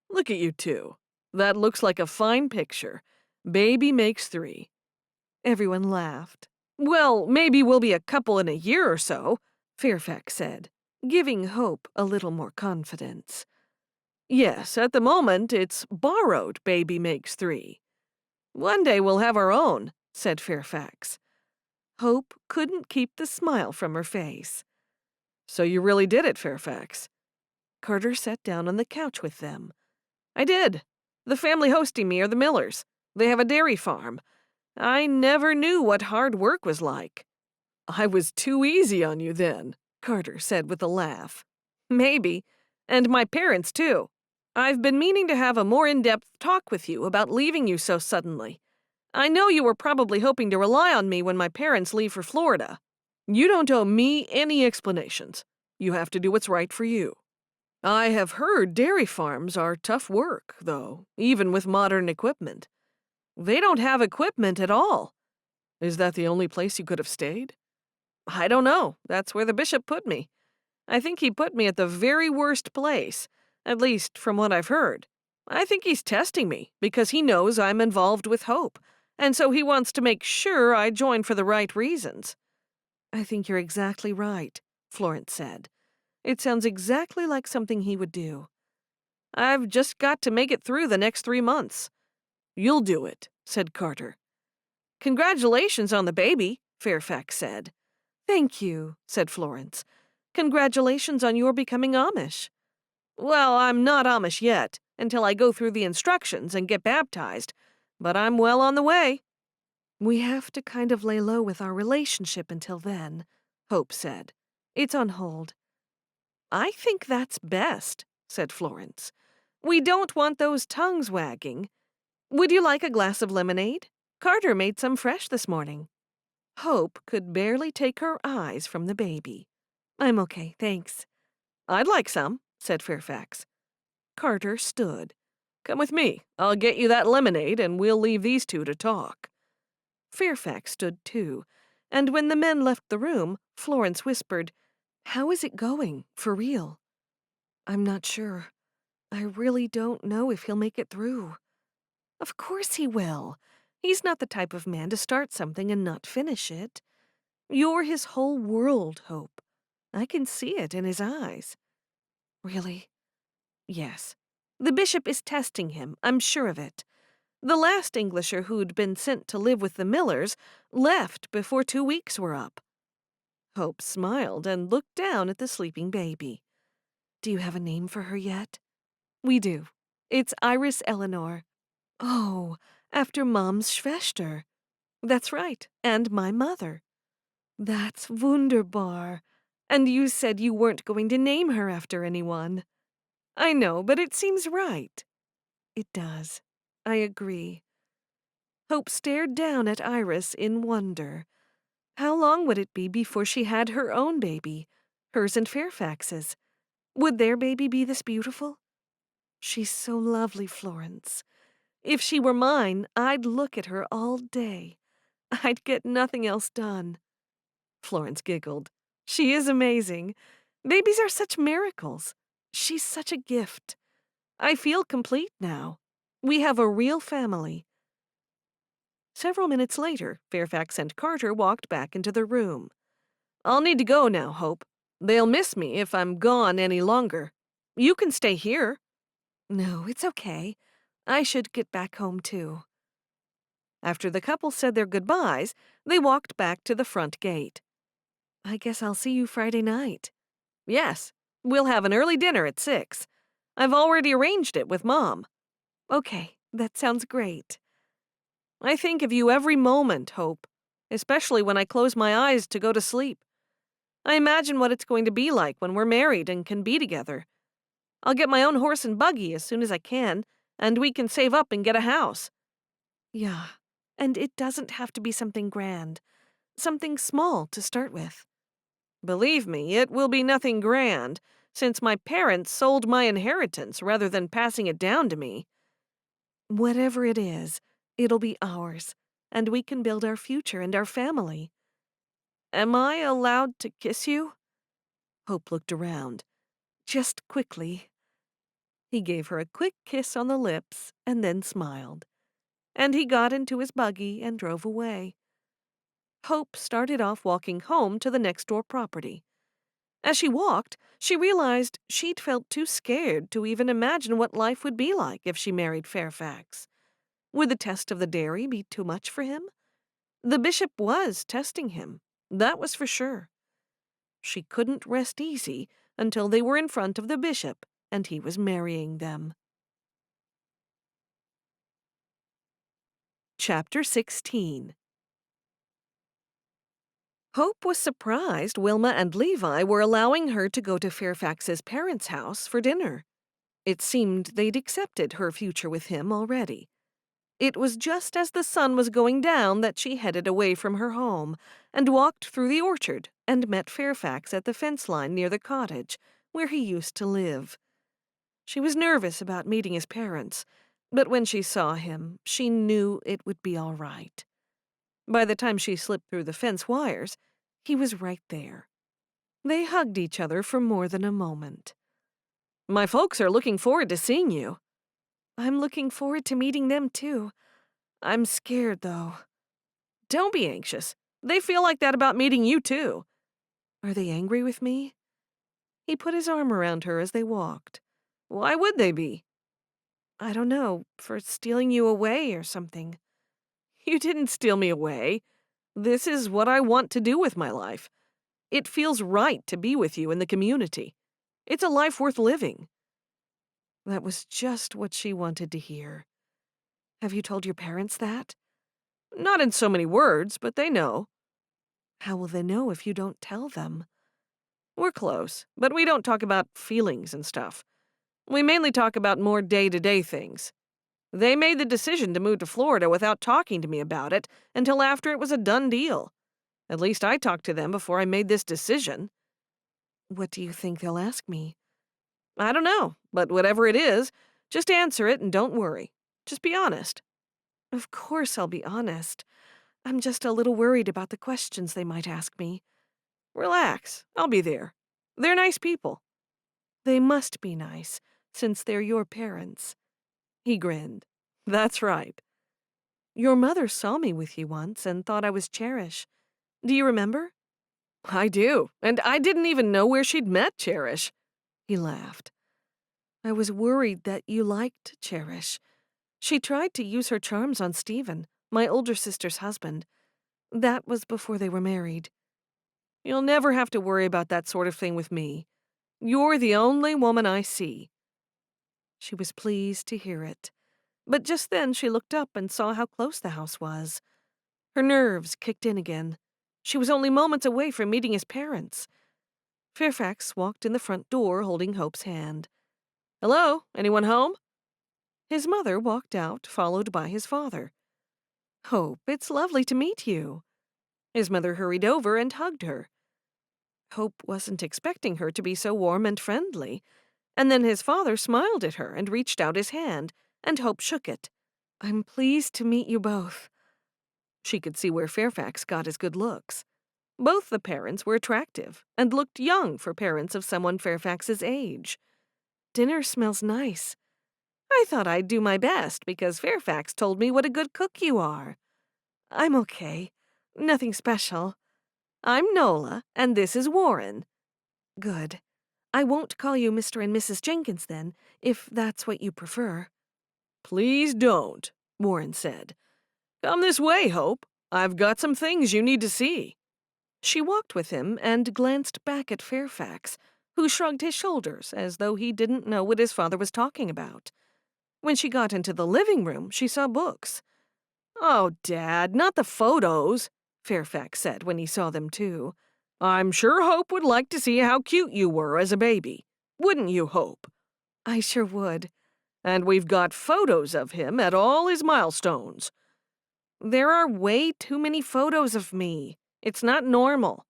"Look at you two. That looks like a fine picture. Baby makes three." Everyone laughed. "Well, maybe we'll be a couple in a year or so," Fairfax said, giving Hope a little more confidence. "Yes, at the moment it's borrowed baby makes three. One day we'll have our own," said Fairfax. Hope couldn't keep the smile from her face. "So you really did it, Fairfax?" Carter sat down on the couch with them. "I did. The family hosting me are the Millers. They have a dairy farm. I never knew what hard work was like." "I was too easy on you then," Carter said with a laugh. "Maybe. And my parents, too. I've been meaning to have a more in-depth talk with you about leaving you so suddenly. I know you were probably hoping to rely on me when my parents leave for Florida. You don't owe me any explanations. You have to do what's right for you. I have heard dairy farms are tough work, though, even with modern equipment." "They don't have equipment at all." "Is that the only place you could have stayed?" "I don't know. That's where the bishop put me. I think he put me at the very worst place, at least from what I've heard. I think he's testing me because he knows I'm involved with Hope, and so he wants to make sure I join for the right reasons." "I think you're exactly right," Florence said. "It sounds exactly like something he would do." "I've just got to make it through the next 3 months." "You'll do it," said Carter. "Congratulations on the baby," Fairfax said. "Thank you," said Florence. "Congratulations on your becoming Amish." "Well, I'm not Amish yet, until I go through the instructions and get baptized, but I'm well on the way." "We have to kind of lay low with our relationship until then," Hope said. "It's on hold." "I think that's best," said Florence. "We don't want those tongues wagging. Would you like a glass of lemonade? Carter made some fresh this morning." Hope could barely take her eyes from the baby. "I'm okay, thanks." "I'd like some," said Fairfax. Carter stood. "Come with me. I'll get you that lemonade, and we'll leave these two to talk." Fairfax stood too, and when the men left the room, Florence whispered, "How is it going, for real?" "I'm not sure. I really don't know if he'll make it through." "Of course he will. He's not the type of man to start something and not finish it. You're his whole world, Hope. I can see it in his eyes." "Really?" "Yes. The bishop is testing him, I'm sure of it. The last Englisher who'd been sent to live with the Millers left before 2 weeks were up." Hope smiled and looked down at the sleeping baby. "Do you have a name for her yet?" "We do. It's Iris Eleanor." "Oh, after Mom's Schwester." "That's right, and my mother." "That's wunderbar. And you said you weren't going to name her after anyone." "I know, but it seems right." "It does. I agree." Hope stared down at Iris in wonder. How long would it be before she had her own baby, hers and Fairfax's? Would their baby be this beautiful? "She's so lovely, Florence. If she were mine, I'd look at her all day. I'd get nothing else done. Florence giggled. She is amazing. Babies are such miracles. She's such a gift. I feel complete now. We have a real family. Several minutes later, Fairfax and Carter walked back into the room. I'll need to go now, Hope. They'll miss me if I'm gone any longer. You can stay here. No, it's okay. I should get back home, too. After the couple said their goodbyes, they walked back to the front gate. I guess I'll see you Friday night. Yes, we'll have an early dinner at 6. I've already arranged it with Mom. Okay, that sounds great. I think of you every moment, Hope, especially when I close my eyes to go to sleep. I imagine what it's going to be like when we're married and can be together. I'll get my own horse and buggy as soon as I can, and we can save up and get a house. Yeah, and it doesn't have to be something grand. Something small to start with. Believe me, it will be nothing grand, since my parents sold my inheritance rather than passing it down to me. Whatever it is, it'll be ours, and we can build our future and our family. Am I allowed to kiss you? Hope looked around. Just quickly. He gave her a quick kiss on the lips and then smiled. And he got into his buggy and drove away. Hope started off walking home to the next-door property. As she walked, she realized she'd felt too scared to even imagine what life would be like if she married Fairfax. Would the test of the dairy be too much for him? The bishop was testing him, that was for sure. She couldn't rest easy until they were in front of the bishop and he was marrying them. Chapter 16. Hope was surprised Wilma and Levi were allowing her to go to Fairfax's parents' house for dinner. It seemed they'd accepted her future with him already. It was just as the sun was going down that she headed away from her home and walked through the orchard and met Fairfax at the fence line near the cottage where he used to live. She was nervous about meeting his parents, but when she saw him, she knew it would be all right. By the time she slipped through the fence wires, he was right there. They hugged each other for more than a moment. My folks are looking forward to seeing you. I'm looking forward to meeting them, too. I'm scared, though. Don't be anxious. They feel like that about meeting you, too. Are they angry with me? He put his arm around her as they walked. Why would they be? I don't know, for stealing you away or something. You didn't steal me away. This is what I want to do with my life. It feels right to be with you in the community. It's a life worth living. That was just what she wanted to hear. Have you told your parents that? Not in so many words, but they know. How will they know if you don't tell them? We're close, but we don't talk about feelings and stuff. We mainly talk about more day-to-day things. They made the decision to move to Florida without talking to me about it until after it was a done deal. At least I talked to them before I made this decision. What do you think they'll ask me? I don't know, but whatever it is, just answer it and don't worry. Just be honest. Of course I'll be honest. I'm just a little worried about the questions they might ask me. Relax, I'll be there. They're nice people. They must be nice, since they're your parents. He grinned. That's right. Your mother saw me with you once and thought I was Cherish. Do you remember? I do, and I didn't even know where she'd met Cherish. He laughed. I was worried that you liked Cherish. She tried to use her charms on Stephen, my older sister's husband. That was before they were married. You'll never have to worry about that sort of thing with me. You're the only woman I see. She was pleased to hear it. But just then she looked up and saw how close the house was. Her nerves kicked in again. She was only moments away from meeting his parents. Fairfax walked in the front door holding Hope's hand. Hello, anyone home? His mother walked out, followed by his father. Hope, it's lovely to meet you. His mother hurried over and hugged her. Hope wasn't expecting her to be so warm and friendly. And then his father smiled at her and reached out his hand, and Hope shook it. I'm pleased to meet you both. She could see where Fairfax got his good looks. Both the parents were attractive and looked young for parents of someone Fairfax's age. "Dinner smells nice. I thought I'd do my best because Fairfax told me what a good cook you are." "I'm okay. Nothing special. I'm Nola, and this is Warren." "Good. I won't call you Mr. and Mrs. Jenkins then, if that's what you prefer." "Please don't," Warren said. "Come this way, Hope. I've got some things you need to see." She walked with him and glanced back at Fairfax, who shrugged his shoulders as though he didn't know what his father was talking about. When she got into the living room, she saw books. "Oh, Dad, not the photos," Fairfax said when he saw them too. "I'm sure Hope would like to see how cute you were as a baby. Wouldn't you, Hope?" "I sure would." "And we've got photos of him at all his milestones." "There are way too many photos of me. It's not normal."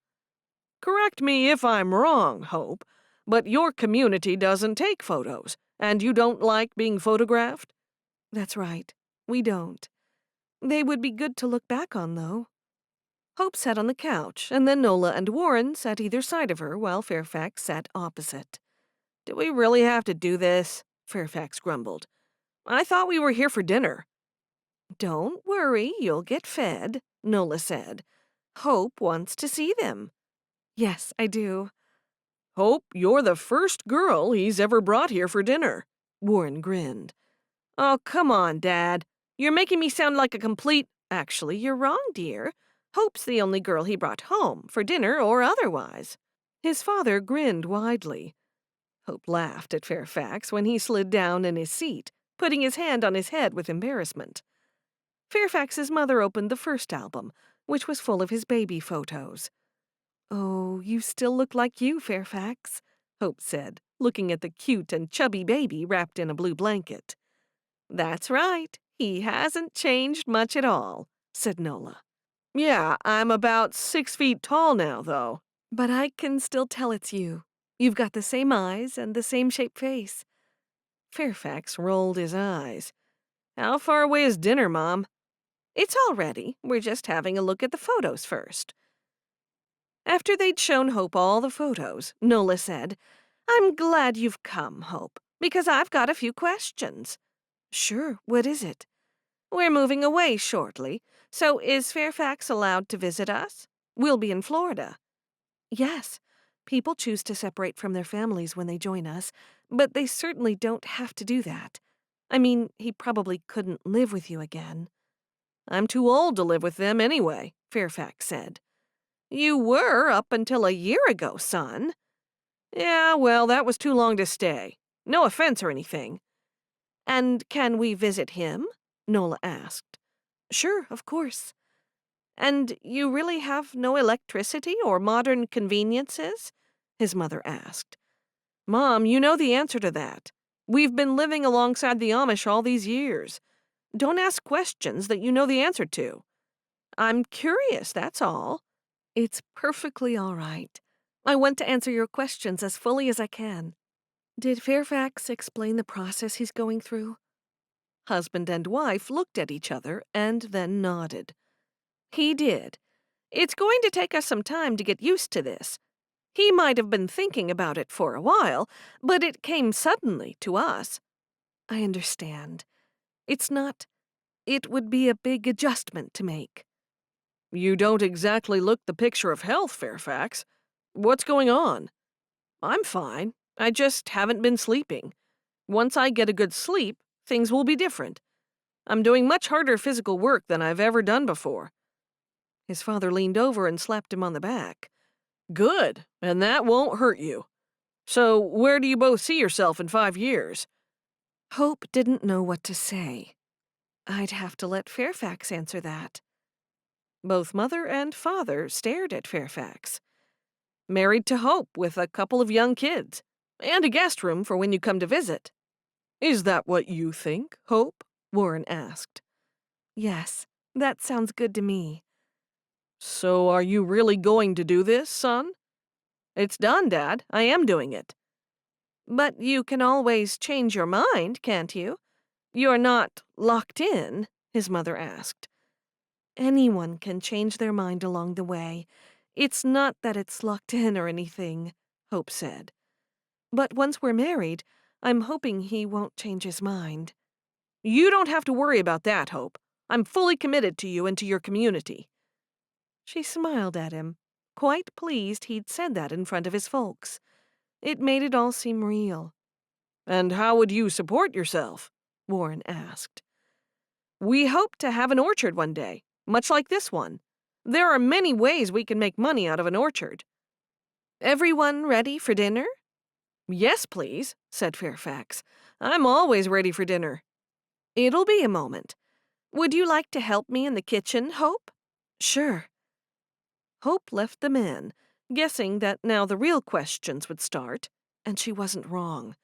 "Correct me if I'm wrong, Hope, but your community doesn't take photos, and you don't like being photographed?" "That's right. We don't. They would be good to look back on, though." Hope sat on the couch, and then Nola and Warren sat either side of her while Fairfax sat opposite. "Do we really have to do this?" Fairfax grumbled. "I thought we were here for dinner." "Don't worry, you'll get fed," Nola said. "Hope wants to see them." "Yes, I do." "Hope, you're the first girl he's ever brought here for dinner." Warren grinned. "Oh, come on, Dad. You're making me sound like a complete—" "Actually, you're wrong, dear. Hope's the only girl he brought home, for dinner or otherwise." His father grinned widely. Hope laughed at Fairfax when he slid down in his seat, putting his hand on his head with embarrassment. Fairfax's mother opened the first album, which was full of his baby photos. "Oh, you still look like you, Fairfax," Hope said, looking at the cute and chubby baby wrapped in a blue blanket. "That's right. He hasn't changed much at all," said Nola. "Yeah, I'm about 6 feet tall now, though." "But I can still tell it's you. You've got the same eyes and the same shaped face." Fairfax rolled his eyes. "How far away is dinner, Mom?" "It's all ready. We're just having a look at the photos first." After they'd shown Hope all the photos, Nola said, "I'm glad you've come, Hope, because I've got a few questions." "Sure, what is it?" "We're moving away shortly, so is Fairfax allowed to visit us? We'll be in Florida." "Yes. People choose to separate from their families when they join us, but they certainly don't have to do that. I mean, he probably couldn't live with you again." "I'm too old to live with them anyway," Fairfax said. "You were up until a year ago, son." "Yeah, well, that was too long to stay. No offense or anything." "And can we visit him?" Nola asked. "Sure, of course." "And you really have no electricity or modern conveniences?" his mother asked. "Mom, you know the answer to that. We've been living alongside the Amish all these years. Don't ask questions that you know the answer to." "I'm curious, that's all." "It's perfectly all right. I want to answer your questions as fully as I can." "Did Fairfax explain the process he's going through?" Husband and wife looked at each other and then nodded. "He did. It's going to take us some time to get used to this. He might have been thinking about it for a while, but it came suddenly to us." "I understand. It would be a big adjustment to make." "You don't exactly look the picture of health, Fairfax. What's going on?" "I'm fine. I just haven't been sleeping. Once I get a good sleep, things will be different. I'm doing much harder physical work than I've ever done before." His father leaned over and slapped him on the back. "Good, and that won't hurt you. So where do you both see yourself in 5 years?" Hope didn't know what to say. "I'd have to let Fairfax answer that." Both mother and father stared at Fairfax. "Married to Hope with a couple of young kids, and a guest room for when you come to visit." "Is that what you think, Hope?" Warren asked. "Yes, that sounds good to me." "So are you really going to do this, son?" "It's done, Dad. I am doing it." "But you can always change your mind, can't you? You're not locked in?" his mother asked. Anyone can change their mind along the way. It's not that it's locked in or anything, Hope said. But once we're married, I'm hoping he won't change his mind. You don't have to worry about that, Hope. I'm fully committed to you and to your community. She smiled at him, quite pleased he'd said that in front of his folks. It made it all seem real. And how would you support yourself? Warren asked. We hope to have an orchard one day, much like this one. There are many ways we can make money out of an orchard. Everyone ready for dinner? Yes, please, said Fairfax. I'm always ready for dinner. It'll be a moment. Would you like to help me in the kitchen, Hope? Sure. Hope left them in, guessing that now the real questions would start, and she wasn't wrong.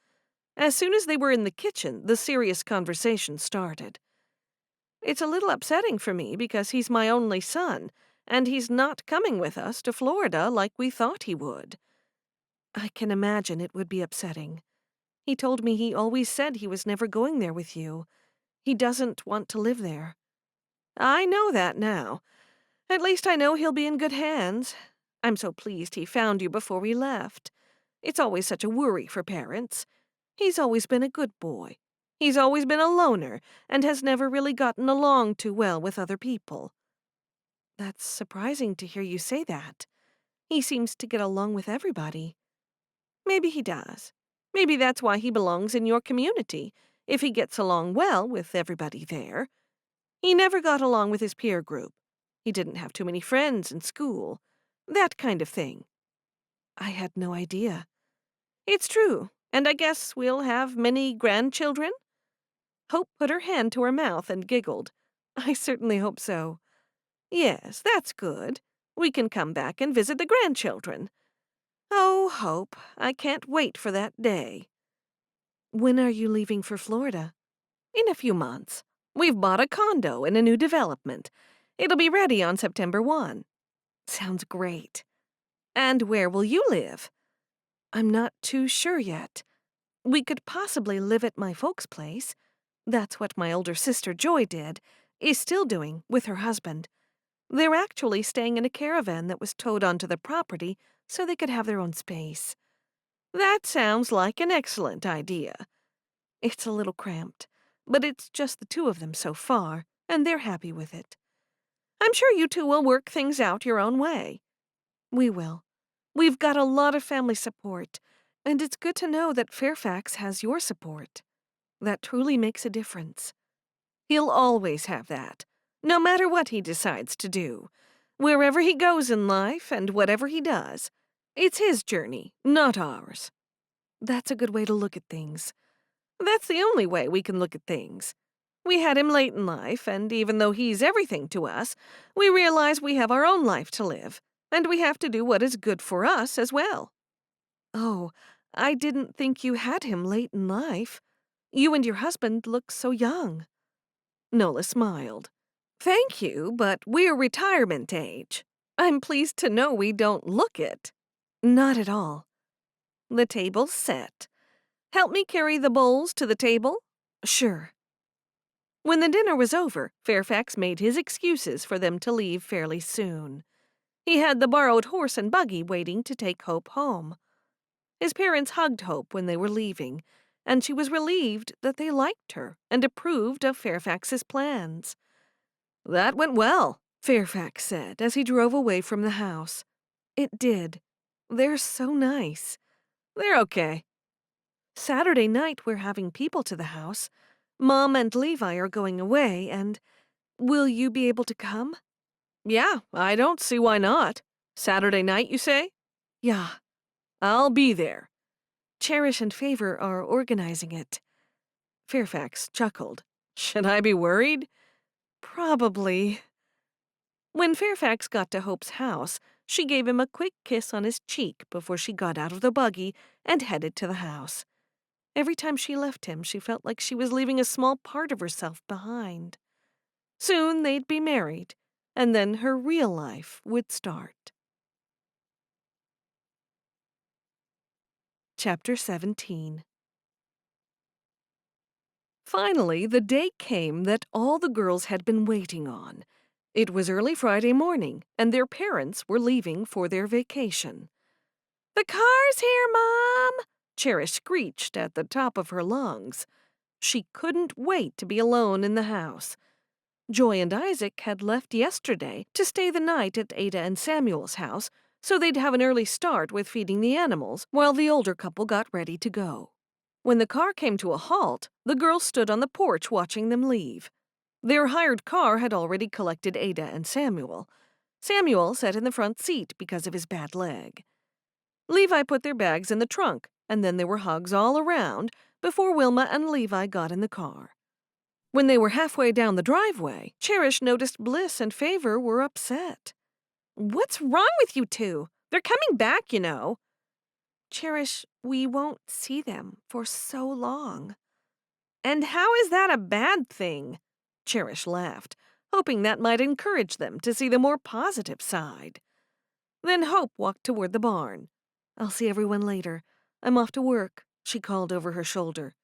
As soon as they were in the kitchen, the serious conversation started. It's a little upsetting for me because he's my only son, and he's not coming with us to Florida like we thought he would. I can imagine it would be upsetting. He told me he always said he was never going there with you. He doesn't want to live there. I know that now. At least I know he'll be in good hands. I'm so pleased he found you before we left. It's always such a worry for parents. He's always been a good boy. He's always been a loner and has never really gotten along too well with other people. That's surprising to hear you say that. He seems to get along with everybody. Maybe he does. Maybe that's why he belongs in your community, if he gets along well with everybody there. He never got along with his peer group. He didn't have too many friends in school. That kind of thing. I had no idea. It's true, and I guess we'll have many grandchildren? Hope put her hand to her mouth and giggled. I certainly hope so. Yes, that's good. We can come back and visit the grandchildren. Oh, Hope, I can't wait for that day. When are you leaving for Florida? In a few months. We've bought a condo in a new development. It'll be ready on September 1. Sounds great. And where will you live? I'm not too sure yet. We could possibly live at my folks' place. That's what my older sister Joy is still doing with her husband. They're actually staying in a caravan that was towed onto the property so they could have their own space. That sounds like an excellent idea. It's a little cramped, but it's just the two of them so far, and they're happy with it. I'm sure you two will work things out your own way. We will. We've got a lot of family support, and it's good to know that Fairfax has your support. That truly makes a difference. He'll always have that, no matter what he decides to do. Wherever he goes in life and whatever he does, it's his journey, not ours. That's a good way to look at things. That's the only way we can look at things. We had him late in life, and even though he's everything to us, we realize we have our own life to live, and we have to do what is good for us as well. Oh, I didn't think you had him late in life. You and your husband look so young. Nola smiled. Thank you, but we're retirement age. I'm pleased to know we don't look it. Not at all. The table's set. Help me carry the bowls to the table? Sure. When the dinner was over, Fairfax made his excuses for them to leave fairly soon. He had the borrowed horse and buggy waiting to take Hope home. His parents hugged Hope when they were leaving, and she was relieved that they liked her and approved of Fairfax's plans. That went well, Fairfax said as he drove away from the house. It did. They're so nice. They're okay. Saturday night we're having people to the house. Mom and Levi are going away, and will you be able to come? Yeah, I don't see why not. Saturday night, you say? Yeah. I'll be there. Cherish and Favor are organizing it. Fairfax chuckled. Should I be worried? Probably. When Fairfax got to Hope's house, she gave him a quick kiss on his cheek before she got out of the buggy and headed to the house. Every time she left him, she felt like she was leaving a small part of herself behind. Soon they'd be married, and then her real life would start. Chapter 17. Finally, the day came that all the girls had been waiting on. It was early Friday morning, and their parents were leaving for their vacation. "The car's here, Mom!" Cherish screeched at the top of her lungs. She couldn't wait to be alone in the house. Joy and Isaac had left yesterday to stay the night at Ada and Samuel's house, so they'd have an early start with feeding the animals while the older couple got ready to go. When the car came to a halt, the girls stood on the porch watching them leave. Their hired car had already collected Ada and Samuel. Samuel sat in the front seat because of his bad leg. Levi put their bags in the trunk, and then there were hugs all around before Wilma and Levi got in the car. When they were halfway down the driveway, Cherish noticed Bliss and Favor were upset. "What's wrong with you two? They're coming back, you know." "Cherish, we won't see them for so long." "And how is that a bad thing?" Cherish laughed, hoping that might encourage them to see the more positive side. Then Hope walked toward the barn. "I'll see everyone later. I'm off to work," she called over her shoulder.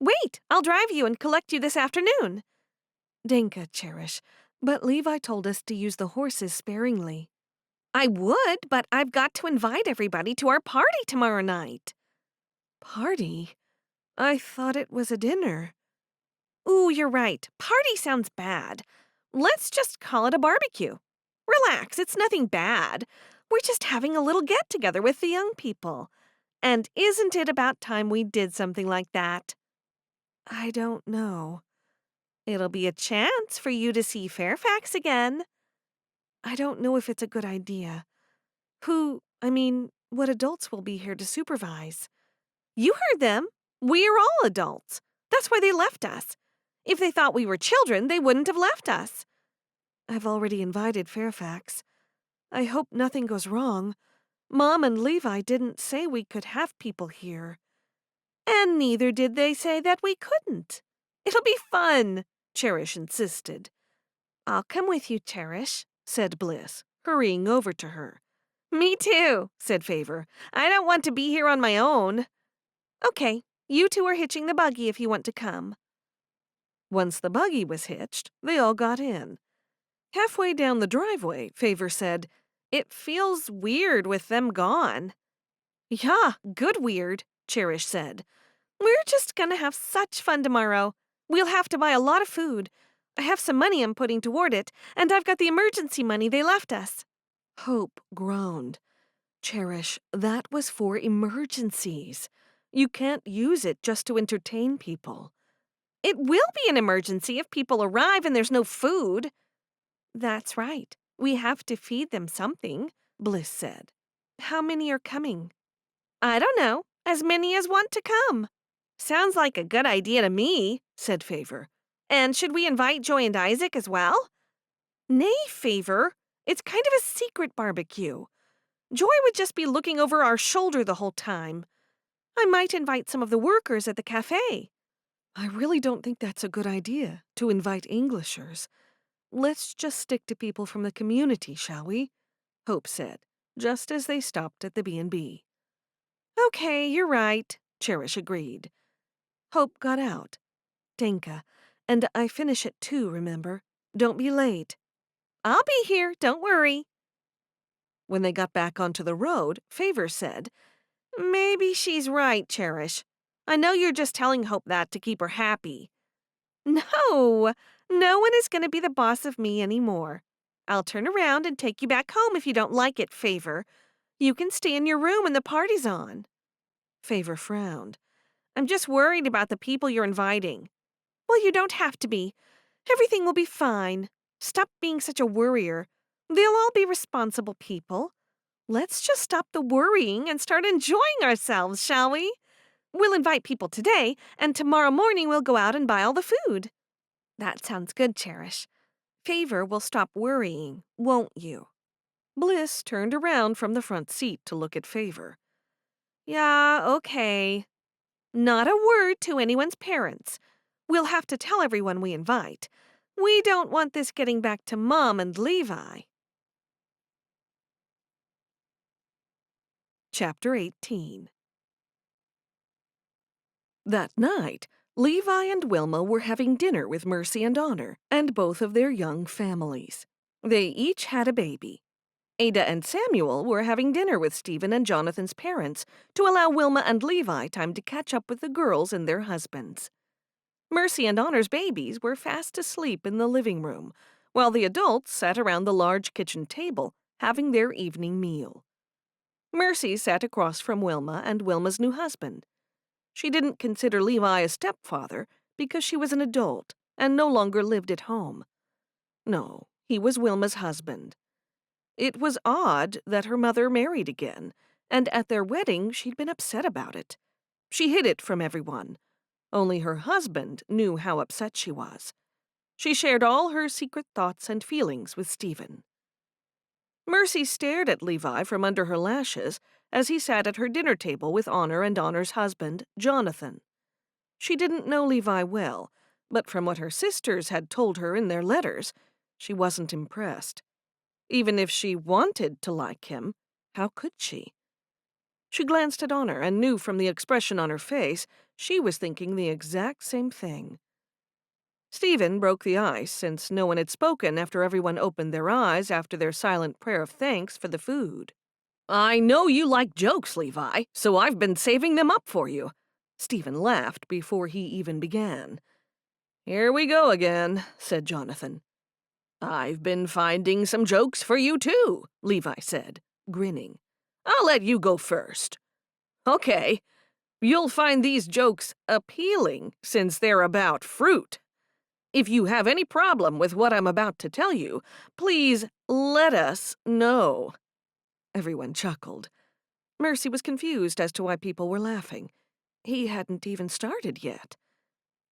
"Wait, I'll drive you and collect you this afternoon." "Danke, Cherish, but Levi told us to use the horses sparingly." "I would, but I've got to invite everybody to our party tomorrow night." "Party? I thought it was a dinner." "Ooh, you're right. Party sounds bad. Let's just call it a barbecue. Relax, it's nothing bad. We're just having a little get-together with the young people. And isn't it about time we did something like that?" "I don't know." "It'll be a chance for you to see Fairfax again." "I don't know if it's a good idea. What adults will be here to supervise?" "You heard them. We are all adults. That's why they left us. If they thought we were children, they wouldn't have left us." "I've already invited Fairfax. I hope nothing goes wrong. Mom and Levi didn't say we could have people here." "And neither did they say that we couldn't. It'll be fun," Cherish insisted. "I'll come with you, Cherish," said Bliss, hurrying over to her. "Me too," said Favor. "I don't want to be here on my own." "Okay, you two are hitching the buggy if you want to come." Once the buggy was hitched, they all got in. Halfway down the driveway, Favor said, "It feels weird with them gone." "Yeah, good weird," Cherish said. "We're just gonna have such fun tomorrow. We'll have to buy a lot of food. I have some money I'm putting toward it, and I've got the emergency money they left us." Hope groaned. "Cherish, that was for emergencies. You can't use it just to entertain people." "It will be an emergency if people arrive and there's no food." "That's right. We have to feed them something," Bliss said. "How many are coming?" "I don't know. As many as want to come." "Sounds like a good idea to me," said Favor. "And should we invite Joy and Isaac as well?" "Nay, Favor. It's kind of a secret barbecue. Joy would just be looking over our shoulder the whole time. I might invite some of the workers at the cafe." "I really don't think that's a good idea, to invite Englishers. Let's just stick to people from the community, shall we?" Hope said, just as they stopped at the B&B. "Okay, you're right," Cherish agreed. Hope got out. "Danke, and I finish at 2, remember? Don't be late." "I'll be here, don't worry." When they got back onto the road, Favor said, "Maybe she's right, Cherish. I know you're just telling Hope that to keep her happy." "No, no one is going to be the boss of me anymore. I'll turn around and take you back home if you don't like it, Favor. You can stay in your room when the party's on." Favor frowned. "I'm just worried about the people you're inviting." "Well, you don't have to be. Everything will be fine. Stop being such a worrier. They'll all be responsible people. Let's just stop the worrying and start enjoying ourselves, shall we? We'll invite people today, and tomorrow morning we'll go out and buy all the food." "That sounds good, Cherish. Favor will stop worrying, won't you?" Bliss turned around from the front seat to look at Favor. "Yeah, okay. Not a word to anyone's parents. We'll have to tell everyone we invite. We don't want this getting back to Mom and Levi." Chapter 18. That night, Levi and Wilma were having dinner with Mercy and Honor and both of their young families. They each had a baby. Ada and Samuel were having dinner with Stephen and Jonathan's parents to allow Wilma and Levi time to catch up with the girls and their husbands. Mercy and Honor's babies were fast asleep in the living room, while the adults sat around the large kitchen table having their evening meal. Mercy sat across from Wilma and Wilma's new husband. She didn't consider Levi a stepfather because she was an adult and no longer lived at home. No, he was Wilma's husband. It was odd that her mother married again, and at their wedding she'd been upset about it. She hid it from everyone. Only her husband knew how upset she was. She shared all her secret thoughts and feelings with Stephen. Mercy stared at Levi from under her lashes as he sat at her dinner table with Honor and Honor's husband, Jonathan. She didn't know Levi well, but from what her sisters had told her in their letters, she wasn't impressed. Even if she wanted to like him, how could she? She glanced at Honor and knew from the expression on her face she was thinking the exact same thing. Stephen broke the ice since no one had spoken after everyone opened their eyes after their silent prayer of thanks for the food. "I know you like jokes, Levi, so I've been saving them up for you." Stephen laughed before he even began. "Here we go again," said Jonathan. "I've been finding some jokes for you, too," Levi said, grinning. "I'll let you go first." "Okay. You'll find these jokes appealing since they're about fruit. If you have any problem with what I'm about to tell you, please let us know." Everyone chuckled. Mercy was confused as to why people were laughing. He hadn't even started yet.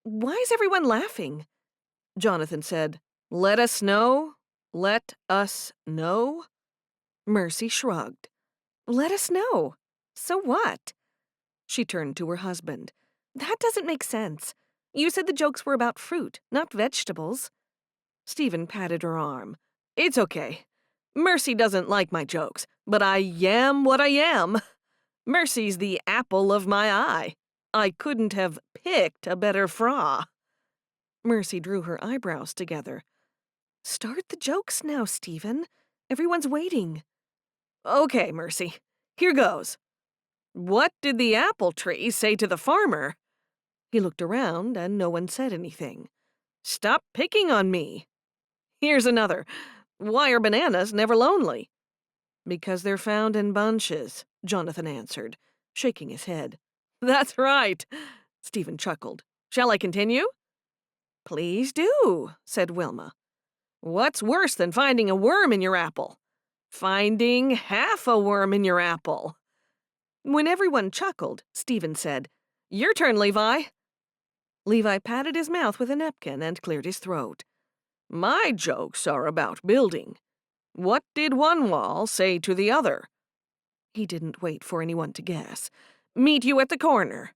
"Why is everyone laughing?" Jonathan said, "Let us know? Let us know?" Mercy shrugged. "Let us know. So what?" She turned to her husband. "That doesn't make sense. You said the jokes were about fruit, not vegetables." Stephen patted her arm. "It's okay. Mercy doesn't like my jokes, but I am what I am. Mercy's the apple of my eye. I couldn't have picked a better fra." Mercy drew her eyebrows together. "Start the jokes now, Stephen. Everyone's waiting." "Okay, Mercy. Here goes. What did the apple tree say to the farmer?" He looked around, and no one said anything. "Stop picking on me." Here's another. Why are bananas never lonely? "Because they're found in bunches," Jonathan answered, shaking his head. "That's right," Stephen chuckled. "Shall I continue?" "Please do," said Wilma. "What's worse than finding a worm in your apple?" "Finding half a worm in your apple." When everyone chuckled, Stephen said, "Your turn, Levi." Levi patted his mouth with a napkin and cleared his throat. "My jokes are about building. What did one wall say to the other?" He didn't wait for anyone to guess. "Meet you at the corner."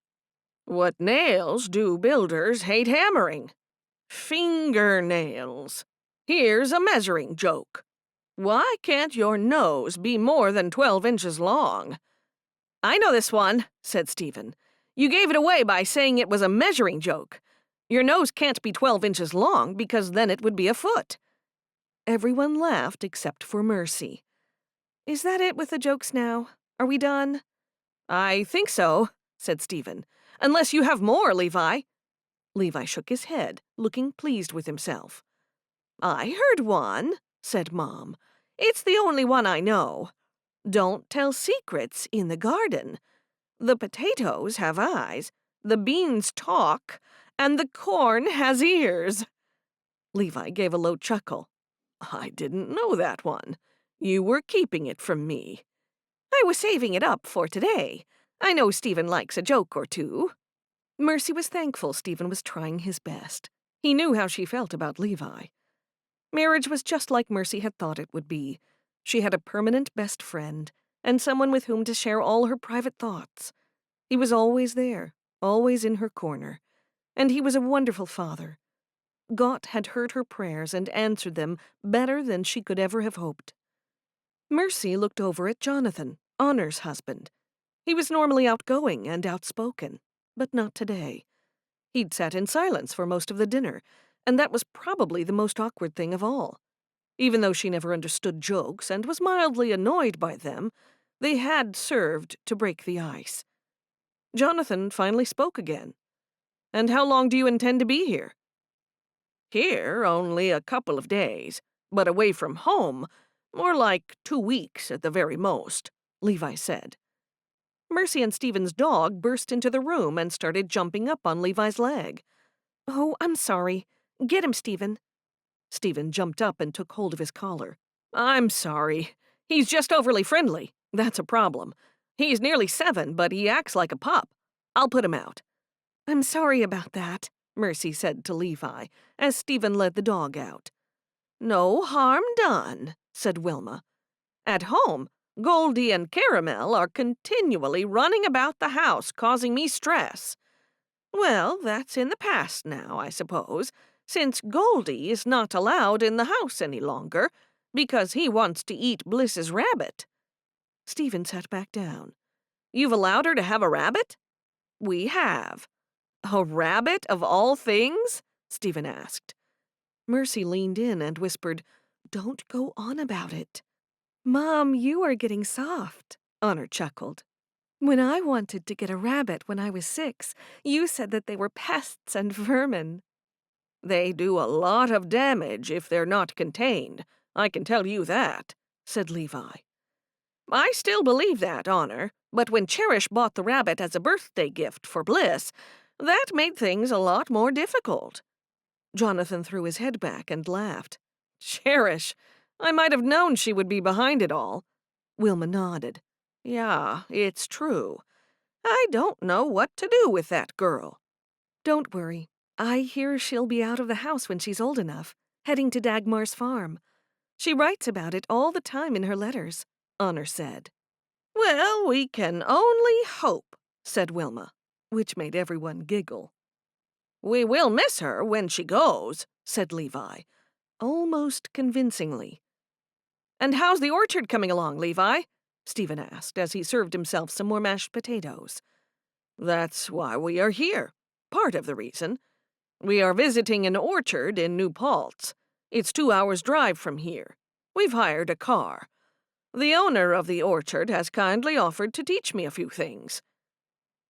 "What nails do builders hate hammering?" "Fingernails." Here's a measuring joke. Why can't your nose be more than 12 inches long? "I know this one," said Stephen. "You gave it away by saying it was a measuring joke. Your nose can't be 12 inches long because then it would be a foot." Everyone laughed except for Mercy. "Is that it with the jokes now? Are we done?" "I think so," said Stephen. "Unless you have more, Levi." Levi shook his head, looking pleased with himself. "I heard one," said Mom. "It's the only one I know. Don't tell secrets in the garden. The potatoes have eyes, the beans talk, and the corn has ears." Levi gave a low chuckle. "I didn't know that one. You were keeping it from me." "I was saving it up for today. I know Stephen likes a joke or two." Mercy was thankful Stephen was trying his best. He knew how she felt about Levi. Marriage was just like Mercy had thought it would be. She had a permanent best friend, and someone with whom to share all her private thoughts. He was always there, always in her corner, and he was a wonderful father. God had heard her prayers and answered them better than she could ever have hoped. Mercy looked over at Jonathan, Honor's husband. He was normally outgoing and outspoken, but not today. He'd sat in silence for most of the dinner, and that was probably the most awkward thing of all. Even though she never understood jokes and was mildly annoyed by them, they had served to break the ice. Jonathan finally spoke again. "And how long do you intend to be here?" "Here only a couple of days, but away from home, more like 2 weeks at the very most," Levi said. Mercy and Stephen's dog burst into the room and started jumping up on Levi's leg. Oh, I'm sorry. Get him, Stephen. Stephen jumped up and took hold of his collar. "I'm sorry. He's just overly friendly. That's a problem. He's nearly 7, but he acts like a pup. I'll put him out." I'm sorry about that, Mercy said to Levi, as Stephen led the dog out. "No harm done," said Wilma. "At home, Goldie and Caramel are continually running about the house, causing me stress. Well, that's in the past now, I suppose, since Goldie is not allowed in the house any longer, because he wants to eat Bliss's rabbit." Stephen sat back down. "You've allowed her to have a rabbit?" "We have." "A rabbit, of all things?" Stephen asked. Mercy leaned in and whispered, "Don't go on about it." Mom, you are getting soft, Honor chuckled. When I wanted to get a rabbit when I was 6, you said that they were pests and vermin. "They do a lot of damage if they're not contained, I can tell you that," said Levi. "I still believe that, Honor, but when Cherish bought the rabbit as a birthday gift for Bliss, that made things a lot more difficult." Jonathan threw his head back and laughed. "Cherish! I might have known she would be behind it all." Wilma nodded. "Yeah, it's true. I don't know what to do with that girl." Don't worry. I hear she'll be out of the house when she's old enough, heading to Dagmar's farm. She writes about it all the time in her letters, Honor said. "Well, we can only hope," said Wilma, which made everyone giggle. "We will miss her when she goes," said Levi, almost convincingly. "And how's the orchard coming along, Levi?" Stephen asked as he served himself some more mashed potatoes. "That's why we are here. Part of the reason. We are visiting an orchard in New Paltz. It's 2 hours' drive from here. We've hired a car. The owner of the orchard has kindly offered to teach me a few things."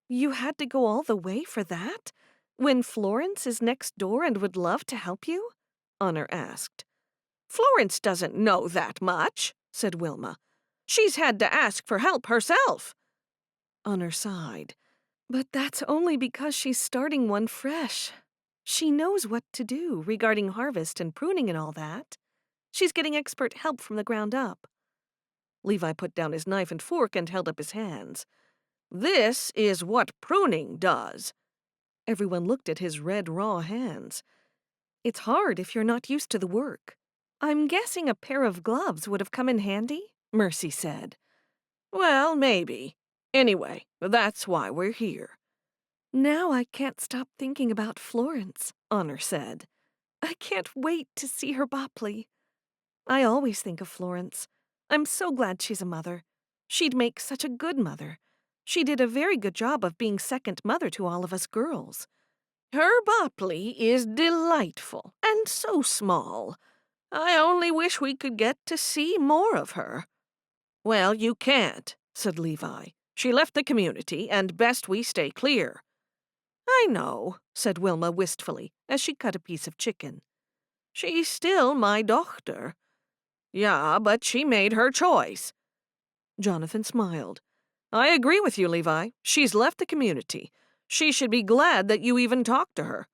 You had to go all the way for that? When Florence is next door and would love to help you? Honor asked. "Florence doesn't know that much," said Wilma. "She's had to ask for help herself." Honor sighed. But that's only because she's starting one fresh. She knows what to do regarding harvest and pruning and all that. She's getting expert help from the ground up. Levi put down his knife and fork and held up his hands. "This is what pruning does." Everyone looked at his red, raw hands. It's hard if you're not used to the work. I'm guessing a pair of gloves would have come in handy, Mercy said. "Well, maybe. Anyway, that's why we're here." Now I can't stop thinking about Florence, Honor said. I can't wait to see her Bopley. I always think of Florence. I'm so glad she's a mother. She'd make such a good mother. She did a very good job of being second mother to all of us girls. Her Bopley is delightful and so small. I only wish we could get to see more of her. "Well, you can't," said Levi. "She left the community, and best we stay clear." "I know," said Wilma wistfully, as she cut a piece of chicken. "She's still my dochter." "Yeah, but she made her choice." Jonathan smiled. "I agree with you, Levi. She's left the community. She should be glad that you even talked to her."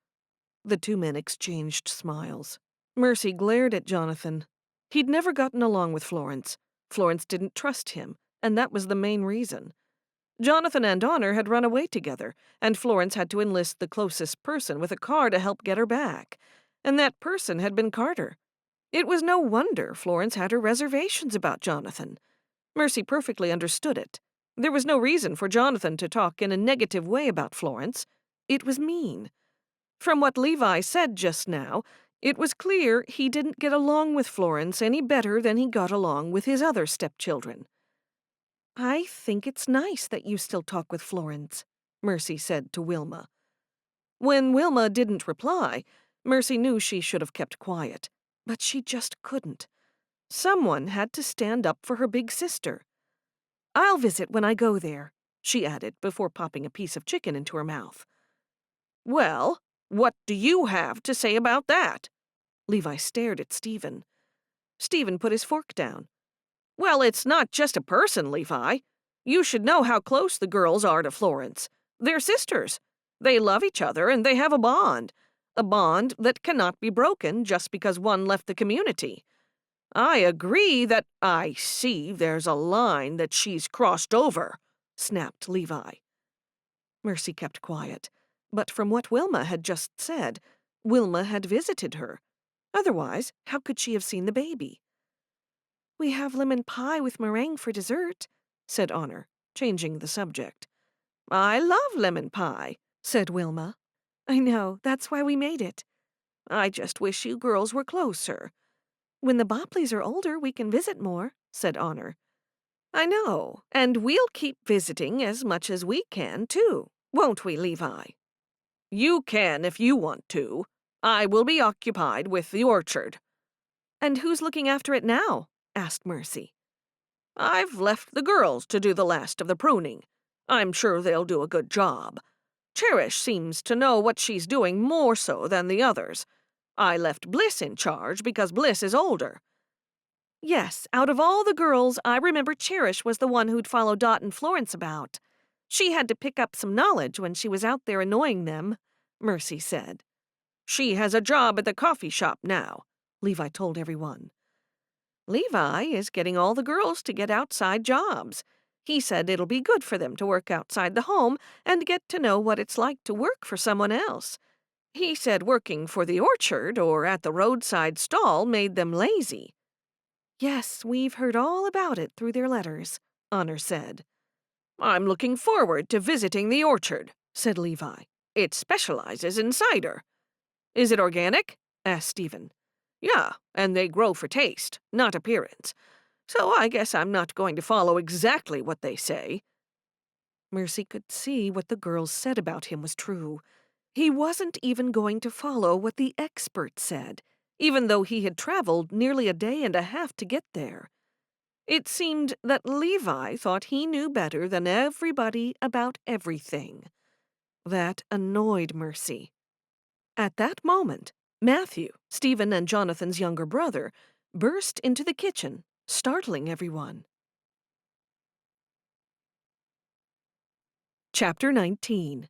The two men exchanged smiles. Mercy glared at Jonathan. He'd never gotten along with Florence. Florence didn't trust him, and that was the main reason. Jonathan and Honor had run away together, and Florence had to enlist the closest person with a car to help get her back. And that person had been Carter. It was no wonder Florence had her reservations about Jonathan. Mercy perfectly understood it. There was no reason for Jonathan to talk in a negative way about Florence. It was mean. From what Levi said just now, it was clear he didn't get along with Florence any better than he got along with his other stepchildren. "I think it's nice that you still talk with Florence," Mercy said to Wilma. When Wilma didn't reply, Mercy knew she should have kept quiet, but she just couldn't. Someone had to stand up for her big sister. "I'll visit when I go there," she added before popping a piece of chicken into her mouth. "Well, what do you have to say about that?" Levi stared at Stephen. Stephen put his fork down. "Well, it's not just a person, Levi. You should know how close the girls are to Florence. They're sisters. They love each other and they have a bond that cannot be broken just because one left the community. I agree that I see there's a line that she's crossed over," snapped Levi. Mercy kept quiet, but from what Wilma had just said, Wilma had visited her. Otherwise, how could she have seen the baby? "We have lemon pie with meringue for dessert," said Honor, changing the subject. "I love lemon pie," said Wilma. "I know, that's why we made it. "I just wish you girls were closer." When the Bopleys are older, we can visit more," said Honor. "I know, and we'll keep visiting as much as we can, too, won't we, Levi?" "You can if you want to. I will be occupied with the orchard." "And who's looking after it now?" asked Mercy. "I've left the girls to do the last of the pruning. I'm sure they'll do a good job. Cherish seems to know what she's doing more so than the others. I left Bliss in charge because Bliss is older." "Yes, out of all the girls, I remember Cherish was the one who'd follow Dot and Florence about. She had to pick up some knowledge when she was out there annoying them," Mercy said. "She has a job at the coffee shop now," Levi told everyone. "Levi is getting all the girls to get outside jobs. He said it'll be good for them to work outside the home and get to know what it's like to work for someone else. He said working for the orchard or at the roadside stall made them lazy." "Yes, we've heard all about it through their letters," Honor said. "I'm looking forward to visiting the orchard," said Levi. "It specializes in cider." "Is it organic?" asked Stephen. "Yeah, and they grow for taste, not appearance. So I guess I'm not going to follow exactly what they say." Mercy could see what the girls said about him was true. He wasn't even going to follow what the experts said, even though he had traveled nearly a day and a half to get there. It seemed that Levi thought he knew better than everybody about everything. That annoyed Mercy. At that moment, Matthew, Stephen and Jonathan's younger brother, burst into the kitchen, startling everyone. Chapter 19.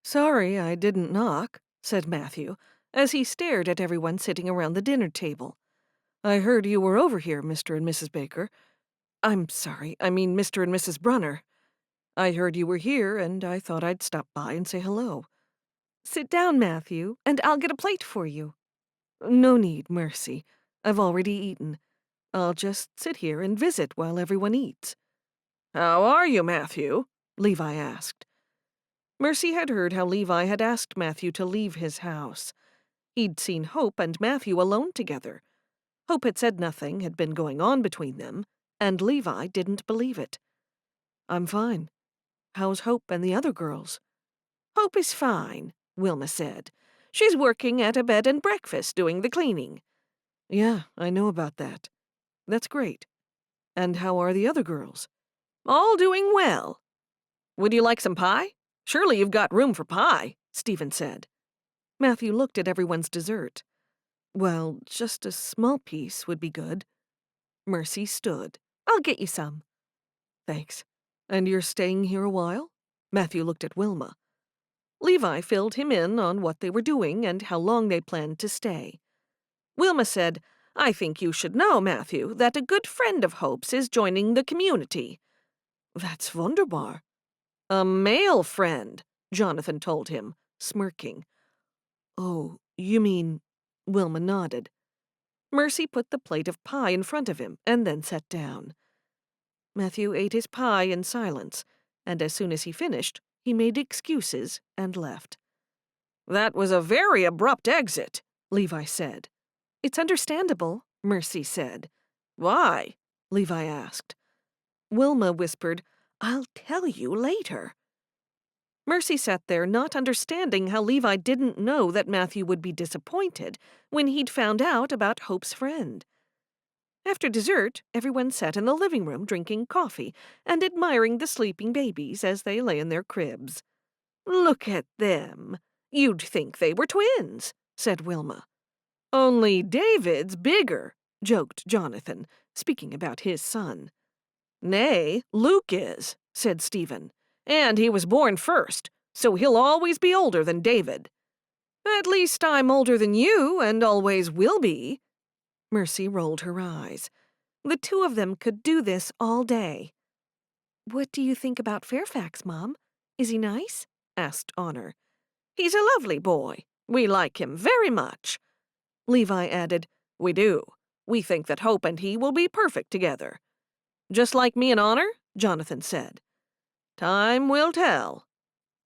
"Sorry I didn't knock," said Matthew, as he stared at everyone sitting around the dinner table. "I heard you were over here, Mr. and Mrs. Baker. I'm sorry, I mean Mr. and Mrs. Brunner. I heard you were here, and I thought I'd stop by and say hello." "Sit down, Matthew, and I'll get a plate for you." "No need, Mercy. I've already eaten. I'll just sit here and visit while everyone eats." "How are you, Matthew?" Levi asked. Mercy had heard how Levi had asked Matthew to leave his house. He'd seen Hope and Matthew alone together. Hope had said nothing had been going on between them, and Levi didn't believe it. "I'm fine. How's Hope and the other girls?" "Hope is fine," Wilma said. "She's working at a bed and breakfast doing the cleaning." "Yeah, I know about that. That's great. And how are the other girls?" "All doing well." "Would you like some pie? Surely you've got room for pie," Stephen said. Matthew looked at everyone's dessert. "Well, just a small piece would be good." Mercy stood. "I'll get you some." "Thanks. And you're staying here a while?" Matthew looked at Wilma. Levi filled him in on what they were doing and how long they planned to stay. Wilma said, "I think you should know, Matthew, that a good friend of Hope's is joining the community." "That's wunderbar." "A male friend," Jonathan told him, smirking. "Oh, you mean—" Wilma nodded. Mercy put the plate of pie in front of him and then sat down. Matthew ate his pie in silence, and as soon as he finished, he made excuses and left. "That was a very abrupt exit," Levi said. "It's understandable," Mercy said. "Why?" Levi asked. Wilma whispered, "I'll tell you later." Mercy sat there not understanding how Levi didn't know that Matthew would be disappointed when he'd found out about Hope's friend. After dessert, everyone sat in the living room drinking coffee and admiring the sleeping babies as they lay in their cribs. "Look at them. You'd think they were twins," said Wilma. "Only David's bigger," joked Jonathan, speaking about his son. "Nay, Luke is," said Stephen. "And he was born first, so he'll always be older than David." "At least I'm older than you, and always will be." Mercy rolled her eyes. The two of them could do this all day. "What do you think about Fairfax, Mom? Is he nice?" asked Honor. "He's a lovely boy. We like him very much." Levi added, "We do. We think that Hope and he will be perfect together." "Just like me and Honor?" Jonathan said. "Time will tell."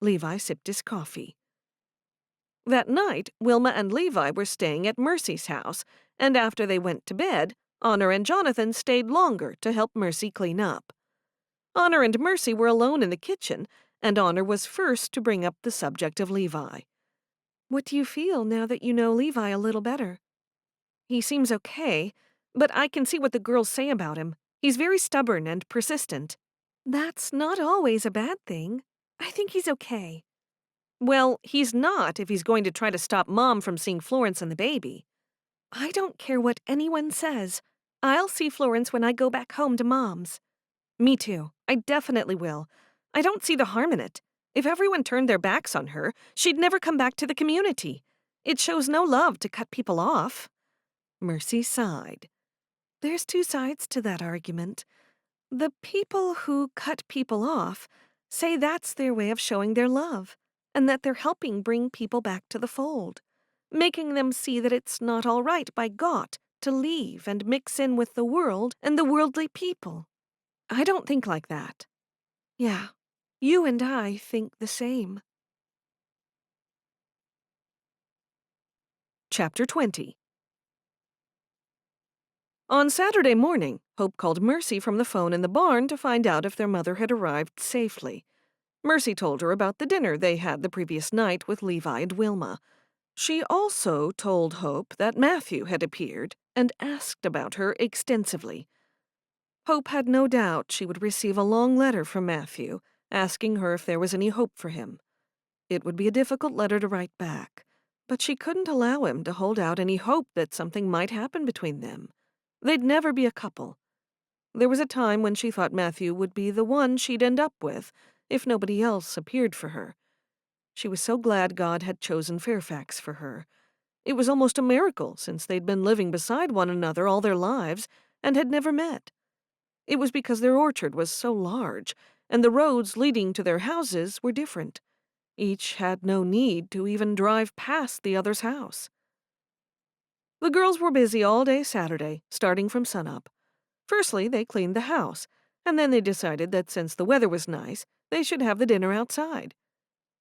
Levi sipped his coffee. That night, Wilma and Levi were staying at Mercy's house, and after they went to bed, Honor and Jonathan stayed longer to help Mercy clean up. Honor and Mercy were alone in the kitchen, and Honor was first to bring up the subject of Levi. "What do you feel now that you know Levi a little better?" "He seems okay, but I can see what the girls say about him. He's very stubborn and persistent." "That's not always a bad thing. I think he's okay." "Well, he's not if he's going to try to stop Mom from seeing Florence and the baby." "I don't care what anyone says. I'll see Florence when I go back home to Mom's." "Me too. I definitely will. I don't see the harm in it. If everyone turned their backs on her, she'd never come back to the community. It shows no love to cut people off." Mercy sighed. "There's two sides to that argument. The people who cut people off say that's their way of showing their love, and that they're helping bring people back to the fold, making them see that it's not all right by God to leave and mix in with the world and the worldly people. I don't think like that." "Yeah, you and I think the same." Chapter 20. On Saturday morning, Hope called Mercy from the phone in the barn to find out if their mother had arrived safely. Mercy told her about the dinner they had the previous night with Levi and Wilma. She also told Hope that Matthew had appeared and asked about her extensively. Hope had no doubt she would receive a long letter from Matthew, asking her if there was any hope for him. It would be a difficult letter to write back, but she couldn't allow him to hold out any hope that something might happen between them. They'd never be a couple. There was a time when she thought Matthew would be the one she'd end up with, if nobody else appeared for her. She was so glad God had chosen Fairfax for her. It was almost a miracle, since they'd been living beside one another all their lives and had never met. It was because their orchard was so large, and the roads leading to their houses were different. Each had no need to even drive past the other's house. The girls were busy all day Saturday, starting from sunup. Firstly, they cleaned the house, and then they decided that since the weather was nice, they should have the dinner outside.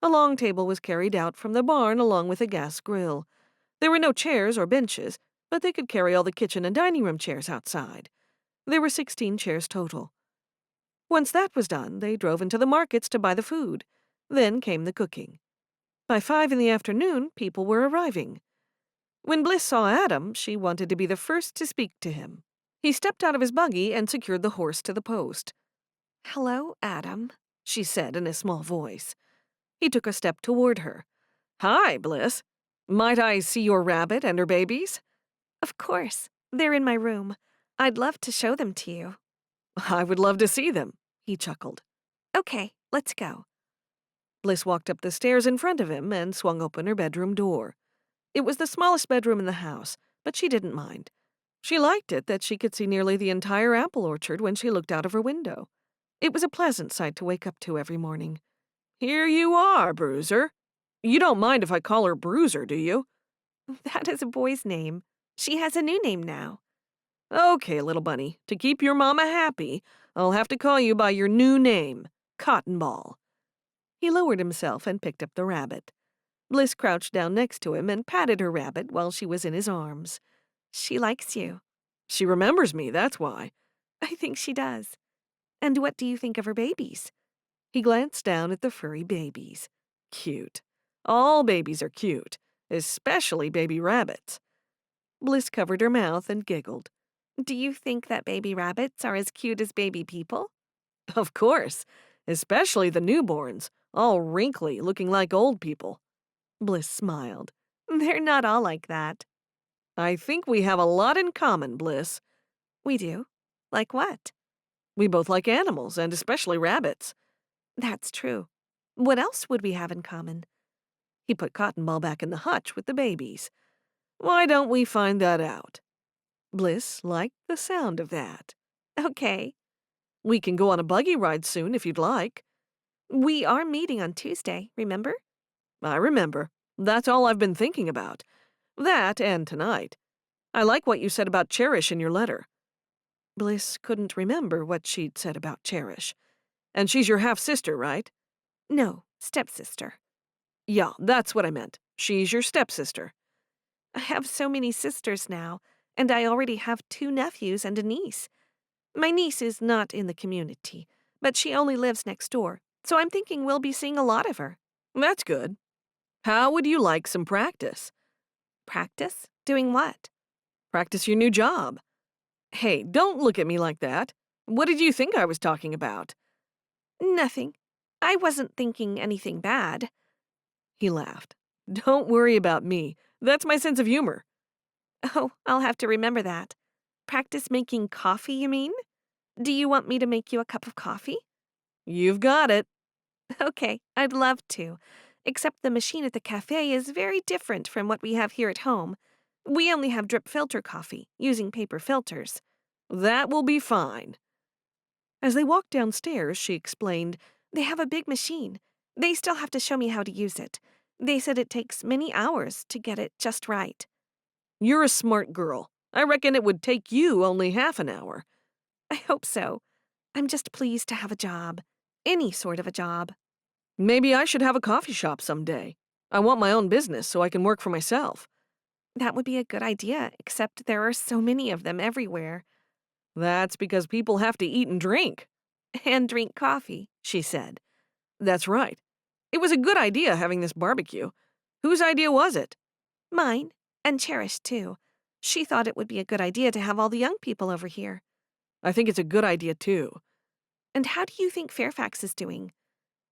A long table was carried out from the barn along with a gas grill. There were no chairs or benches, but they could carry all the kitchen and dining room chairs outside. There were 16 chairs total. Once that was done, they drove into the markets to buy the food. Then came the cooking. By 5 in the afternoon, people were arriving. When Bliss saw Adam, she wanted to be the first to speak to him. He stepped out of his buggy and secured the horse to the post. "Hello, Adam," she said in a small voice. He took a step toward her. "Hi, Bliss. Might I see your rabbit and her babies?" "Of course. They're in my room. I'd love to show them to you." "I would love to see them," he chuckled. "Okay, let's go." Bliss walked up the stairs in front of him and swung open her bedroom door. It was the smallest bedroom in the house, but she didn't mind. She liked it that she could see nearly the entire apple orchard when she looked out of her window. It was a pleasant sight to wake up to every morning. "Here you are, Bruiser. You don't mind if I call her Bruiser, do you?" "That is a boy's name. She has a new name now." "Okay, little bunny. To keep your mama happy, I'll have to call you by your new name, Cotton Ball." He lowered himself and picked up the rabbit. Bliss crouched down next to him and patted her rabbit while she was in his arms. "She likes you." "She remembers me, that's why." "I think she does. And what do you think of her babies?" He glanced down at the furry babies. Cute. All babies are cute, especially baby rabbits. Bliss covered her mouth and giggled. Do you think that baby rabbits are as cute as baby people? Of course, especially the newborns, all wrinkly, looking like old people. Bliss smiled. They're not all like that. I think we have a lot in common, Bliss. We do? Like what? We both like animals, and especially rabbits. That's true. What else would we have in common? He put Cotton Ball back in the hutch with the babies. Why don't we find that out? Bliss liked the sound of that. Okay. We can go on a buggy ride soon if you'd like. We are meeting on Tuesday, remember? I remember. That's all I've been thinking about. That and tonight. I like what you said about Cherish in your letter. Bliss couldn't remember what she'd said about Cherish. And she's your half-sister, right? No, stepsister. Yeah, that's what I meant. She's your stepsister. I have so many sisters now, and I already have 2 nephews and a niece. My niece is not in the community, but she only lives next door, so I'm thinking we'll be seeing a lot of her. That's good. How would you like some practice? Practice? Doing what? Practice your new job. Hey, don't look at me like that. What did you think I was talking about? Nothing. I wasn't thinking anything bad. He laughed. Don't worry about me. That's my sense of humor. Oh, I'll have to remember that. Practice making coffee, you mean? Do you want me to make you a cup of coffee? You've got it. Okay, I'd love to. Except the machine at the cafe is very different from what we have here at home. We only have drip filter coffee, using paper filters. That will be fine. As they walked downstairs, she explained, They have a big machine. They still have to show me how to use it. They said it takes many hours to get it just right. You're a smart girl. I reckon it would take you only half an hour. I hope so. I'm just pleased to have a job. Any sort of a job. Maybe I should have a coffee shop someday. I want my own business so I can work for myself. That would be a good idea, except there are so many of them everywhere. That's because people have to eat and drink. And drink coffee, she said. That's right. It was a good idea having this barbecue. Whose idea was it? Mine, and Cherish, too. She thought it would be a good idea to have all the young people over here. I think it's a good idea, too. And how do you think Fairfax is doing?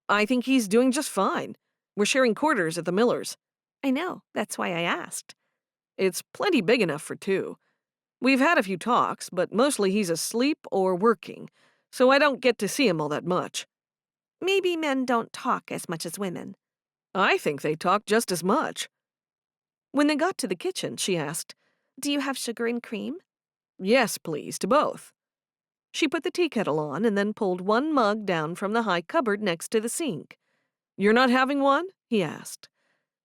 I think he's doing just fine. We're sharing quarters at the Millers. I know, that's why I asked. It's plenty big enough for 2. We've had a few talks, but mostly he's asleep or working, so I don't get to see him all that much. Maybe men don't talk as much as women. I think they talk just as much. When they got to the kitchen, she asked, Do you have sugar and cream? Yes, please, to both. She put the tea kettle on and then pulled one mug down from the high cupboard next to the sink. You're not having one? He asked.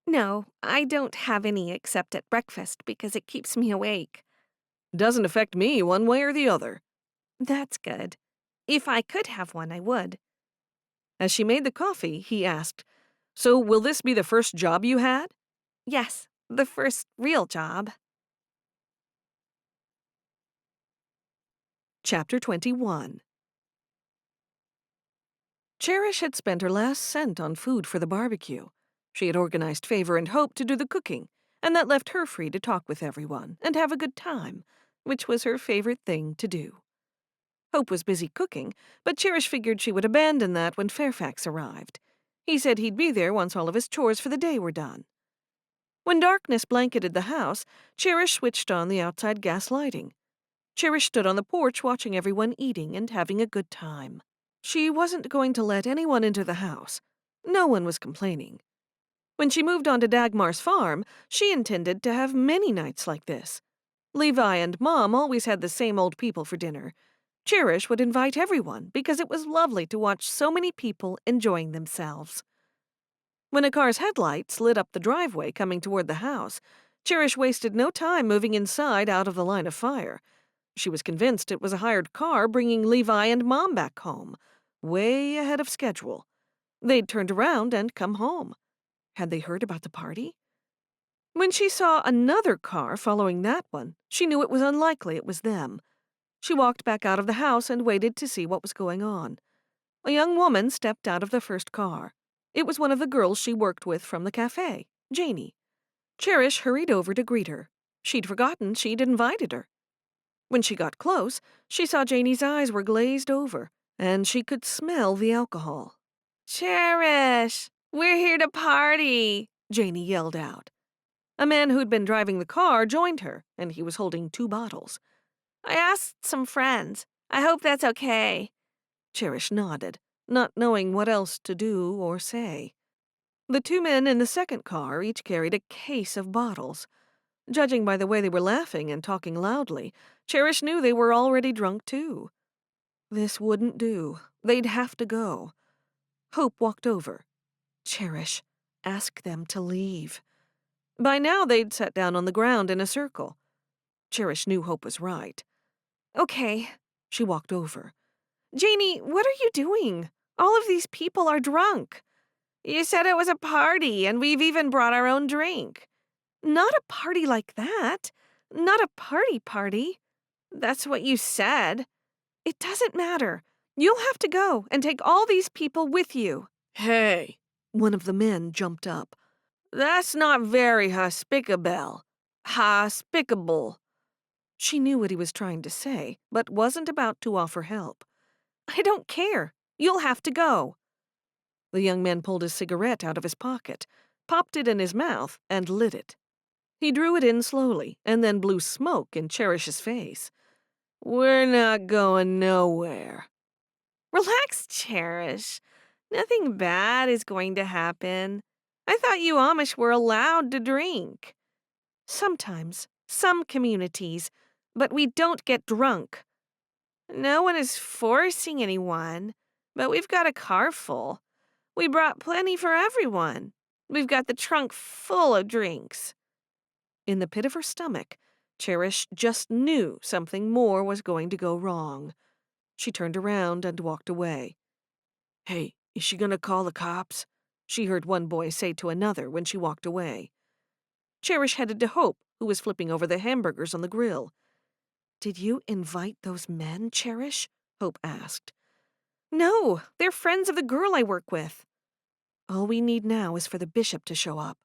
No, I don't have any except at breakfast because it keeps me awake. Doesn't affect me one way or the other. That's good. If I could have one, I would. As she made the coffee, he asked, So will this be the first job you had? Yes, the first real job. Chapter 21. Cherish had spent her last cent on food for the barbecue. She had organized Favor and Hope to do the cooking, and that left her free to talk with everyone and have a good time, which was her favorite thing to do. Hope was busy cooking, but Cherish figured she would abandon that when Fairfax arrived. He said he'd be there once all of his chores for the day were done. When darkness blanketed the house, Cherish switched on the outside gas lighting. Cherish stood on the porch watching everyone eating and having a good time. She wasn't going to let anyone into the house. No one was complaining. When she moved on to Dagmar's farm, she intended to have many nights like this. Levi and Mom always had the same old people for dinner. Cherish would invite everyone because it was lovely to watch so many people enjoying themselves. When a car's headlights lit up the driveway coming toward the house, Cherish wasted no time moving inside out of the line of fire. She was convinced it was a hired car bringing Levi and Mom back home, way ahead of schedule. They'd turned around and come home. Had they heard about the party? When she saw another car following that one, she knew it was unlikely it was them. She walked back out of the house and waited to see what was going on. A young woman stepped out of the first car. It was one of the girls she worked with from the cafe, Janie. Cherish hurried over to greet her. She'd forgotten she'd invited her. When she got close, she saw Janie's eyes were glazed over, and she could smell the alcohol. Cherish, we're here to party, Janie yelled out. A man who'd been driving the car joined her, and he was holding 2 bottles. I asked some friends. I hope that's okay. Cherish nodded, not knowing what else to do or say. The 2 men in the second car each carried a case of bottles. Judging by the way they were laughing and talking loudly, Cherish knew they were already drunk too. This wouldn't do. They'd have to go. Hope walked over. Cherish, ask them to leave. By now they'd sat down on the ground in a circle. Cherish knew Hope was right. Okay. She walked over. Janie, what are you doing? All of these people are drunk. You said it was a party, and we've even brought our own drink. Not a party like that. Not a party. That's what you said. It doesn't matter. You'll have to go and take all these people with you. Hey, one of the men jumped up. That's not very hospicable. Hospicable. She knew what he was trying to say, but wasn't about to offer help. I don't care. You'll have to go. The young man pulled his cigarette out of his pocket, popped it in his mouth, and lit it. He drew it in slowly and then blew smoke in Cherish's face. We're not going nowhere. Relax, Cherish. Nothing bad is going to happen. I thought you Amish were allowed to drink. Sometimes, some communities, but we don't get drunk. No one is forcing anyone, but we've got a car full. We brought plenty for everyone. We've got the trunk full of drinks. In the pit of her stomach, Cherish just knew something more was going to go wrong. She turned around and walked away. Hey, is she gonna call the cops? She heard one boy say to another when she walked away. Cherish headed to Hope, who was flipping over the hamburgers on the grill. Did you invite those men, Cherish? Hope asked. No, they're friends of the girl I work with. All we need now is for the bishop to show up.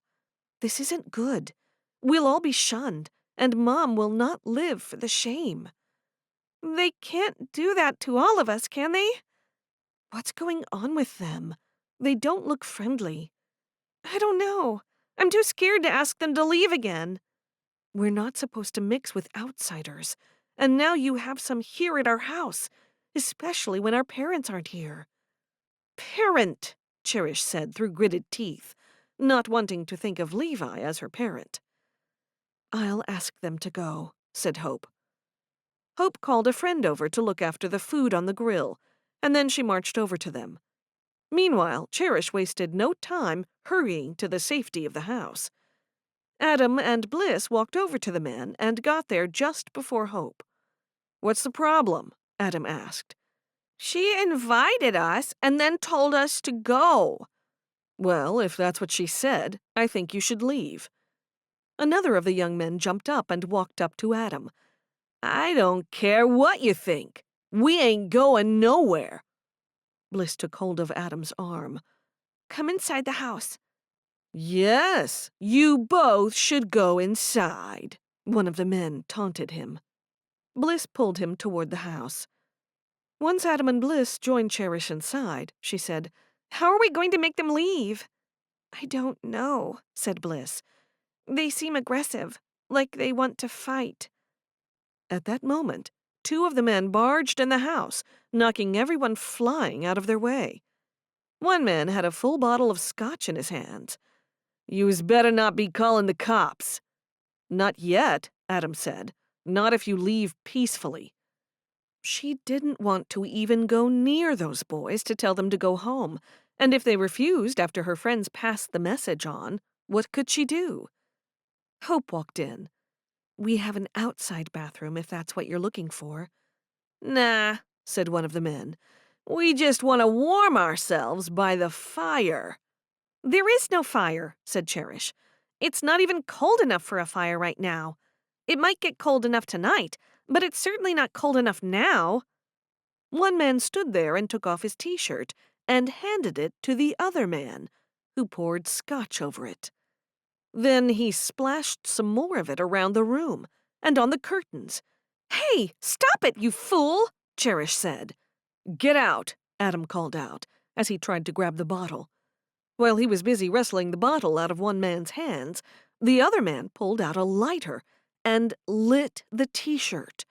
This isn't good. We'll all be shunned, and Mom will not live for the shame. They can't do that to all of us, can they? What's going on with them? They don't look friendly. I don't know. I'm too scared to ask them to leave again. We're not supposed to mix with outsiders, and now you have some here at our house, especially when our parents aren't here. Parent, Cherish said through gritted teeth, not wanting to think of Levi as her parent. I'll ask them to go, said Hope. Hope called a friend over to look after the food on the grill, and then she marched over to them. Meanwhile, Cherish wasted no time hurrying to the safety of the house. Adam and Bliss walked over to the men and got there just before Hope. What's the problem? Adam asked. She invited us and then told us to go. Well, if that's what she said, I think you should leave. Another of the young men jumped up and walked up to Adam. I don't care what you think. We ain't going nowhere. Bliss took hold of Adam's arm. Come inside the house. Yes, you both should go inside, one of the men taunted him. Bliss pulled him toward the house. Once Adam and Bliss joined Cherish inside, she said, How are we going to make them leave? I don't know, said Bliss. They seem aggressive, like they want to fight. At that moment, 2 of the men barged in the house, knocking everyone flying out of their way. One man had a full bottle of scotch in his hands. You's better not be calling the cops. Not yet, Adam said. Not if you leave peacefully. She didn't want to even go near those boys to tell them to go home, and if they refused after her friends passed the message on, what could she do? Hope walked in. We have an outside bathroom if that's what you're looking for. Nah, said one of the men. We just want to warm ourselves by the fire. There is no fire, said Cherish. It's not even cold enough for a fire right now. It might get cold enough tonight, but it's certainly not cold enough now. One man stood there and took off his t-shirt and handed it to the other man, who poured scotch over it. Then he splashed some more of it around the room and on the curtains. "Hey, stop it, you fool!" Cherish said. "Get out," Adam called out as he tried to grab the bottle. While he was busy wresting the bottle out of one man's hands, the other man pulled out a lighter and lit the t-shirt.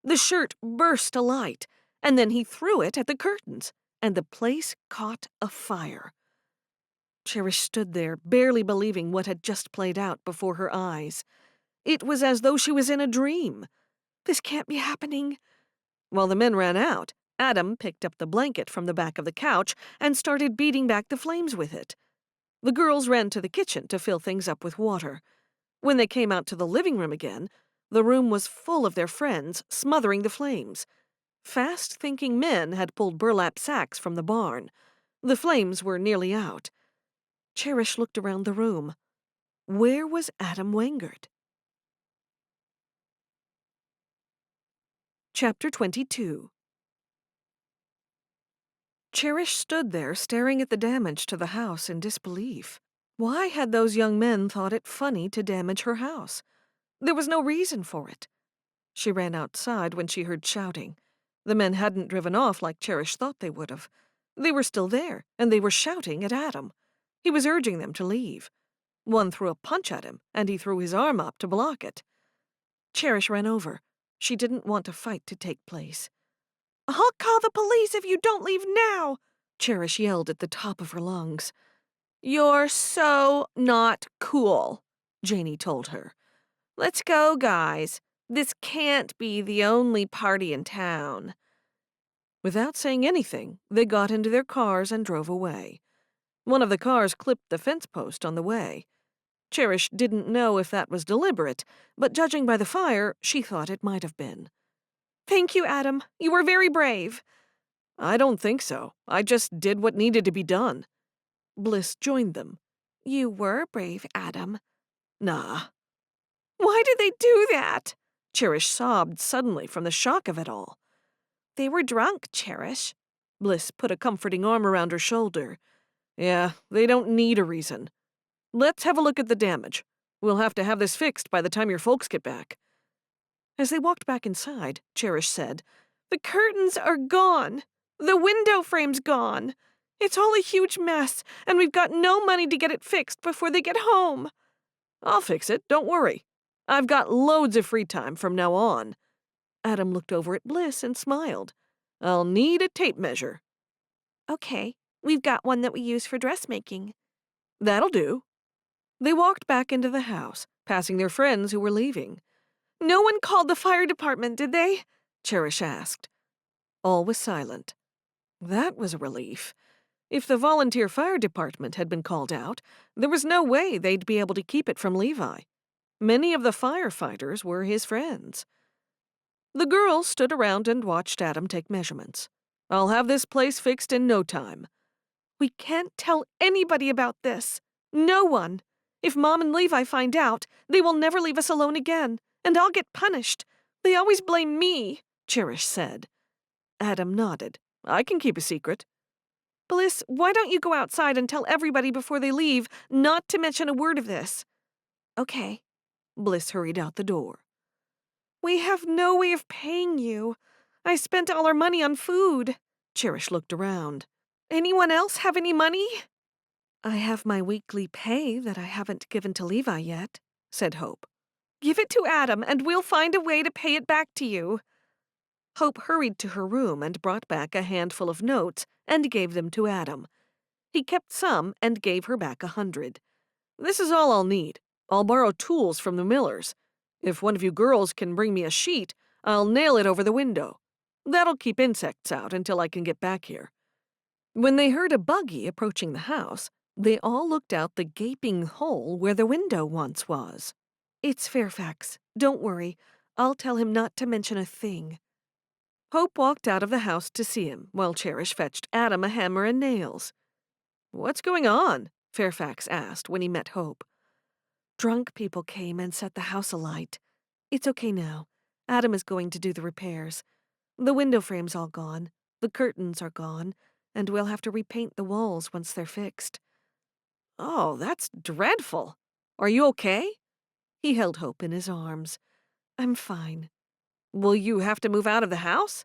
The shirt burst alight, and then he threw it at the curtains, and the place caught afire. Cherish stood there, barely believing what had just played out before her eyes. It was as though she was in a dream. This can't be happening. While the men ran out, Adam picked up the blanket from the back of the couch and started beating back the flames with it. The girls ran to the kitchen to fill things up with water. When they came out to the living room again, the room was full of their friends, smothering the flames. Fast-thinking men had pulled burlap sacks from the barn. The flames were nearly out. Cherish looked around the room. Where was Adam Wengert? Chapter 22. Cherish stood there staring at the damage to the house in disbelief. Why had those young men thought it funny to damage her house? There was no reason for it. She ran outside when she heard shouting. The men hadn't driven off like Cherish thought they would have. They were still there, and they were shouting at Adam. He was urging them to leave. One threw a punch at him, and he threw his arm up to block it. Cherish ran over. She didn't want a fight to take place. "I'll call the police if you don't leave now!" Cherish yelled at the top of her lungs. "You're so not cool," Janie told her. "Let's go, guys. This can't be the only party in town." Without saying anything, they got into their cars and drove away. One of the cars clipped the fence post on the way. Cherish didn't know if that was deliberate, but judging by the fire, she thought it might have been. "Thank you, Adam. You were very brave." "I don't think so. I just did what needed to be done." Bliss joined them. "You were brave, Adam." "Nah." "Why did they do that?" Cherish sobbed suddenly from the shock of it all. "They were drunk, Cherish." Bliss put a comforting arm around her shoulder. "Yeah, they don't need a reason. Let's have a look at the damage. We'll have to have this fixed by the time your folks get back." As they walked back inside, Cherish said, "The curtains are gone. The window frame's gone. It's all a huge mess, and we've got no money to get it fixed before they get home." "I'll fix it, don't worry. I've got loads of free time from now on." Adam looked over at Bliss and smiled. "I'll need a tape measure." "Okay, we've got one that we use for dressmaking." "That'll do." They walked back into the house, passing their friends who were leaving. "No one called the fire department, did they?" Cherish asked. All was silent. That was a relief. If the volunteer fire department had been called out, there was no way they'd be able to keep it from Levi. Many of the firefighters were his friends. The girls stood around and watched Adam take measurements. "I'll have this place fixed in no time." "We can't tell anybody about this. No one. If Mom and Levi find out, they will never leave us alone again, and I'll get punished. They always blame me," Cherish said. Adam nodded. "I can keep a secret." "Bliss, why don't you go outside and tell everybody before they leave not to mention a word of this?" "Okay." Bliss hurried out the door. "We have no way of paying you. I spent all our money on food." Cherish looked around. "Anyone else have any money?" "I have my weekly pay that I haven't given to Levi yet," said Hope. "Give it to Adam, and we'll find a way to pay it back to you." Hope hurried to her room and brought back a handful of notes and gave them to Adam. He kept some and gave her back 100. "This is all I'll need. I'll borrow tools from the millers. If one of you girls can bring me a sheet, I'll nail it over the window. That'll keep insects out until I can get back here." When they heard a buggy approaching the house, they all looked out the gaping hole where the window once was. "It's Fairfax. Don't worry. I'll tell him not to mention a thing." Hope walked out of the house to see him, while Cherish fetched Adam a hammer and nails. "What's going on?" Fairfax asked when he met Hope. "Drunk people came and set the house alight. It's okay now. Adam is going to do the repairs. The window frame's all gone, the curtains are gone, and we'll have to repaint the walls once they're fixed. Oh, that's dreadful. Are you okay? He held Hope in his arms. I'm fine. Will you have to move out of the house?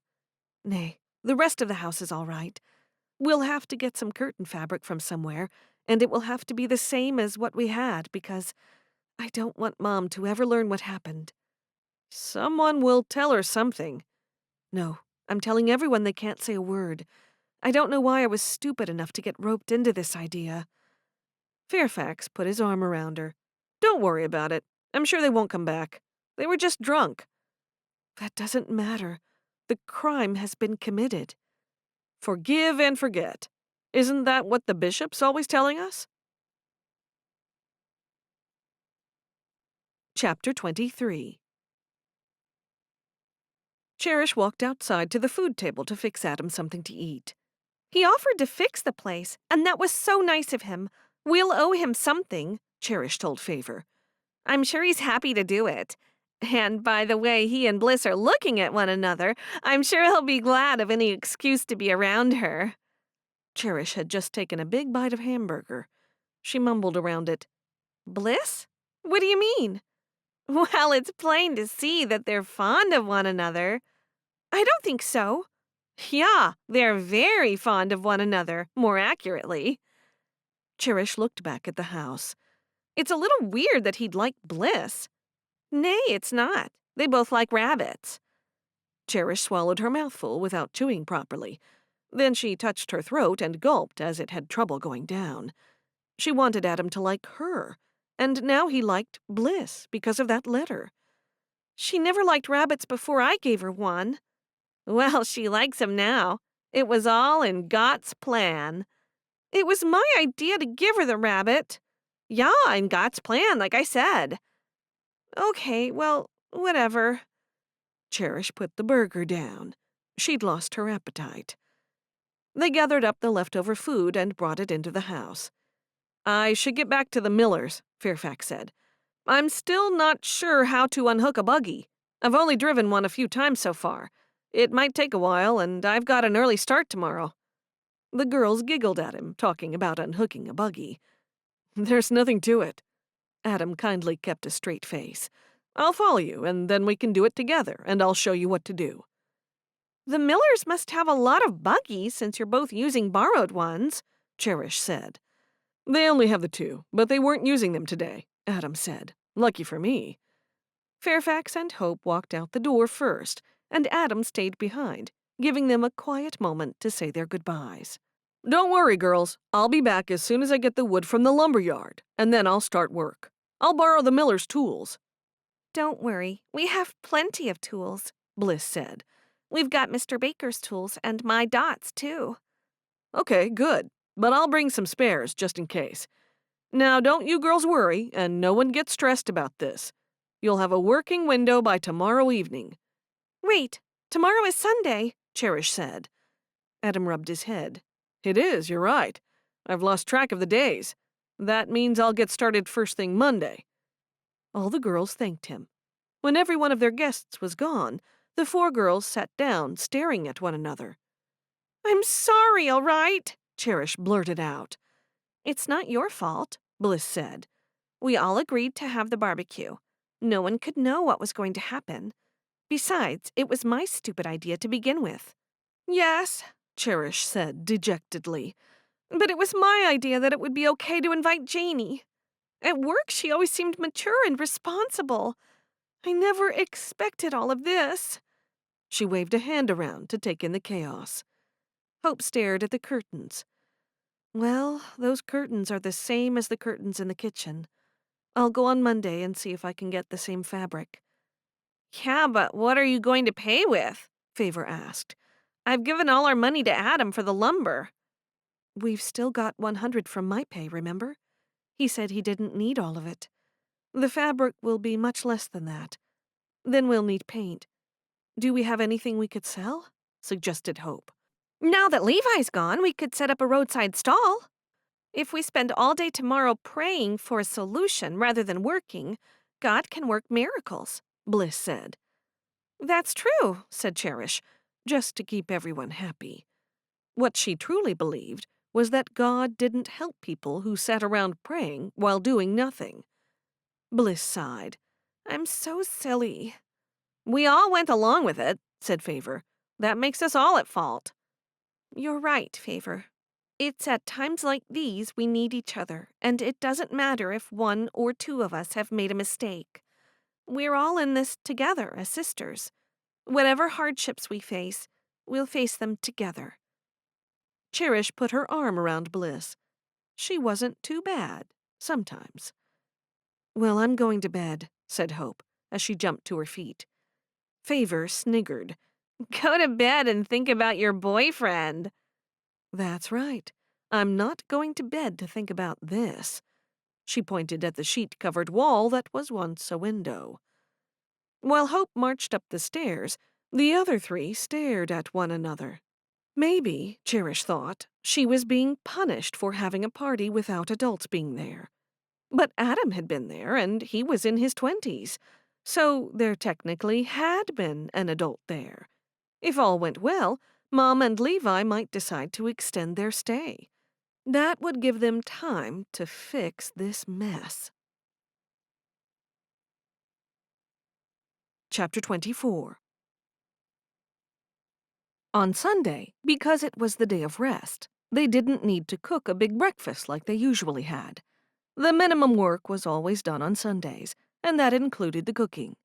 Nay, the rest of the house is all right. We'll have to get some curtain fabric from somewhere, and it will have to be the same as what we had because I don't want Mom to ever learn what happened. Someone will tell her something. No, I'm telling everyone they can't say a word. I don't know why I was stupid enough to get roped into this idea. Fairfax put his arm around her. Don't worry about it. I'm sure they won't come back. They were just drunk. That doesn't matter. The crime has been committed. Forgive and forget. Isn't that what the bishop's always telling us? Chapter 23. Cherish walked outside to the food table to fix Adam something to eat. He offered to fix the place, and that was so nice of him. We'll owe him something, Cherish told Favor. I'm sure he's happy to do it. And by the way he and Bliss are looking at one another, I'm sure he'll be glad of any excuse to be around her. Cherish had just taken a big bite of hamburger. She mumbled around it. Bliss? What do you mean? Well, it's plain to see that they're fond of one another. I don't think so. Yeah, they're very fond of one another, more accurately. Cherish looked back at the house. It's a little weird that he'd like Bliss. Nay, it's not. They both like rabbits. Cherish swallowed her mouthful without chewing properly. Then she touched her throat and gulped as it had trouble going down. She wanted Adam to like her, and now he liked Bliss because of that letter. She never liked rabbits before I gave her one. Well, she likes 'em now. It was all in God's plan. It was my idea to give her the rabbit. Yeah, in God's plan, like I said. Okay, well, whatever. Cherish put the burger down. She'd lost her appetite. They gathered up the leftover food and brought it into the house. I should get back to the Millers, Fairfax said. I'm still not sure how to unhook a buggy. I've only driven one a few times so far. It might take a while, and I've got an early start tomorrow. The girls giggled at him, talking about unhooking a buggy. There's nothing to it. Adam kindly kept a straight face. I'll follow you, and then we can do it together, and I'll show you what to do. The Millers must have a lot of buggies since you're both using borrowed ones, Cherish said. They only have the two, but they weren't using them today, Adam said. Lucky for me. Fairfax and Hope walked out the door first, and Adam stayed behind, giving them a quiet moment to say their goodbyes. Don't worry, girls. I'll be back as soon as I get the wood from the lumber yard, and then I'll start work. I'll borrow the Miller's tools. Don't worry. We have plenty of tools, Bliss said. We've got Mr. Baker's tools and my Dot's, too. Okay, good. But I'll bring some spares, just in case. Now, don't you girls worry, and no one get stressed about this. You'll have a working window by tomorrow evening. Wait, tomorrow is Sunday, Cherish said. Adam rubbed his head. It is, you're right. I've lost track of the days. That means I'll get started first thing Monday. All the girls thanked him. When every one of their guests was gone, the four girls sat down, staring at one another. I'm sorry, all right, Cherish blurted out. It's not your fault, Bliss said. We all agreed to have the barbecue. No one could know what was going to happen. Besides, it was my stupid idea to begin with. Yes, Cherish said dejectedly. But it was my idea that it would be okay to invite Janie. At work, she always seemed mature and responsible. I never expected all of this. She waved a hand around to take in the chaos. Hope stared at the curtains. Well, those curtains are the same as the curtains in the kitchen. I'll go on Monday and see if I can get the same fabric. Yeah, but what are you going to pay with? Favor asked. I've given all our money to Adam for the lumber. We've still got $100 from my pay, remember? He said he didn't need all of it. The fabric will be much less than that. Then we'll need paint. Do we have anything we could sell? Suggested Hope. Now that Levi's gone, we could set up a roadside stall. If we spend all day tomorrow praying for a solution rather than working, God can work miracles, Bliss said. That's true, said Cherish. just to keep everyone happy. What she truly believed was that God didn't help people who sat around praying while doing nothing. Bliss sighed. I'm so silly. We all went along with it, said Favor. That makes us all at fault. You're right, Favor. It's at times like these we need each other, and it doesn't matter if one or two of us have made a mistake. We're all in this together as sisters. Whatever hardships we face, we'll face them together. Cherish put her arm around Bliss. She wasn't too bad, sometimes. Well, I'm going to bed, said Hope, as she jumped to her feet. Favor sniggered. Go to bed and think about your boyfriend. That's right. I'm not going to bed to think about this. She pointed at the sheet-covered wall that was once a window. While Hope marched up the stairs, the other three stared at one another. Maybe, Cherish thought, she was being punished for having a party without adults being there. But Adam had been there, and he was in his 20s, so there technically had been an adult there. If all went well, Mom and Levi might decide to extend their stay. That would give them time to fix this mess. Chapter 24. On Sunday, because it was the day of rest, they didn't need to cook a big breakfast like they usually had. The minimum work was always done on Sundays, and that included the cooking.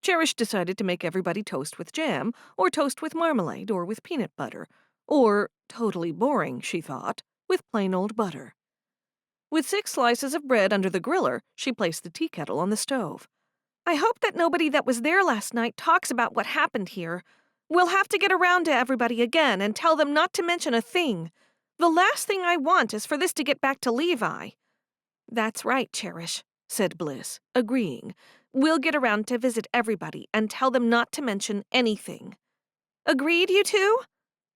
Cherish decided to make everybody toast with jam, or toast with marmalade, or with peanut butter, or, totally boring, she thought, with plain old butter. With 6 slices of bread under the griller, she placed the tea kettle on the stove. I hope that nobody that was there last night talks about what happened here. We'll have to get around to everybody again and tell them not to mention a thing. The last thing I want is for this to get back to Levi. That's right, Cherish, said Bliss, agreeing. We'll get around to visit everybody and tell them not to mention anything. Agreed, you two?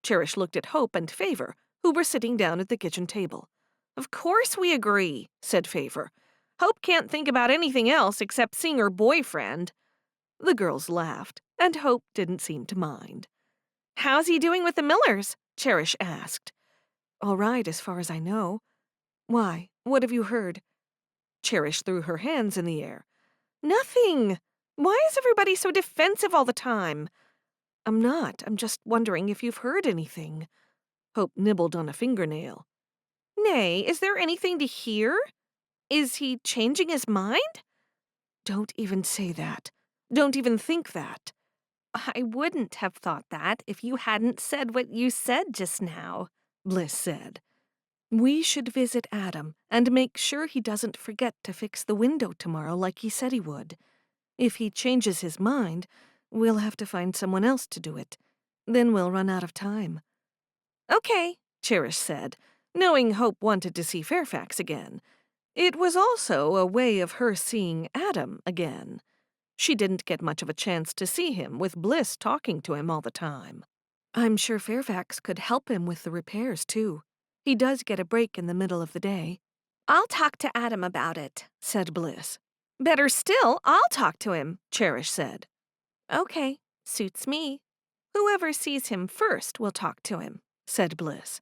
Cherish looked at Hope and Favor, who were sitting down at the kitchen table. Of course we agree, said Favor. Hope can't think about anything else except seeing her boyfriend. The girls laughed, and Hope didn't seem to mind. How's he doing with the Millers? Cherish asked. All right, as far as I know. Why, what have you heard? Cherish threw her hands in the air. Nothing. Why is everybody so defensive all the time? I'm not. I'm just wondering if you've heard anything. Hope nibbled on a fingernail. Nay, is there anything to hear? Is he changing his mind? Don't even say that. Don't even think that. I wouldn't have thought that if you hadn't said what you said just now, Bliss said. We should visit Adam and make sure he doesn't forget to fix the window tomorrow like he said he would. If he changes his mind, we'll have to find someone else to do it. Then we'll run out of time. Okay, Cherish said, knowing Hope wanted to see Fairfax again. It was also a way of her seeing Adam again. She didn't get much of a chance to see him, with Bliss talking to him all the time. I'm sure Fairfax could help him with the repairs, too. He does get a break in the middle of the day. I'll talk to Adam about it, said Bliss. Better still, I'll talk to him, Cherish said. Okay, suits me. Whoever sees him first will talk to him, said Bliss.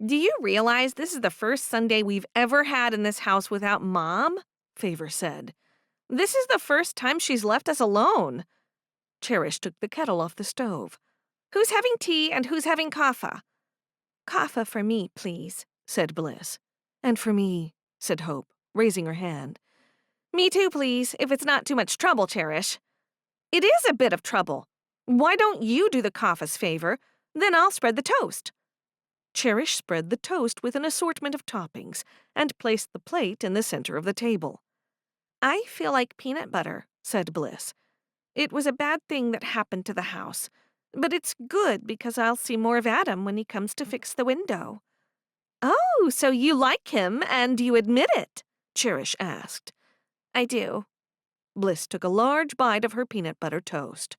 Do you realize this is the first Sunday we've ever had in this house without Mom? Favor said. This is the first time she's left us alone. Cherish took the kettle off the stove. Who's having tea and who's having kaffa? Kaffa for me, please, said Bliss. And for me, said Hope, raising her hand. Me too, please, if it's not too much trouble, Cherish. It is a bit of trouble. Why don't you do the kaffa's favor? Then I'll spread the toast. Cherish spread the toast with an assortment of toppings and placed the plate in the center of the table. I feel like peanut butter, said Bliss. It was a bad thing that happened to the house, but it's good because I'll see more of Adam when he comes to fix the window. Oh, so you like him and you admit it? Cherish asked. I do. Bliss took a large bite of her peanut butter toast.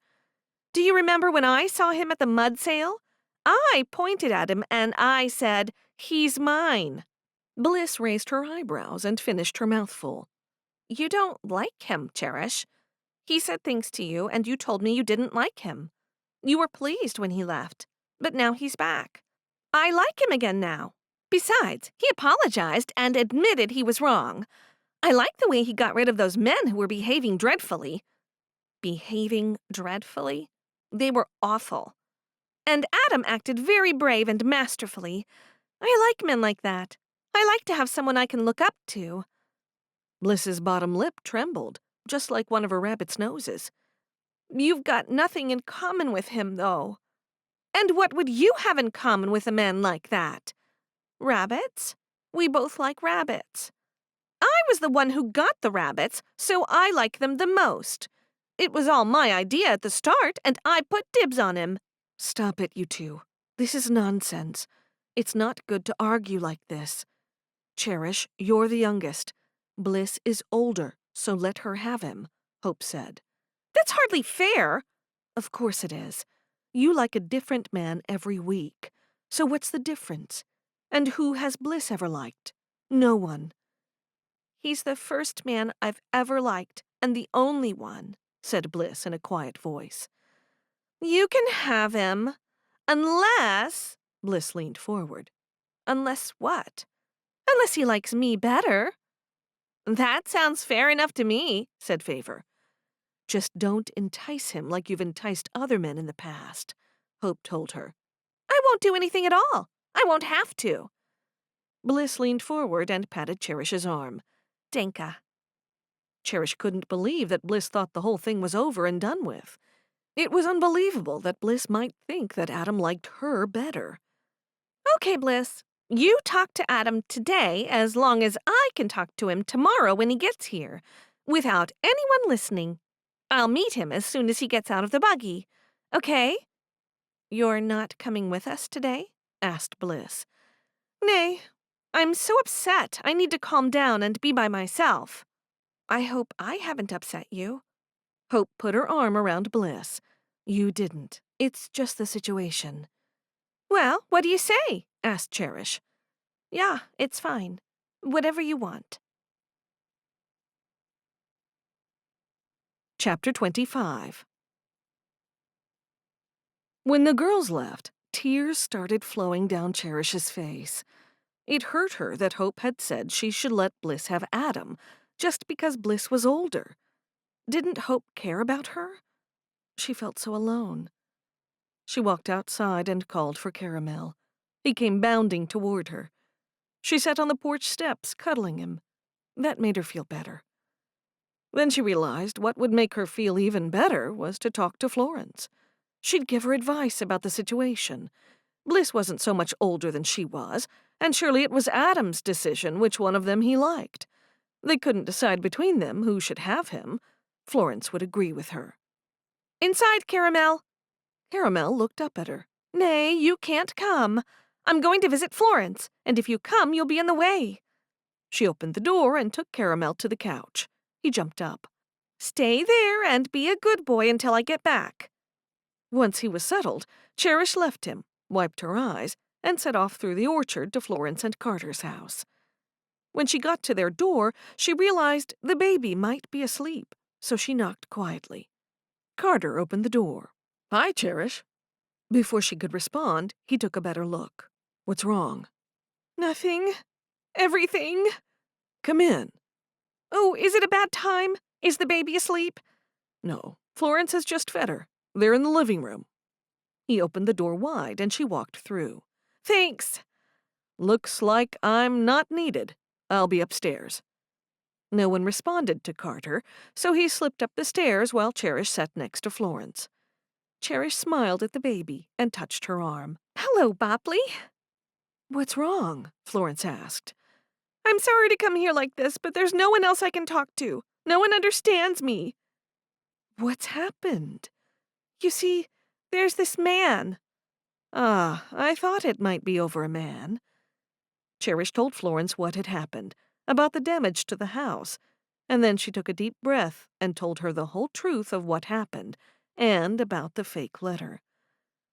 Do you remember when I saw him at the mud sale? I pointed at him and I said, "He's mine." Bliss raised her eyebrows and finished her mouthful. You don't like him, Cherish. He said things to you and you told me you didn't like him. You were pleased when he left, but now he's back. I like him again now. Besides, he apologized and admitted he was wrong. I like the way he got rid of those men who were behaving dreadfully. Behaving dreadfully? They were awful. And Adam acted very brave and masterfully. I like men like that. I like to have someone I can look up to. Bliss's bottom lip trembled, just like one of her rabbit's noses. You've got nothing in common with him, though. And what would you have in common with a man like that? Rabbits? We both like rabbits. I was the one who got the rabbits, so I like them the most. It was all my idea at the start, and I put dibs on him. Stop it, you two. This is nonsense. It's not good to argue like this. Cherish, you're the youngest. Bliss is older, so let her have him, Hope said. That's hardly fair. Of course it is. You like a different man every week. So what's the difference? And who has Bliss ever liked? No one. He's the first man I've ever liked, and the only one, said Bliss in a quiet voice. You can have him, unless... Bliss leaned forward. Unless what? Unless he likes me better. That sounds fair enough to me, said Favor. Just don't entice him like you've enticed other men in the past, Hope told her. I won't do anything at all. I won't have to. Bliss leaned forward and patted Cherish's arm. Denka. Cherish couldn't believe that Bliss thought the whole thing was over and done with. It was unbelievable that Bliss might think that Adam liked her better. Okay, Bliss. You talk to Adam today as long as I can talk to him tomorrow when he gets here, without anyone listening. I'll meet him as soon as he gets out of the buggy. Okay? You're not coming with us today? Asked Bliss. Nay, I'm so upset I need to calm down and be by myself. I hope I haven't upset you. Hope put her arm around Bliss. You didn't. It's just the situation. Well, what do you say? Asked Cherish. Yeah, it's fine. Whatever you want. Chapter 25. When the girls left, tears started flowing down Cherish's face. It hurt her that Hope had said she should let Bliss have Adam, just because Bliss was older. Didn't Hope care about her? She felt so alone. She walked outside and called for Caramel. He came bounding toward her. She sat on the porch steps, cuddling him. That made her feel better. Then she realized what would make her feel even better was to talk to Florence. She'd give her advice about the situation. Bliss wasn't so much older than she was, and surely it was Adam's decision which one of them he liked. They couldn't decide between them who should have him. Florence would agree with her. Inside, Caramel. Caramel looked up at her. Nay, you can't come. I'm going to visit Florence, and if you come, you'll be in the way. She opened the door and took Caramel to the couch. He jumped up. Stay there and be a good boy until I get back. Once he was settled, Cherish left him, wiped her eyes, and set off through the orchard to Florence and Carter's house. When she got to their door, she realized the baby might be asleep, so she knocked quietly. Carter opened the door. Hi, Cherish. Before she could respond, he took a better look. What's wrong? Nothing. Everything. Come in. Oh, is it a bad time? Is the baby asleep? No, Florence has just fed her. They're in the living room. He opened the door wide and she walked through. Thanks. Looks like I'm not needed. I'll be upstairs. No one responded to Carter, so he slipped up the stairs while Cherish sat next to Florence. Cherish smiled at the baby and touched her arm. Hello, Bopley. What's wrong? Florence asked. I'm sorry to come here like this, but there's no one else I can talk to. No one understands me. What's happened? You see, there's this man. Ah, I thought it might be over a man. Cherish told Florence what had happened, about the damage to the house, and then she took a deep breath and told her the whole truth of what happened, and about the fake letter.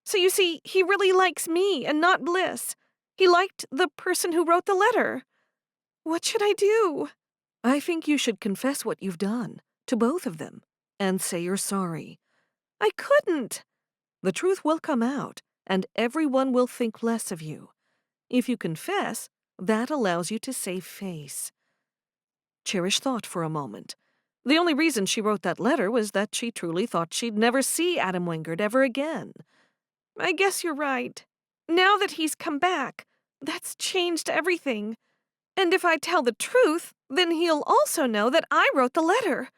So you see, he really likes me and not Bliss. He liked the person who wrote the letter. What should I do? I think you should confess what you've done, to both of them, and say you're sorry. I couldn't. The truth will come out, and everyone will think less of you. If you confess, that allows you to save face." Cherish thought for a moment. The only reason she wrote that letter was that she truly thought she'd never see Adam Wingard ever again. I guess you're right. Now that he's come back, that's changed everything. And if I tell the truth, then he'll also know that I wrote the letter.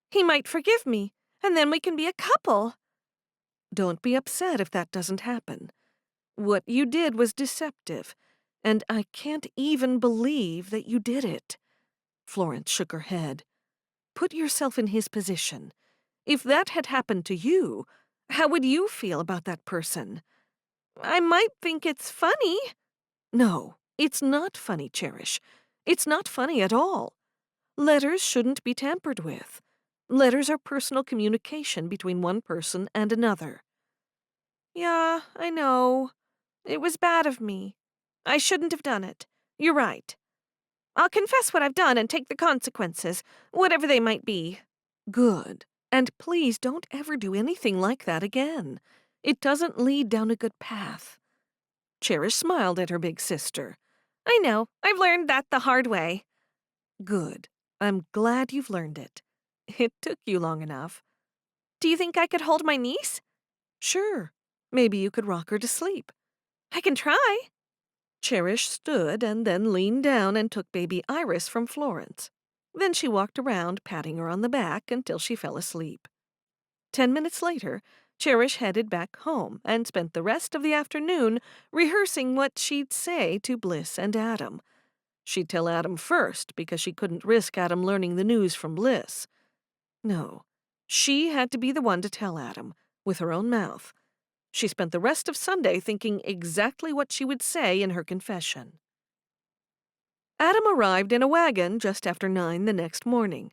He might forgive me, and then we can be a couple. Don't be upset if that doesn't happen. What you did was deceptive, and I can't even believe that you did it. Florence shook her head. Put yourself in his position. If that had happened to you, how would you feel about that person? I might think it's funny. No, it's not funny, Cherish. It's not funny at all. Letters shouldn't be tampered with. Letters are personal communication between one person and another. Yeah, I know. It was bad of me. I shouldn't have done it. You're right. I'll confess what I've done and take the consequences, whatever they might be. Good. And please don't ever do anything like that again. It doesn't lead down a good path. Cherish smiled at her big sister. I know. I've learned that the hard way. Good. I'm glad you've learned it. It took you long enough. Do you think I could hold my niece? Sure. Maybe you could rock her to sleep. I can try. Cherish stood and then leaned down and took baby Iris from Florence. Then she walked around, patting her on the back until she fell asleep. 10 minutes later, Cherish headed back home and spent the rest of the afternoon rehearsing what she'd say to Bliss and Adam. She'd tell Adam first because she couldn't risk Adam learning the news from Bliss. No, she had to be the one to tell Adam, with her own mouth. She spent the rest of Sunday thinking exactly what she would say in her confession. Adam arrived in a wagon just after 9 the next morning.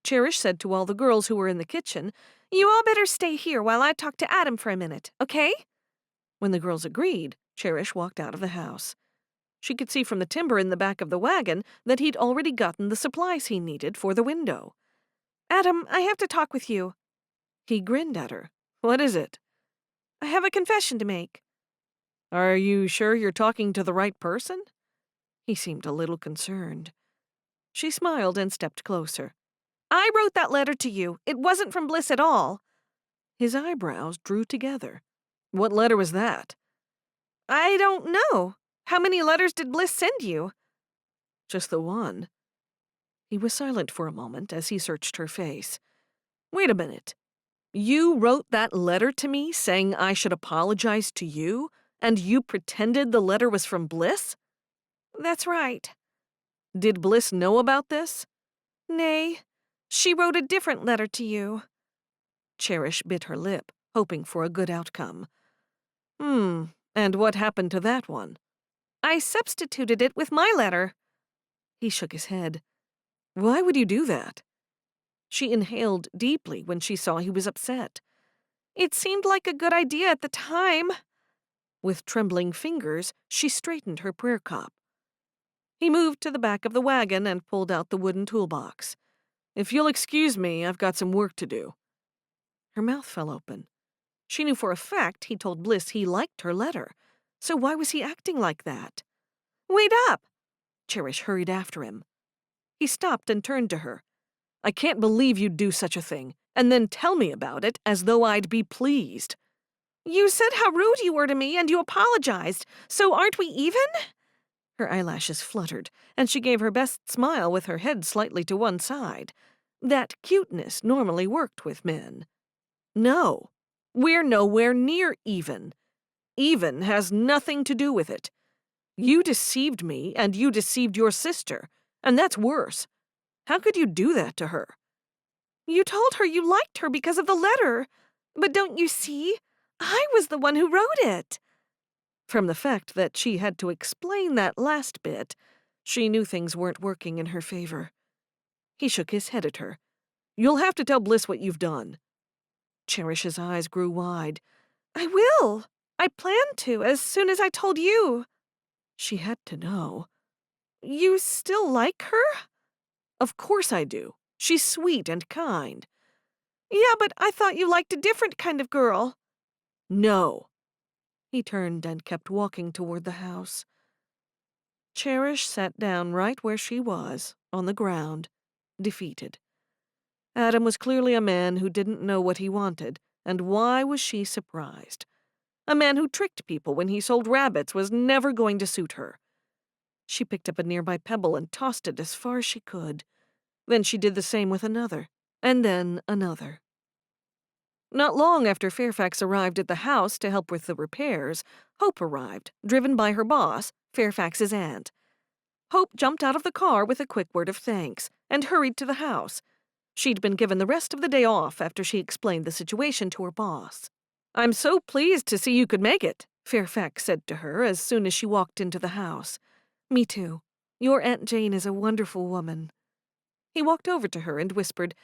Cherish said to all the girls who were in the kitchen, "You all better stay here while I talk to Adam for a minute, okay?" When the girls agreed, Cherish walked out of the house. She could see from the timber in the back of the wagon that he'd already gotten the supplies he needed for the window. "Adam, I have to talk with you." He grinned at her. "What is it?" "I have a confession to make." "Are you sure you're talking to the right person?" He seemed a little concerned. She smiled and stepped closer. "I wrote that letter to you. It wasn't from Bliss at all." His eyebrows drew together. "What letter was that?" "I don't know. How many letters did Bliss send you?" "Just the one." He was silent for a moment as he searched her face. "Wait a minute. You wrote that letter to me saying I should apologize to you, and you pretended the letter was from Bliss?" "That's right." "Did Bliss know about this?" "Nay. She wrote a different letter to you." Cherish bit her lip, hoping for a good outcome. And what happened to that one?" "I substituted it with my letter." He shook his head. "Why would you do that?" She inhaled deeply when she saw he was upset. "It seemed like a good idea at the time." With trembling fingers, she straightened her prayer cup. He moved to the back of the wagon and pulled out the wooden toolbox. "If you'll excuse me, I've got some work to do." Her mouth fell open. She knew for a fact he told Bliss he liked her letter, so why was he acting like that? "Wait up!" Cherish hurried after him. He stopped and turned to her. "I can't believe you'd do such a thing, and then tell me about it as though I'd be pleased." "You said how rude you were to me, and you apologized, so aren't we even?" Her eyelashes fluttered, and she gave her best smile with her head slightly to one side. That cuteness normally worked with men. "No, we're nowhere near even. Even has nothing to do with it. You deceived me, and you deceived your sister, and that's worse. How could you do that to her?" "You told her you liked her because of the letter. But don't you see? I was the one who wrote it." From the fact that she had to explain that last bit, she knew things weren't working in her favor. He shook his head at her. "You'll have to tell Bliss what you've done." Cherish's eyes grew wide. "I will. I planned to, as soon as I told you." She had to know. "You still like her?" "Of course I do. She's sweet and kind." "Yeah, but I thought you liked a different kind of girl." No. He turned and kept walking toward the house. Cherish sat down right where she was, on the ground, defeated. Adam was clearly a man who didn't know what he wanted, and why was she surprised? A man who tricked people when he sold rabbits was never going to suit her. She picked up a nearby pebble and tossed it as far as she could. Then she did the same with another, and then another. Not long after Fairfax arrived at the house to help with the repairs, Hope arrived, driven by her boss, Fairfax's aunt. Hope jumped out of the car with a quick word of thanks and hurried to the house. She'd been given the rest of the day off after she explained the situation to her boss. "I'm so pleased to see you could make it," Fairfax said to her as soon as she walked into the house. "Me too. Your Aunt Jane is a wonderful woman." He walked over to her and whispered,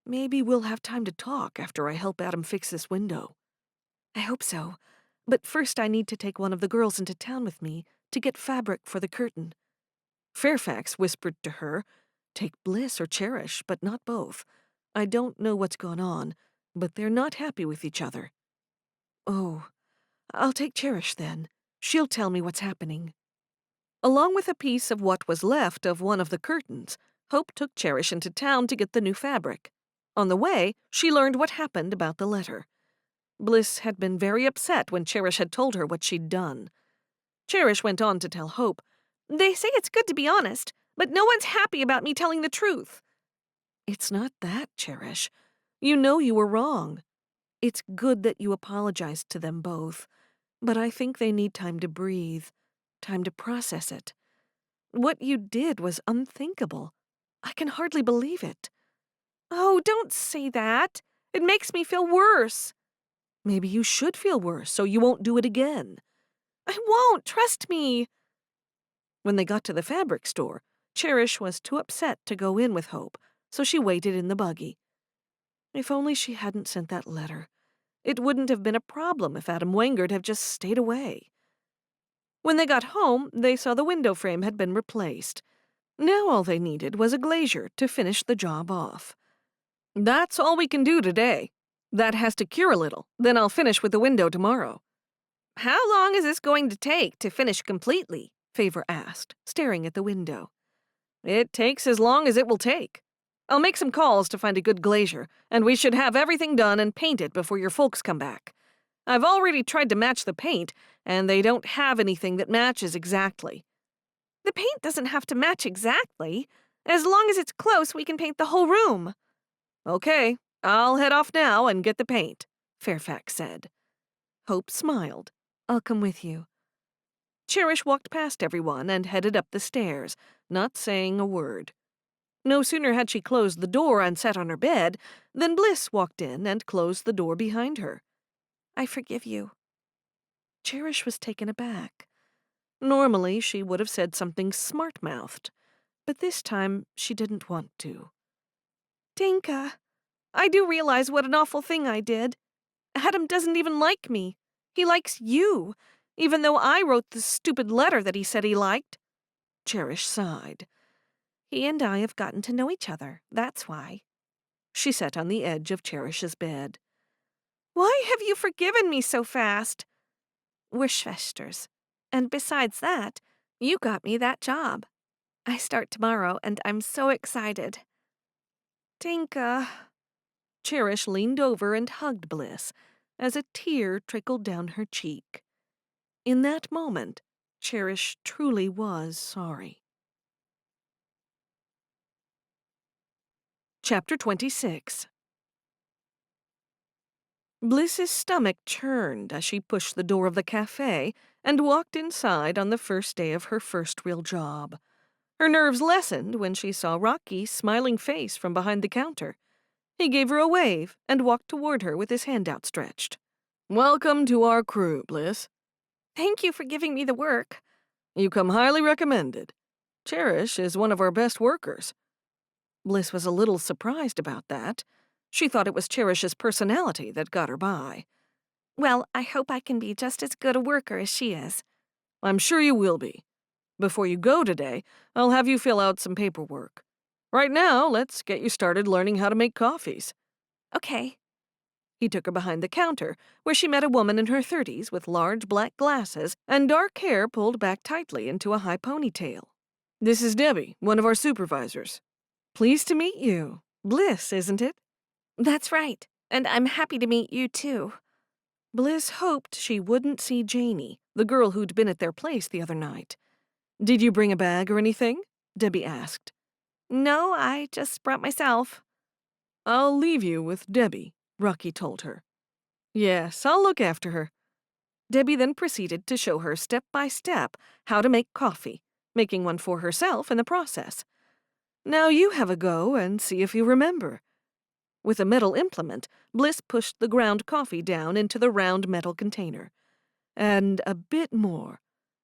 "Maybe we'll have time to talk after I help Adam fix this window." "I hope so. But first I need to take one of the girls into town with me to get fabric for the curtain." Fairfax whispered to her, "Take Bliss or Cherish, but not both. I don't know what's gone on, but they're not happy with each other." "Oh, I'll take Cherish then. She'll tell me what's happening." Along with a piece of what was left of one of the curtains, Hope took Cherish into town to get the new fabric. On the way, she learned what happened about the letter. Bliss had been very upset when Cherish had told her what she'd done. Cherish went on to tell Hope, "They say it's good to be honest, but no one's happy about me telling the truth." "It's not that, Cherish. You know you were wrong. It's good that you apologized to them both, but I think they need time to breathe, time to process it. What you did was unthinkable. I can hardly believe it." Oh, don't say that. It makes me feel worse. "Maybe you should feel worse so you won't do it again." I won't, trust me. When they got to the fabric store, Cherish was too upset to go in with Hope, so she waited in the buggy. If only she hadn't sent that letter. It wouldn't have been a problem if Adam Wengert had just stayed away. When they got home, they saw the window frame had been replaced. Now all they needed was a glazier to finish the job off. "That's all we can do today. That has to cure a little, then I'll finish with the window tomorrow." How long is this going to take to finish completely? Favor asked, staring at the window. "It takes as long as it will take. I'll make some calls to find a good glazier, and we should have everything done and painted before your folks come back. I've already tried to match the paint, and they don't have anything that matches exactly." The paint doesn't have to match exactly. As long as it's close, we can paint the whole room. "Okay, I'll head off now and get the paint," Fairfax said. Hope smiled. "I'll come with you." Cherish walked past everyone and headed up the stairs, not saying a word. No sooner had she closed the door and sat on her bed than Bliss walked in and closed the door behind her. I forgive you. Cherish was taken aback. Normally, she would have said something smart-mouthed, but this time she didn't want to. Tinka, I do realize what an awful thing I did. Adam doesn't even like me. He likes you, even though I wrote the stupid letter that he said he liked. Cherish sighed. He and I have gotten to know each other, that's why. She sat on the edge of Cherish's bed. Why have you forgiven me so fast? We're Schwesters. And besides that, you got me that job. I start tomorrow, and I'm so excited. Tinka. Cherish leaned over and hugged Bliss as a tear trickled down her cheek. In that moment, Cherish truly was sorry. Chapter 26. Bliss's stomach churned as she pushed the door of the cafe and walked inside on the first day of her first real job. Her nerves lessened when she saw Rocky's smiling face from behind the counter. He gave her a wave and walked toward her with his hand outstretched. "Welcome to our crew, Bliss. Thank you for giving me the work. You come highly recommended. Cherish is one of our best workers." Bliss was a little surprised about that. She thought it was Cherish's personality that got her by. Well, I hope I can be just as good a worker as she is. "I'm sure you will be. Before you go today, I'll have you fill out some paperwork. Right now, let's get you started learning how to make coffees." Okay. He took her behind the counter, where she met a woman in her 30s with large black glasses and dark hair pulled back tightly into a high ponytail. "This is Debbie, one of our supervisors." "Pleased to meet you. Bliss, isn't it?" That's right, and I'm happy to meet you too. Bliss hoped she wouldn't see Janie, the girl who'd been at their place the other night. "Did you bring a bag or anything?" Debbie asked. No, I just brought myself. "I'll leave you with Debbie," Rocky told her. "Yes, I'll look after her." Debbie then proceeded to show her step by step how to make coffee, making one for herself in the process. "Now you have a go and see if you remember." With a metal implement, Bliss pushed the ground coffee down into the round metal container. "And a bit more.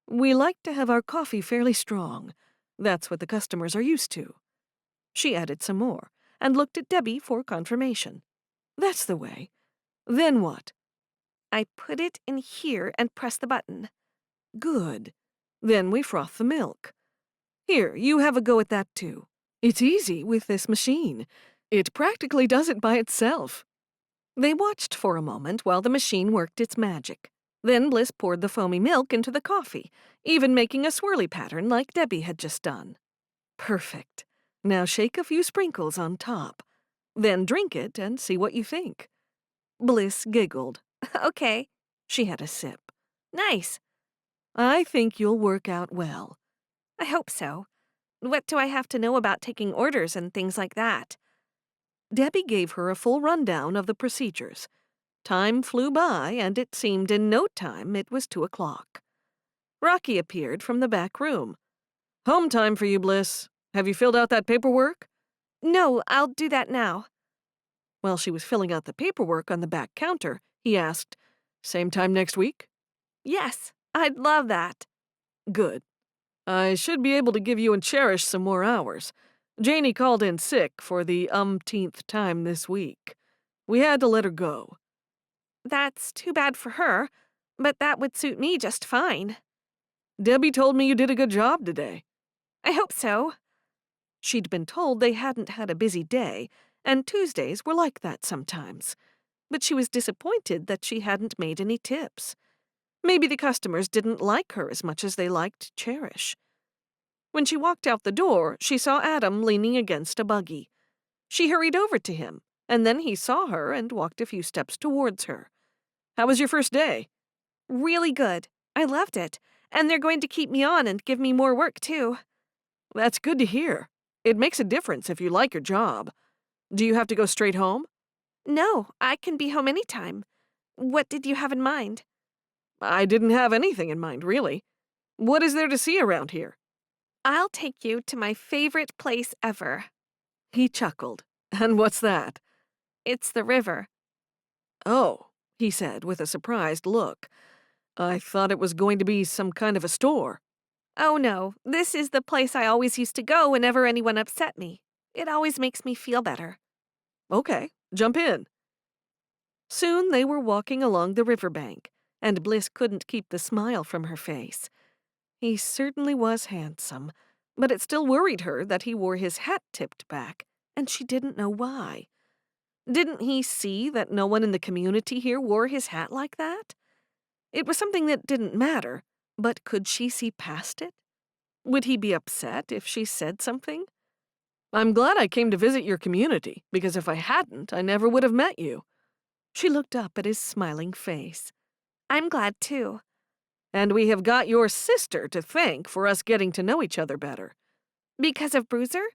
We like to have our coffee fairly strong. That's what the customers are used to." She added some more and looked at Debbie for confirmation. "That's the way. Then what?" I put it in here and press the button. "Good. Then we froth the milk. Here, you have a go at that too. It's easy with this machine. It practically does it by itself." They watched for a moment while the machine worked its magic. Then Bliss poured the foamy milk into the coffee, even making a swirly pattern like Debbie had just done. "Perfect. Now shake a few sprinkles on top. Then drink it and see what you think." Bliss giggled. Okay. She had a sip. Nice. "I think you'll work out well." I hope so. What do I have to know about taking orders and things like that? Debbie gave her a full rundown of the procedures. Time flew by, and it seemed in no time it was 2 o'clock. Rocky appeared from the back room. "Home time for you, Bliss. Have you filled out that paperwork?" No, I'll do that now. While she was filling out the paperwork on the back counter, he asked, "Same time next week?" Yes, I'd love that. "Good. I should be able to give you and Cherish some more hours. Janie called in sick for the umpteenth time this week. We had to let her go." That's too bad for her, but that would suit me just fine. "Debbie told me you did a good job today." I hope so. She'd been told they hadn't had a busy day, and Tuesdays were like that sometimes. But she was disappointed that she hadn't made any tips. Maybe the customers didn't like her as much as they liked Cherish. When she walked out the door, she saw Adam leaning against a buggy. She hurried over to him, and then he saw her and walked a few steps towards her. "How was your first day?" Really good. I loved it. And they're going to keep me on and give me more work, too. "That's good to hear. It makes a difference if you like your job. Do you have to go straight home?" No, I can be home anytime. What did you have in mind? "I didn't have anything in mind, really. What is there to see around here?" I'll take you to my favorite place ever. He chuckled. "And what's that?" It's the river. "Oh," he said with a surprised look. "I thought it was going to be some kind of a store." Oh no, this is the place I always used to go whenever anyone upset me. It always makes me feel better. "Okay, jump in." Soon they were walking along the riverbank, and Bliss couldn't keep the smile from her face. He certainly was handsome, but it still worried her that he wore his hat tipped back, and she didn't know why. Didn't he see that no one in the community here wore his hat like that? It was something that didn't matter, but could she see past it? Would he be upset if she said something? "I'm glad I came to visit your community, because if I hadn't, I never would have met you." She looked up at his smiling face. I'm glad too. "And we have got your sister to thank for us getting to know each other better." Because of Bruiser?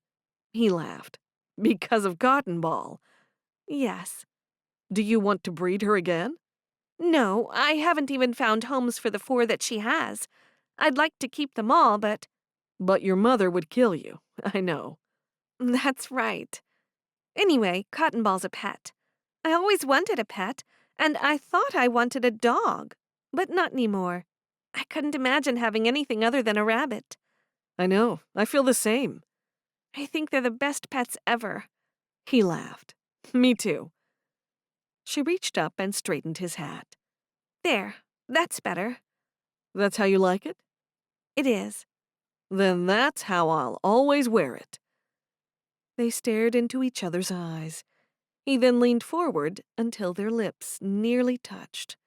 He laughed. "Because of Cotton Ball. Yes. Do you want to breed her again?" No, I haven't even found homes for the 4 that she has. I'd like to keep them all, but "But your mother would kill you, I know." that's right. Anyway, Cotton Ball's a pet. I always wanted a pet, and I thought I wanted a dog, but not anymore. I couldn't imagine having anything other than a rabbit. "I know, I feel the same." I think they're the best pets ever. He laughed. "Me too." She reached up and straightened his hat. There, that's better. "That's how you like it?" It is. "Then that's how I'll always wear it." They stared into each other's eyes. He then leaned forward until their lips nearly touched.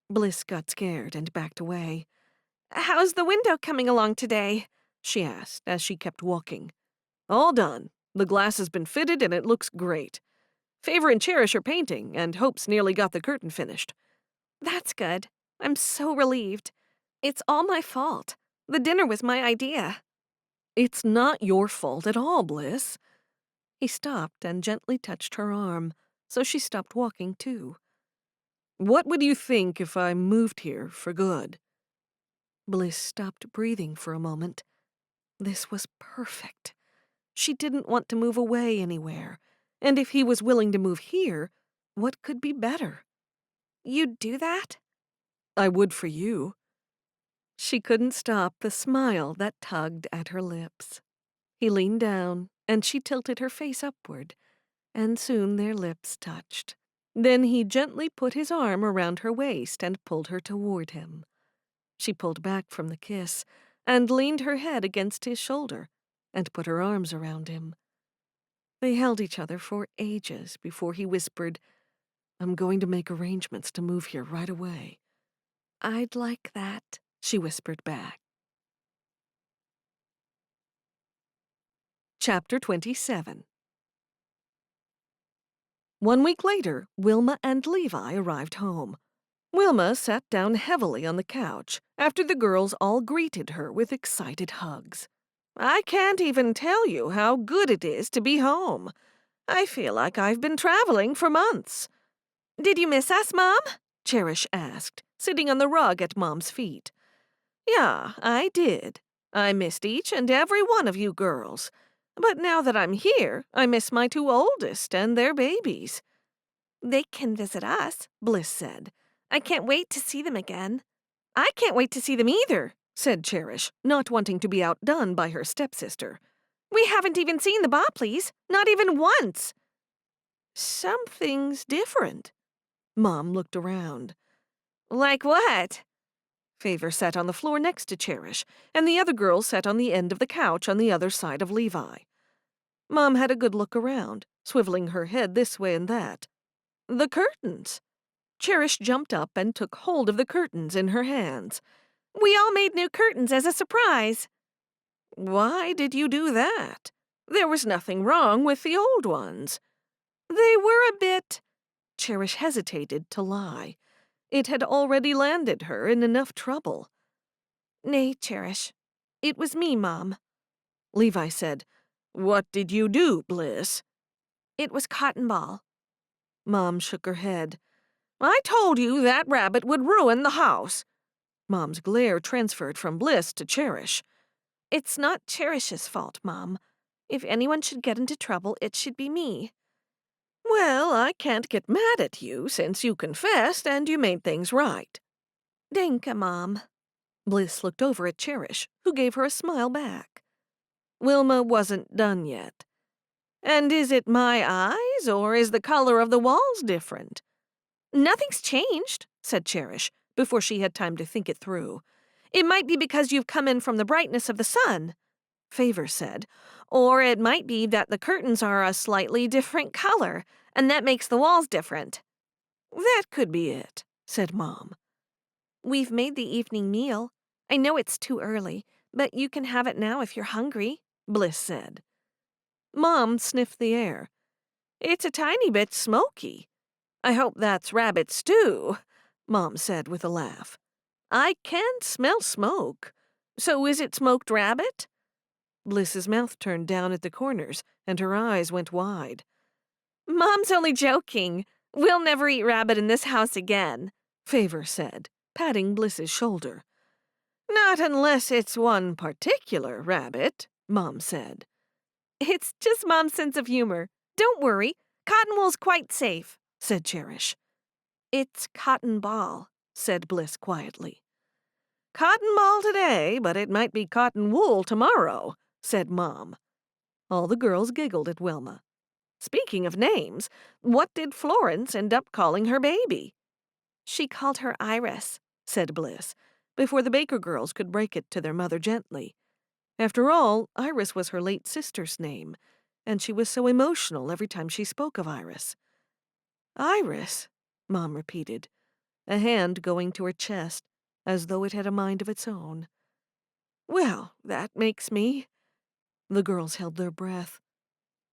Bliss got scared and backed away. How's the window coming along today? She asked as she kept walking. All done. The glass has been fitted and it looks great. Favor and Cherish are painting, and Hope's nearly got the curtain finished. That's good. I'm so relieved. It's all my fault. The dinner was my idea. It's not your fault at all, Bliss. He stopped and gently touched her arm, so she stopped walking too. What would you think if I moved here for good? Bliss stopped breathing for a moment. This was perfect. She didn't want to move away anywhere, and if he was willing to move here, what could be better? You'd do that? I would for you. She couldn't stop the smile that tugged at her lips. He leaned down, and she tilted her face upward, and soon their lips touched. Then he gently put his arm around her waist and pulled her toward him. She pulled back from the kiss and leaned her head against his shoulder and put her arms around him. They held each other for ages before he whispered, "I'm going to make arrangements to move here right away." I'd like that, she whispered back. Chapter 27. 1 week later, Wilma and Levi arrived home. Wilma sat down heavily on the couch after the girls all greeted her with excited hugs. "I can't even tell you how good it is to be home. I feel like I've been traveling for months." Did you miss us, Mom? Cherish asked, sitting on the rug at Mom's feet. "Yeah, I did. I missed each and every one of you girls. But now that I'm here, I miss my 2 oldest and their babies." They can visit us, Bliss said. I can't wait to see them again. "I can't wait to see them either," said Cherish, not wanting to be outdone by her stepsister. We haven't even seen the Bopleys, not even once. "Something's different." Mom looked around. Like what? Favor sat on the floor next to Cherish, and the other girls sat on the end of the couch on the other side of Levi. Mom had a good look around, swiveling her head this way and that. "The curtains." Cherish jumped up and took hold of the curtains in her hands. We all made new curtains as a surprise. "Why did you do that? There was nothing wrong with the old ones." "They were a bit—" Cherish hesitated to lie. It had already landed her in enough trouble. "Nay, Cherish. It was me, Mom." Levi said, "What did you do, Bliss?" "It was Cotton Ball." Mom shook her head. "I told you that rabbit would ruin the house." Mom's glare transferred from Bliss to Cherish. "It's not Cherish's fault, Mom. If anyone should get into trouble, it should be me." "Well, I can't get mad at you since you confessed and you made things right." "Danke, Mom." Bliss looked over at Cherish, who gave her a smile back. Wilma wasn't done yet. "And is it my eyes, or is the color of the walls different?" "Nothing's changed," said Cherish, before she had time to think it through. "It might be because you've come in from the brightness of the sun," Favor said. "Or it might be that the curtains are a slightly different color, and that makes the walls different." "That could be it," said Mom. "We've made the evening meal. I know it's too early, but you can have it now if you're hungry," Bliss said. Mom sniffed the air. "It's a tiny bit smoky. I hope that's rabbit stew," Mom said with a laugh. "I can smell smoke. So is it smoked rabbit?" Bliss's mouth turned down at the corners, and her eyes went wide. "Mom's only joking. We'll never eat rabbit in this house again," Favor said, patting Bliss's shoulder. "Not unless it's one particular rabbit," Mom said. "It's just Mom's sense of humor. Don't worry. Cotton wool's quite safe," said Cherish. "It's cotton ball," said Bliss quietly. "Cotton ball today, but it might be cotton wool tomorrow," said Mom. All the girls giggled at Wilma. "Speaking of names, what did Florence end up calling her baby?" "She called her Iris," said Bliss, before the Baker girls could break it to their mother gently. After all, Iris was her late sister's name, and she was so emotional every time she spoke of Iris. Iris, Mom repeated, a hand going to her chest, as though it had a mind of its own. Well, that makes me— The girls held their breath.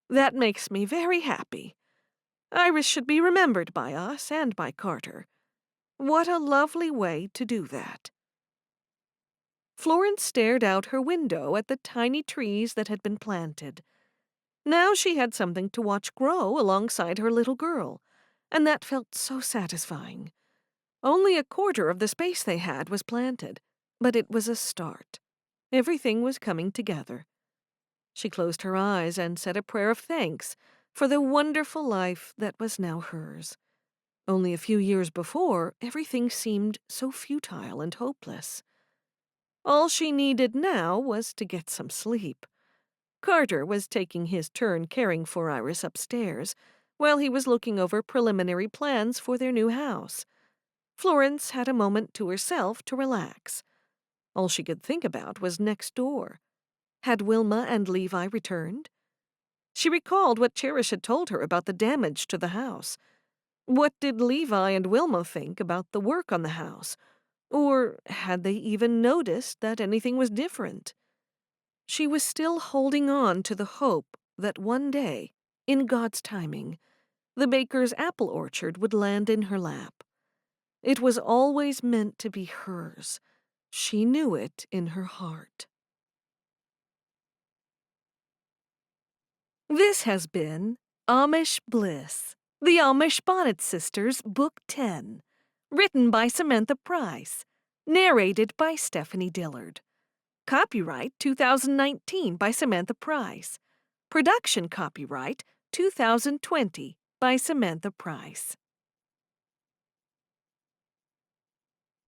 That makes me very happy. Iris should be remembered by us and by Carter. What a lovely way to do that. Florence stared out her window at the tiny trees that had been planted. Now she had something to watch grow alongside her little girl, and that felt so satisfying. Only a quarter of the space they had was planted, but it was a start. Everything was coming together. She closed her eyes and said a prayer of thanks for the wonderful life that was now hers. Only a few years before, everything seemed so futile and hopeless. All she needed now was to get some sleep. Carter was taking his turn caring for Iris upstairs, while he was looking over preliminary plans for their new house. Florence had a moment to herself to relax. All she could think about was next door. Had Wilma and Levi returned? She recalled what Cherish had told her about the damage to the house. What did Levi and Wilma think about the work on the house? Or had they even noticed that anything was different? She was still holding on to the hope that one day, in God's timing, the baker's apple orchard would land in her lap. It was always meant to be hers. She knew it in her heart. This has been Amish Bliss, the Amish Bonnet Sisters, Book 10, written by Samantha Price, narrated by Stephanie Dillard. Copyright 2019 by Samantha Price. Production copyright 2020 by Samantha Price.